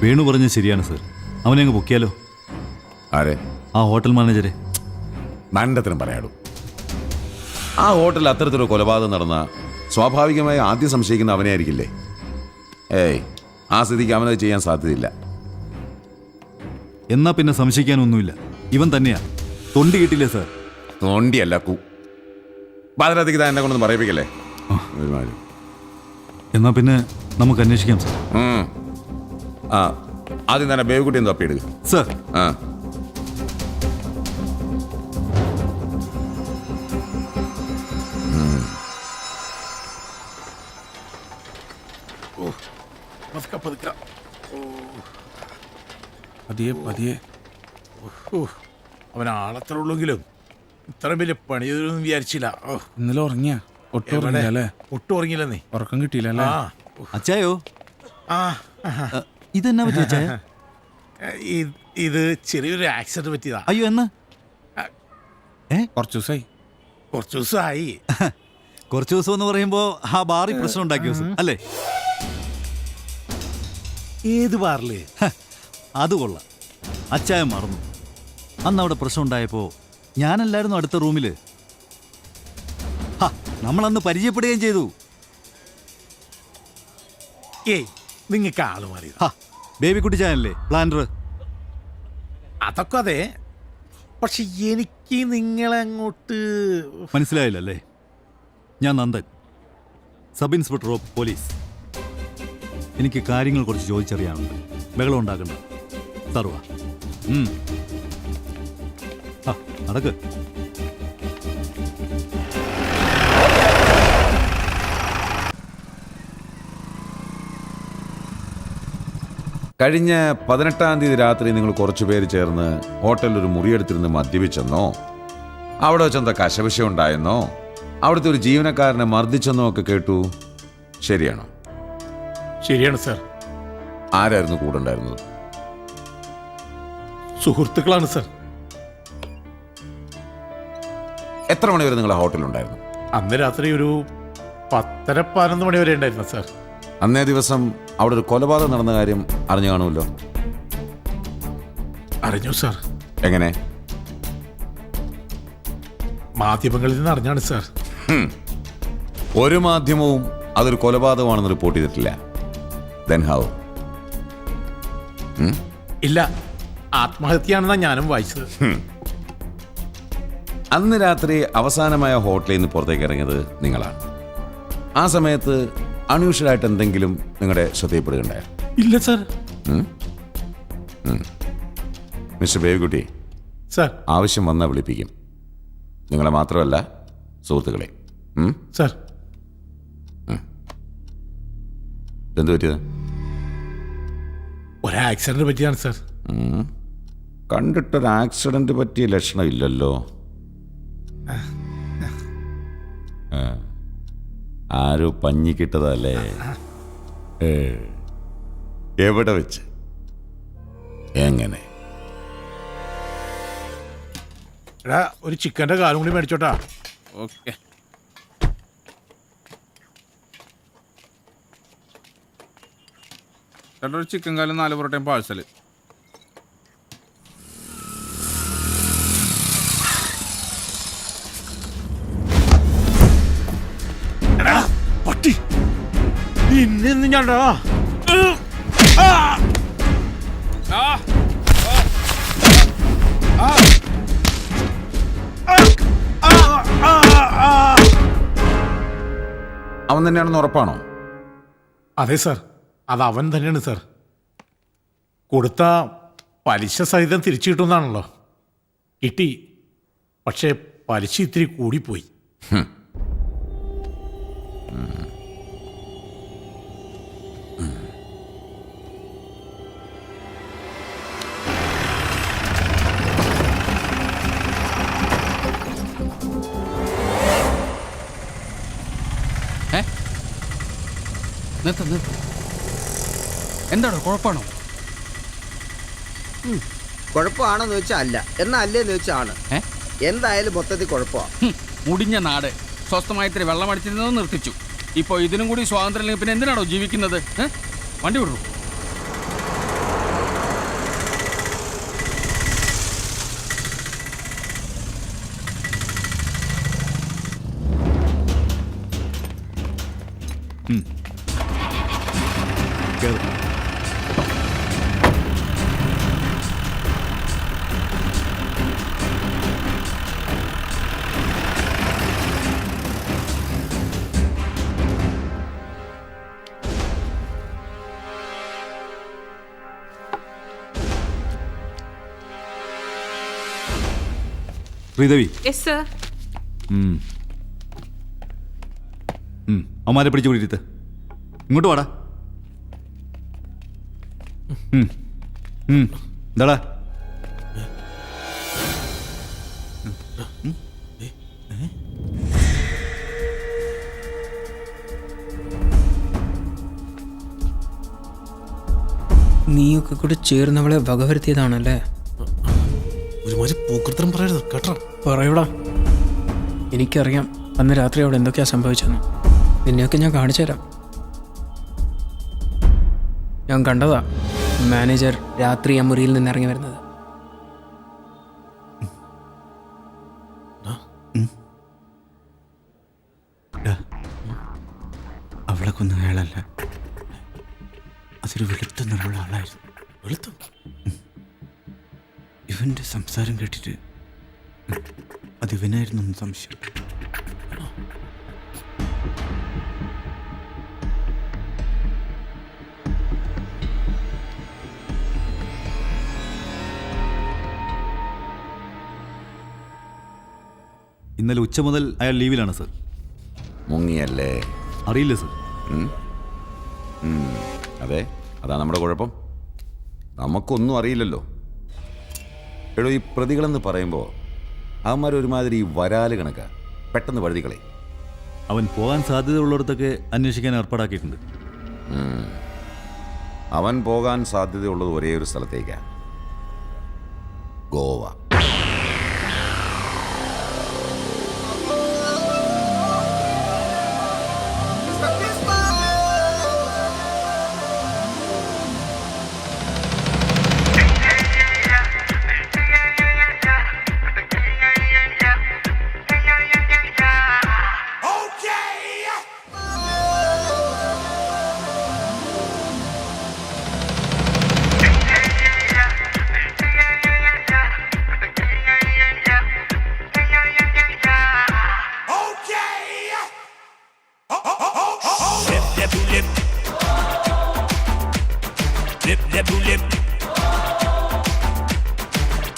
[SPEAKER 14] വേണു പറഞ്ഞത് ശരിയാണ് സർ. അവനെ അങ്ങ് പൊക്കിയാലോ?
[SPEAKER 18] ആരെ?
[SPEAKER 14] ആ ഹോട്ടൽ മാനേജരെ.
[SPEAKER 18] മണ്ടത്തിനും പറയാടും. ആ ഹോട്ടലിൽ അത്തരത്തിലൊരു കൊലപാതകം നടന്ന സ്വാഭാവികമായി ആദ്യം സംശയിക്കുന്ന അവനെ ആയിരിക്കില്ലേ? ആ സ്ഥിതിക്ക് അവനത് ചെയ്യാൻ സാധ്യതയില്ല.
[SPEAKER 14] എന്നാ പിന്നെ സംശയിക്കാനൊന്നുമില്ല, ഇവൻ തന്നെയാ. തൊണ്ടി കിട്ടില്ലേ സാർ?
[SPEAKER 18] തൊണ്ടിയല്ല, പാതിരാതിക്ക് താൻ എന്നെ കൊണ്ടൊന്ന് പറയിപ്പിക്കല്ലേ.
[SPEAKER 14] എന്നാ പിന്നെ നമുക്ക് അന്വേഷിക്കാം സാർ.
[SPEAKER 18] ആദ്യം തന്നെ ബേബിക്കുട്ടി ഒന്ന് തപ്പിയെടുക്കുക
[SPEAKER 14] സാർ.
[SPEAKER 8] പതിയെ അവൻ ആളത്ര ഉള്ളെങ്കിലും ഇത്രയും വലിയ പണി ചെയ്തൊന്നും വിചാരിച്ചില്ല.
[SPEAKER 1] ഇന്നലെ ഉറങ്ങിയ ഒട്ടും ഉറങ്ങിയല്ലേ?
[SPEAKER 8] ഒട്ടും ഉറങ്ങിയില്ലെന്നേ.
[SPEAKER 1] ഉറക്കം കിട്ടിയില്ലല്ലേ?
[SPEAKER 14] അച്ചായോ, ഇതെന്നാ പറ്റിയ അച്ചായ?
[SPEAKER 8] ഇത് ചെറിയൊരു ആക്സിഡന്റ് പറ്റിയതാ.
[SPEAKER 14] അയ്യോ, എന്ന്?
[SPEAKER 8] കുറച്ചു ദിവസമായി.
[SPEAKER 14] കുറച്ചു ദിവസം എന്ന് പറയുമ്പോ ആ ബാറിൽ പ്രശ്നം ഉണ്ടാക്കിയ ദിവസം അല്ലേ?
[SPEAKER 8] ഏത് ബാറില്?
[SPEAKER 14] അത് കൊള്ളാം, അച്ചായ മറന്നു. അന്ന് അവിടെ പ്രശ്നം ഉണ്ടായപ്പോ ഞാനല്ലായിരുന്നു അടുത്ത റൂമില്. നമ്മളന്ന് പരിചയപ്പെടുകയും ചെയ്തു.
[SPEAKER 8] നിങ്ങൾക്ക് ആള് മാറി.
[SPEAKER 14] ബേബിക്കുട്ടി ചായനല്ലേ പ്ലാനർ?
[SPEAKER 8] അതൊക്കെ അതെ, പക്ഷെ എനിക്ക് നിങ്ങളെ അങ്ങോട്ട്
[SPEAKER 14] മനസ്സിലായില്ലല്ലേ? ഞാൻ Nandan, sub inspector of police. എനിക്ക് കാര്യങ്ങൾ കുറച്ച് ചോദിച്ചറിയാനുണ്ട്. ബഹളം ഉണ്ടാക്കണ്ട. സർവ നടക്ക്.
[SPEAKER 18] കഴിഞ്ഞ 18-ാം തീയതി രാത്രി നിങ്ങൾ കുറച്ചു പേര് ചേർന്ന് ഹോട്ടലിൽ ഒരു മുറിയെടുത്തിരുന്ന് മദ്യപിച്ചെന്നോ, അവിടെ വെച്ചെന്താ കശവിശം ഉണ്ടായെന്നോ, അവിടുത്തെ ഒരു ജീവനക്കാരനെ മർദ്ദിച്ചെന്നോ ഒക്കെ കേട്ടു. ശരിയാണോ?
[SPEAKER 8] ശരിയാണ് സാർ.
[SPEAKER 18] ആരായിരുന്നു കൂടെ ഉണ്ടായിരുന്നത്?
[SPEAKER 8] സുഹൃത്തുക്കളാണ് സാർ.
[SPEAKER 18] എത്ര മണി വരെ നിങ്ങൾ ആ ഹോട്ടലുണ്ടായിരുന്നു?
[SPEAKER 8] അന്ന് രാത്രി ഒരു 10:30-11 മണി വരെ ഉണ്ടായിരുന്നു സാർ.
[SPEAKER 18] അന്നേ ദിവസം അവിടെ ഒരു കൊലപാതകം നടന്ന കാര്യം അറിഞ്ഞു കാണുമല്ലോ?
[SPEAKER 8] അറിഞ്ഞു സാർ.
[SPEAKER 18] എങ്ങനെ?
[SPEAKER 8] മാധ്യമങ്ങളിൽ നിന്ന് അറിഞ്ഞാണ് സാർ.
[SPEAKER 18] ഒരു മാധ്യമവും അതൊരു കൊലപാതകമാണെന്ന് റിപ്പോർട്ട് ചെയ്തിട്ടില്ല. Then how?
[SPEAKER 8] ഇല്ല, ആത്മഹത്യയാണെന്നാണ് ഞാനും വായിച്ചത്.
[SPEAKER 18] അന്ന് രാത്രി അവസാനമായ ഹോട്ടലിൽ നിന്ന് പുറത്തേക്ക് ഇറങ്ങിയത് നിങ്ങളാണ്. ആ സമയത്ത് അൺയൂഷ്വലായിട്ട് എന്തെങ്കിലും നിങ്ങളുടെ ശ്രദ്ധയിൽപ്പെടുകയുണ്ടായോ?
[SPEAKER 8] ഇല്ല സാർ.
[SPEAKER 18] മിസ്റ്റർ ബേബിക്കുട്ടി
[SPEAKER 8] സാർ,
[SPEAKER 18] ആവശ്യം വന്നാൽ വിളിപ്പിക്കും. നിങ്ങളെ മാത്രമല്ല, സുഹൃത്തുക്കളെ.
[SPEAKER 8] സാർ,
[SPEAKER 18] എന്ത് പറ്റിയത്?
[SPEAKER 8] ഒരു ആക്സിഡന്റ് പറ്റിയാണ് സാർ.
[SPEAKER 18] കണ്ടിട്ടൊരു ആക്സിഡന്റ് പറ്റിയ ലക്ഷണം ഇല്ലല്ലോ. ആരോ പഞ്ഞിക്കിട്ടതല്ലേ? എവിടെ വെച്ച്? എങ്ങനെ?
[SPEAKER 8] എടാ ഒരു ചിക്കന്റെ കാലും കൂടി മേടിച്ചോട്ടാ.
[SPEAKER 10] ഓക്കെ. ചേട്ടാ ഒരു ചിക്കൻ കാലും 4 പൊറോട്ടയും പാഴ്സല്.
[SPEAKER 8] പട്ടി ഇന്ന് ഞാണ്ടാ
[SPEAKER 18] അവൻ തന്നെയാണെന്ന് ഉറപ്പാണോ?
[SPEAKER 8] അതെ സാർ, അത് അവൻ തന്നെയാണ് സാർ. കൊടുത്ത പലിശ സഹിതം തിരിച്ചു കിട്ടുമെന്നാണല്ലോ. കിട്ടി, പക്ഷേ പലിശ ഇത്തിരി കൂടിപ്പോയി.
[SPEAKER 10] എന്താണോ കുഴപ്പമാണോ?
[SPEAKER 13] കുഴപ്പമാണെന്ന് വെച്ചാൽ അല്ല, എന്നാ അല്ലേന്ന് വെച്ചാൽ ആണ്. എന്തായാലും മൊത്തത്തിൽ കുഴപ്പമാണ്.
[SPEAKER 10] മുടിഞ്ഞ നാട് സ്വസ്ഥമായി ഇത്തിരി വെള്ളം അടിച്ചിരുന്നത് നിർത്തിച്ചു. ഇപ്പോൾ ഇതിനും കൂടി സ്വാതന്ത്ര്യം ഇല്ലെങ്കിൽ പിന്നെ എന്തിനാണോ ജീവിക്കുന്നത്? വണ്ടി വിടൂ.
[SPEAKER 14] ശ്രീദേവി, അമ്മാരെ പിടിച്ചു കൂടിയിട്ട് ഇങ്ങോട്ട് വാടാ. എന്താടാ?
[SPEAKER 2] നീയൊക്കെ കൂടെ ചേർന്നവളെ വകവരുത്തിയതാണല്ലേ?
[SPEAKER 4] ഒരുമാതിരി പൂക്കൃത്രം പറയരുത് കേട്ടോ.
[SPEAKER 2] പറയൂടാ. എനിക്കറിയാം അന്ന് രാത്രി അവിടെ എന്തൊക്കെയാ സംഭവിച്ചെന്ന്. നിന്നെയൊക്കെ ഞാൻ കാണിച്ചു തരാം. ഞാൻ കണ്ടതാ മാനേജർ രാത്രി ആ മുറിയിൽ നിന്ന് ഇറങ്ങി വരുന്നത്.
[SPEAKER 11] അവളെ കൊന്ന അയാളല്ല, അതൊരു വെളുത്ത നിറമുള്ള ആളായിരുന്നു. വെളുത്ത ഇവന്റെ സംസാരം കേട്ടിട്ട് അത് ഇവനായിരുന്നു എന്ന് സംശയം.
[SPEAKER 14] ഇന്നലെ ഉച്ച മുതൽ അയാൾ ലീവിലാണ് സർ.
[SPEAKER 18] മുങ്ങിയല്ലേ?
[SPEAKER 14] അറിയില്ല സർ.
[SPEAKER 18] അതെ, അതാ നമ്മുടെ കുഴപ്പം. നമുക്കൊന്നും അറിയില്ലല്ലോ. എടോ, ഈ പ്രതികളെന്ന് പറയുമ്പോൾ അവന്മാരൊരുമാതിരി വരാല് കണക്കാ, പെട്ടെന്ന് വഴുതികളെ.
[SPEAKER 14] അവൻ പോകാൻ സാധ്യതയുള്ളിടത്തൊക്കെ അന്വേഷിക്കാൻ ഏർപ്പാടാക്കിയിട്ടുണ്ട്.
[SPEAKER 18] അവൻ പോകാൻ സാധ്യതയുള്ളത് ഒരേ ഒരു സ്ഥലത്തേക്കാണ്, ഗോവ.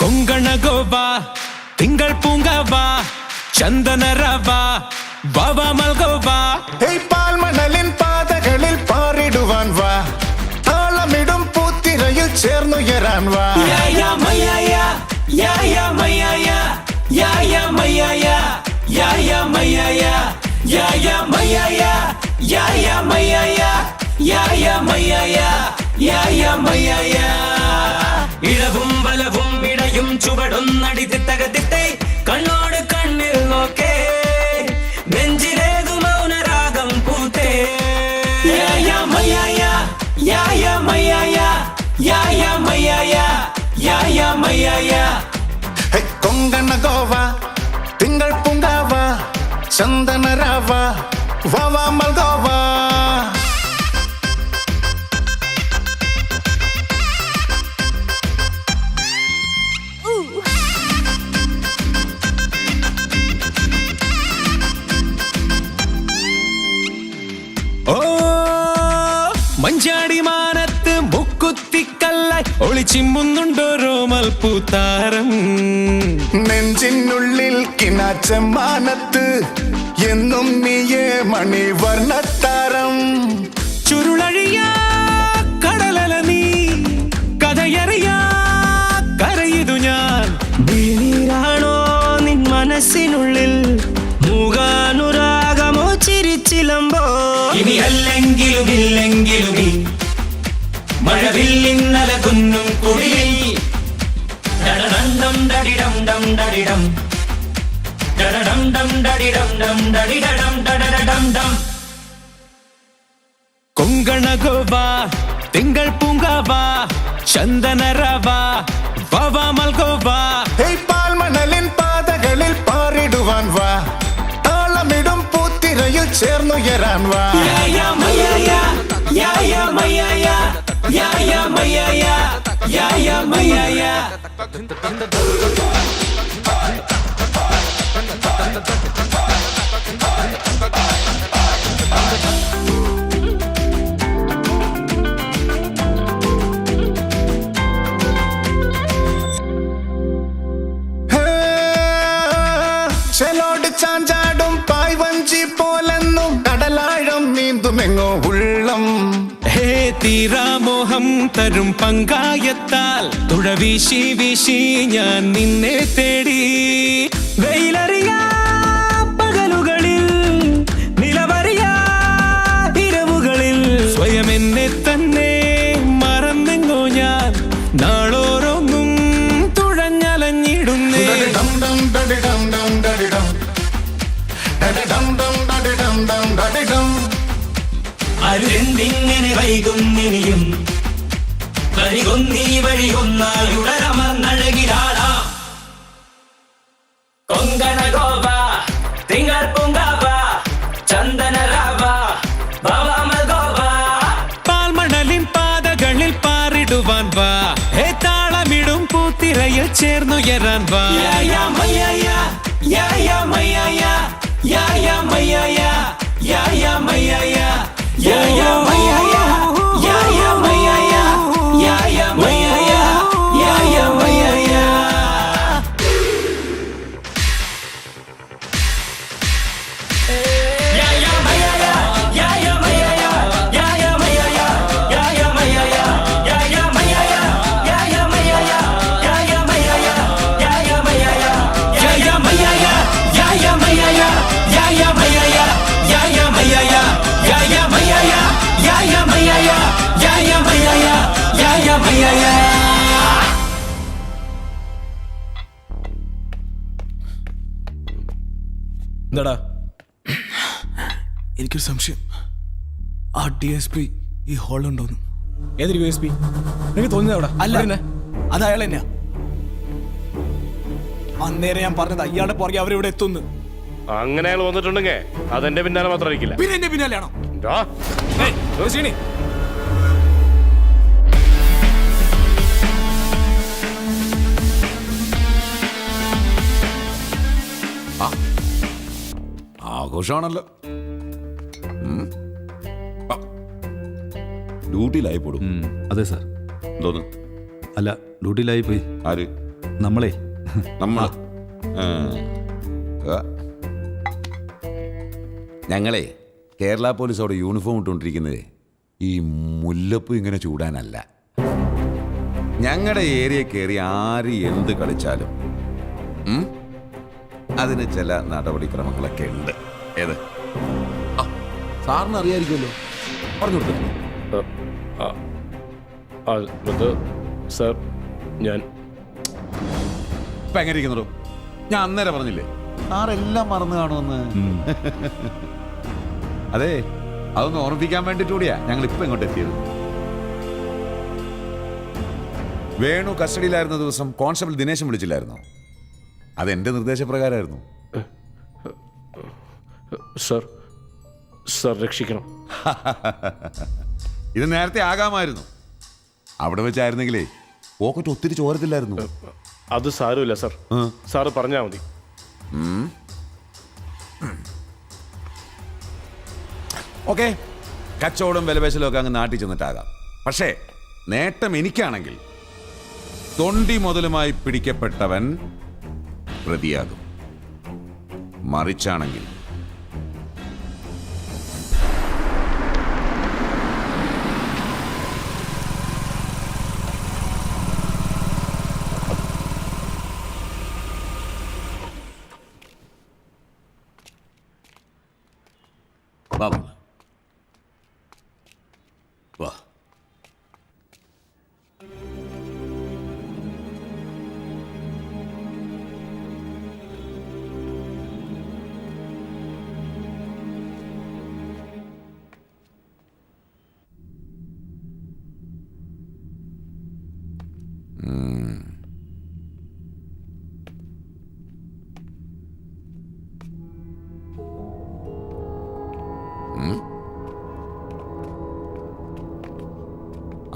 [SPEAKER 21] കൊങ്കണ ഗോവ തിങ്കൾ പൂങ്കവ ചന്ദനരവ വവ മൽഗോവ പാൽമണലിൻ പാതകളിൽ പാറിടുവാൻ വാ, താളമിടും പൂത്തിരയിൽ ചേർന്നുയരാൻ വാ. ഇളവും ബലവും ഇടയും ചുവടൊന്നടി തിത്തകത്തിത്തെ കണ്ണോട് കണ്ണിൽ നോക്കേ നെഞ്ചിലേതു മൗനരാഗം പൂത്തേ കൊങ്കണ ഗോവ തിങ്കൾ പൂങ്കാവ ചന്ദന രാവ വാവ മൽഗോവ ഓ മഞ്ചാടി മാനത്ത് മുക്കുത്തിക്കല്ലായി ഒളിച്ചിമ്പുന്നുണ്ടോരോ മൽപ്പൂത്താരം നെഞ്ചിനുള്ളിൽ കിനാച്ച മാനത്ത് എന്നും നീയേ മണിവർണ്ണത്താരം ചുരുളഴിയാ കടലല നീ കഥയറിയാ കരയിതു ഞാൻ വീണീരാണോ നിൻ മനസ്സിനുള്ളിൽ മൂകാനുരാഗമോ ചിരിച്ചിലമ്പോ ഇനി അല്ലെങ്കിലും ഇല്ലെങ്കിലും ഈ മഴവില്ലിന്നല കുന്നും കുടിലിൽ ഡടഡം ഡടിഡം ഡം ഡടിഡം ഡടഡം ഡം ഡടിഡം ഡം ഡടിഡം ഡടഡം ഡം കൊങ്കണ ഗോവ തിങ്കൾ പൂങ്കാവ ചന്ദന രാവ വാവ മൽഗോവ പാൽമണലിൻ പാതകളിൽ പാറിടുവാൻ വാ താളമിടും പൂത്തിരയിൽ ചേർന്നുയരാൻ വാ ചെലോട് ചാഞ്ചാടും പായ്വഞ്ചി പോലെന്നും കടലാഴം നീന്തുമെങ്ങോ ഉള്ളം ഹേ തീരാമോഹം തരും പങ്കായത്താൽ തുഴവീശി വീശി ഞാൻ നിന്നെ തേടി വെയിലറിയാ പകലുകളിൽ നിലവറിയാ ഇരവുകളിൽ സ്വയം എന്നെ തന്നെ മറന്നെങ്ങോ ഞാൻ നാളോരോന്നും തുഴഞ്ഞലഞ്ഞിടുന്നേ അരുതെന്തിങ്ങനെ വൈകുന്നിനിയും വരികൊന്നീ വഴികൊന്നായുടരമർന്നഴകിലാടാ കൊങ്കണ ഗോവ തിങ്കൾ പൂങ്കാവ ചന്ദന രാവ ഗോവ പാൽമണലിൻ പാതകളിൽ പാറിടുവാൻ വാ ഹേ താളമിടും പൂത്തിരയിൽ ചേർന്നുയരാൻ വാ
[SPEAKER 20] എന്താടാ
[SPEAKER 1] എനിക്കൊരു സംശയം. ആ DSP ഈ ഹോളുണ്ടോന്ന്.
[SPEAKER 20] ഏതൊരു USP? നിനക്ക് തോന്നുന്നത് അവിടെ
[SPEAKER 1] അല്ല, അത് അയാൾ തന്നെയാ. അന്നേരം ഞാൻ പറഞ്ഞത് അയാളുടെ പുറകെ അവരിവിടെ എത്തുന്നു.
[SPEAKER 9] അങ്ങനെ അയാൾ വന്നിട്ടുണ്ടെങ്കിൽ അതെന്റെ പിന്നാലെ മാത്രമായിരിക്കില്ല.
[SPEAKER 1] പിന്നെ എന്റെ പിന്നാലെയാണോ?
[SPEAKER 18] ആഘോഷമാണല്ലോ. ഡ്യൂട്ടിയിലായി പോടും.
[SPEAKER 14] അതെ സാർ.
[SPEAKER 18] എന്തോന്ന്?
[SPEAKER 14] അല്ല, ഡ്യൂട്ടിയിലായി പോയി.
[SPEAKER 18] ആര്?
[SPEAKER 14] നമ്മളെ.
[SPEAKER 18] നമ്മള് ഞങ്ങളെ കേരള പോലീസ് അവിടെ യൂണിഫോം ഇട്ടുകൊണ്ടിരിക്കുന്നത് ഈ മുല്ലപ്പൂ ഇങ്ങനെ ചൂടാനല്ല. ഞങ്ങളുടെ ഏരിയ കയറി ആര് എന്ത് കളിച്ചാലും അതിന് ചില നടപടിക്രമങ്ങളൊക്കെ ഉണ്ട്. ഏത് സാറിന് അറിയായിരിക്കുമല്ലോ, പറഞ്ഞു കൊടുത്തു.
[SPEAKER 9] അത് സാർ ഞാൻ
[SPEAKER 18] ഇപ്പൊ എങ്ങനെ ഇരിക്കുന്നോ? ഞാൻ അന്നേരം പറഞ്ഞില്ലേ സാറെല്ലാം മറന്നു കാണുമെന്ന്. അതെ, അതൊന്ന് ഓർമ്മിപ്പിക്കാൻ വേണ്ടിട്ട് കൂടിയാ ഞങ്ങൾ ഇപ്പൊ ഇങ്ങോട്ട് എത്തിയത്. വേണു കസ്റ്റഡിയിലായിരുന്ന ദിവസം കോൺസ്റ്റബിൾ ദിനേശൻ വിളിച്ചില്ലായിരുന്നോ? അത് എന്റെ നിർദ്ദേശപ്രകാരമായിരുന്നു.
[SPEAKER 9] സാർ രക്ഷിക്കണം.
[SPEAKER 18] ഇത് നേരത്തെ ആകാമായിരുന്നു. അവിടെ വെച്ചായിരുന്നെങ്കിലേ പോക്കറ്റ് ഒത്തിരി ചോരത്തില്ലായിരുന്നു.
[SPEAKER 9] അത് സാരമില്ല സാർ, സാറ് പറഞ്ഞാൽ മതി.
[SPEAKER 18] ഓക്കെ, കച്ചവടം വിലപേശലും ഒക്കെ അങ്ങ് നാട്ടിൽ ചെന്നിട്ടാകാം. പക്ഷേ നേട്ടം എനിക്കാണെങ്കിൽ തൊണ്ടി മുതലുമായി പിടിക്കപ്പെട്ടവൻ പ്രതിയാകും. മറിച്ചാണെങ്കിൽ വാ.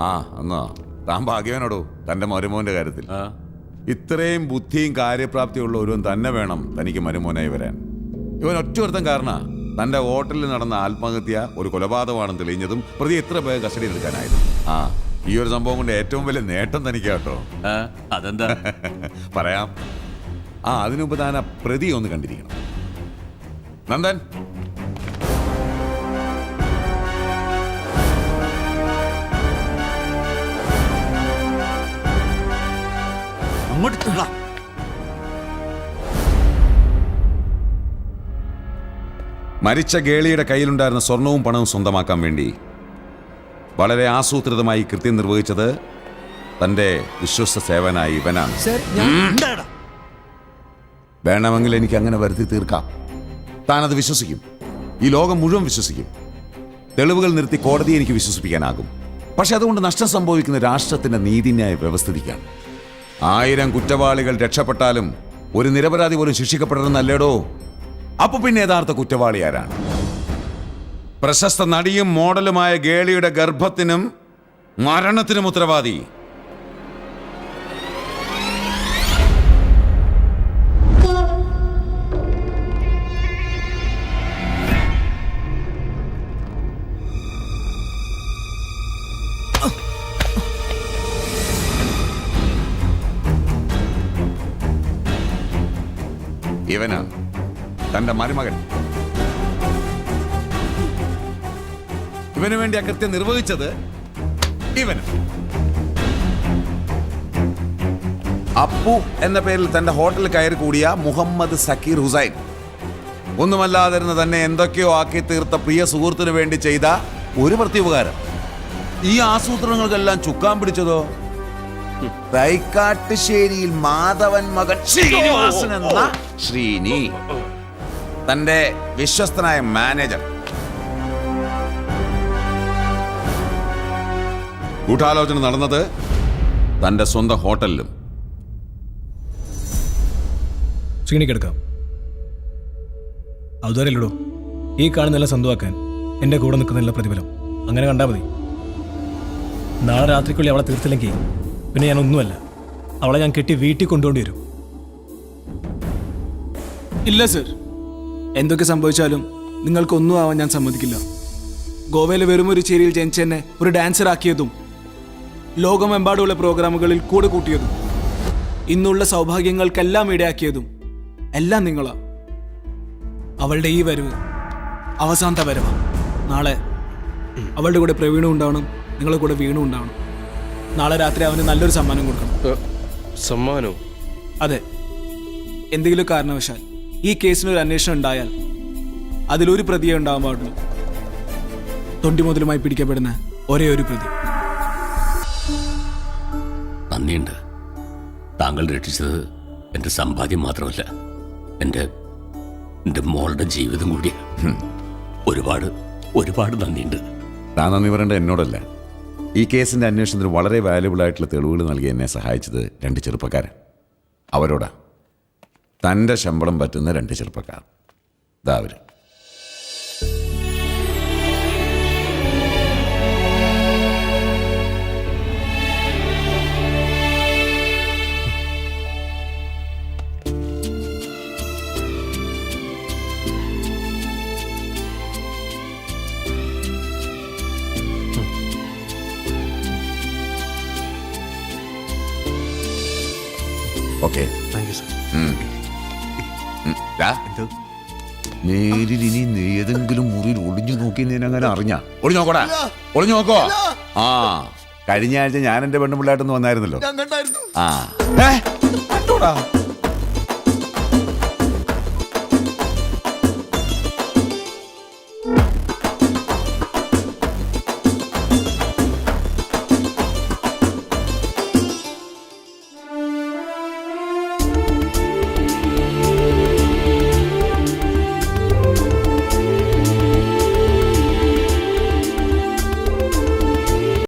[SPEAKER 18] ആ എന്നാ താൻ ഭാഗ്യവാനോടോ തന്റെ മരുമോന്റെ കാര്യത്തിൽ. ഇത്രയും ബുദ്ധിയും കാര്യപ്രാപ്തിയുള്ള ഒരുവൻ തന്നെ വേണം തനിക്ക് മരുമോനായി വരാൻ. ഇവൻ ഒറ്റൊരുത്തൻ കാരണ തന്റെ ഹോട്ടലിൽ നടന്ന ആത്മഹത്യ ഒരു കൊലപാതകമാണെന്ന് തെളിഞ്ഞതും പ്രതി എത്ര പേർ കസ്റ്റഡിയിൽ എടുക്കാനായിരുന്നു. ഈ ഒരു സംഭവം കൊണ്ട് ഏറ്റവും വലിയ നേട്ടം തനിക്ക് കേട്ടോ.
[SPEAKER 7] അതെന്താ
[SPEAKER 18] പറയാം. അതിനുമുമ്പ് താൻ ആ പ്രതി ഒന്ന് കണ്ടിരിക്കണം. നന്ദൻ, മരിച്ച ഗേളിയുടെ കയ്യിലുണ്ടായിരുന്ന സ്വർണവും പണവും സ്വന്തമാക്കാൻ വേണ്ടി വളരെ ആസൂത്രിതമായി കൃത്യം നിർവഹിച്ചത് തന്റെ വിശ്വസ്ത സേവനായി ഇവനാണ്. വേണമെങ്കിൽ എനിക്ക് അങ്ങനെ വരുത്തി തീർക്കാം. താനത് വിശ്വസിക്കും, ഈ ലോകം മുഴുവൻ വിശ്വസിക്കും. തെളിവുകൾ നിർത്തി കോടതിയെ എനിക്ക് വിശ്വസിപ്പിക്കാനാകും. പക്ഷെ അതുകൊണ്ട് നഷ്ടം സംഭവിക്കുന്ന രാഷ്ട്രത്തിന്റെ നീതിന്യായ വ്യവസ്ഥിതിക്കാണ്. 1000 കുറ്റവാളികൾ രക്ഷപ്പെട്ടാലും ഒരു നിരപരാധി പോലും ശിക്ഷിക്കപ്പെടണമെന്നല്ലേടോ. അപ്പൊ പിന്നെ യഥാർത്ഥ കുറ്റവാളി ആരാണ്? പ്രശസ്ത നടിയും മോഡലുമായ ഗേളിയുടെ ഗർഭത്തിനും മരണത്തിനും ഉത്തരവാദി ഇവനാണ്, തന്റെ മരുമകൻ. ഇവന് വേണ്ടി ആ കൃത്യം നിർവഹിച്ചത് ഇവന്. അപ്പു എന്ന പേരിൽ തന്റെ ഹോട്ടലിൽ കയറി കൂടിയ മുഹമ്മദ് സക്കീർ ഹുസൈൻ. ഒന്നുമല്ലാതിരുന്ന തന്നെ എന്തൊക്കെയോ ആക്കി തീർത്ത പ്രിയ സുഹൃത്തിനു വേണ്ടി ചെയ്ത ഒരു പ്രത്യുപകാരം. ഈ ആസൂത്രണങ്ങൾക്കെല്ലാം ചുക്കാൻ പിടിച്ചതോ തൈക്കാട്ടുശ്ശേരിയിൽ മാധവൻ മകൻ ശ്രീനിവാസൻ എന്ന ശ്രീനി, തന്റെ വിശ്വസ്തനായ മാനേജർ. ഗൂഢാലോചന നടന്നത് തന്റെ സ്വന്തം ഹോട്ടലിലും.
[SPEAKER 20] ശ്രീനിക്കെടുക്കാം. അതുവരെയല്ലോ ഈ കാണുന്നെല്ലാം സ്വന്തമാക്കാൻ എൻ്റെ കൂടെ നിൽക്കുന്നില്ല പ്രതിഫലം. അങ്ങനെ കണ്ടാൽ മതി. നാളെ രാത്രിക്കുള്ളിൽ അവളെ തീർത്തില്ലെങ്കിൽ പിന്നെ ഞാനൊന്നുമല്ല. അവളെ ഞാൻ കെട്ടി വീട്ടിൽ കൊണ്ടുപോണ്ടി വരും.
[SPEAKER 1] ഇല്ല സർ, എന്തൊക്കെ സംഭവിച്ചാലും നിങ്ങൾക്കൊന്നും ആവാൻ ഞാൻ സമ്മതിക്കില്ല. ഗോവയിലെ വെറും ഒരു ചേരിയിൽ ജനിച്ചെന്നെ ഒരു ഡാൻസർ ആക്കിയതും ലോകമെമ്പാടുമുള്ള പ്രോഗ്രാമുകളിൽ കൂടെ കൂട്ടിയതും ഇന്നുള്ള സൗഭാഗ്യങ്ങൾക്കെല്ലാം ഇടയാക്കിയതും എല്ലാം നിങ്ങളാ. അവളുടെ ഈ വരവ് അവസാനത്തെ വരവാണ്. നാളെ അവളുടെ കൂടെ പ്രവീണും ഉണ്ടാവണം, നിങ്ങളുടെ കൂടെ വീണും ഉണ്ടാവണം. നാളെ രാത്രി അവന് നല്ലൊരു സമ്മാനം കൊടുക്കണം.
[SPEAKER 9] സമ്മാനോ?
[SPEAKER 1] അതെ. എന്തെങ്കിലും കാരണവശാൽ ഈ കേസിനൊരു അന്വേഷണം ഉണ്ടായാൽ അതിലൊരു പ്രതിയെ ഉണ്ടാവാൻ പാടുള്ളൂ. തൊണ്ടി മുതലുമായി പിടിക്കപ്പെടുന്ന ഒരേ ഒരു പ്രതി.
[SPEAKER 7] നന്ദിയുണ്ട്. താങ്കൾ രക്ഷിച്ചത് എൻ്റെ സമ്പാദ്യം മാത്രമല്ല, എൻ്റെ മോളുടെ ജീവിതം കൂടിയാണ്. ഒരുപാട് ഒരുപാട് നന്ദിയുണ്ട്.
[SPEAKER 18] താൻ നന്ദി പറയേണ്ട എന്നോടല്ല. ഈ കേസിൻ്റെ അന്വേഷണത്തിന് വളരെ വാല്യുബിൾ ആയിട്ടുള്ള തെളിവുകൾ നൽകി എന്നെ സഹായിച്ചത് 2 ചെറുപ്പക്കാരൻ. അവരോടാ തൻ്റെ ശമ്പളം പറ്റുന്ന 2 ചെറുപ്പക്കാർ. ഇതാ അവർ. Okay,
[SPEAKER 4] thank you sir.
[SPEAKER 18] നേരിൽ ഇനി നീ ഏതെങ്കിലും മുറിയിൽ ഒളിഞ്ഞു നോക്കി അങ്ങനെ അറിഞ്ഞ ഒളിഞ്ഞു നോക്കോടാ, ഒളിഞ്ഞു നോക്കോ. ആ, കഴിഞ്ഞ ആഴ്ച ഞാൻ എൻ്റെ പെണ്ണുപിള്ളായിട്ടൊന്ന് വന്നായിരുന്നല്ലോ. ആ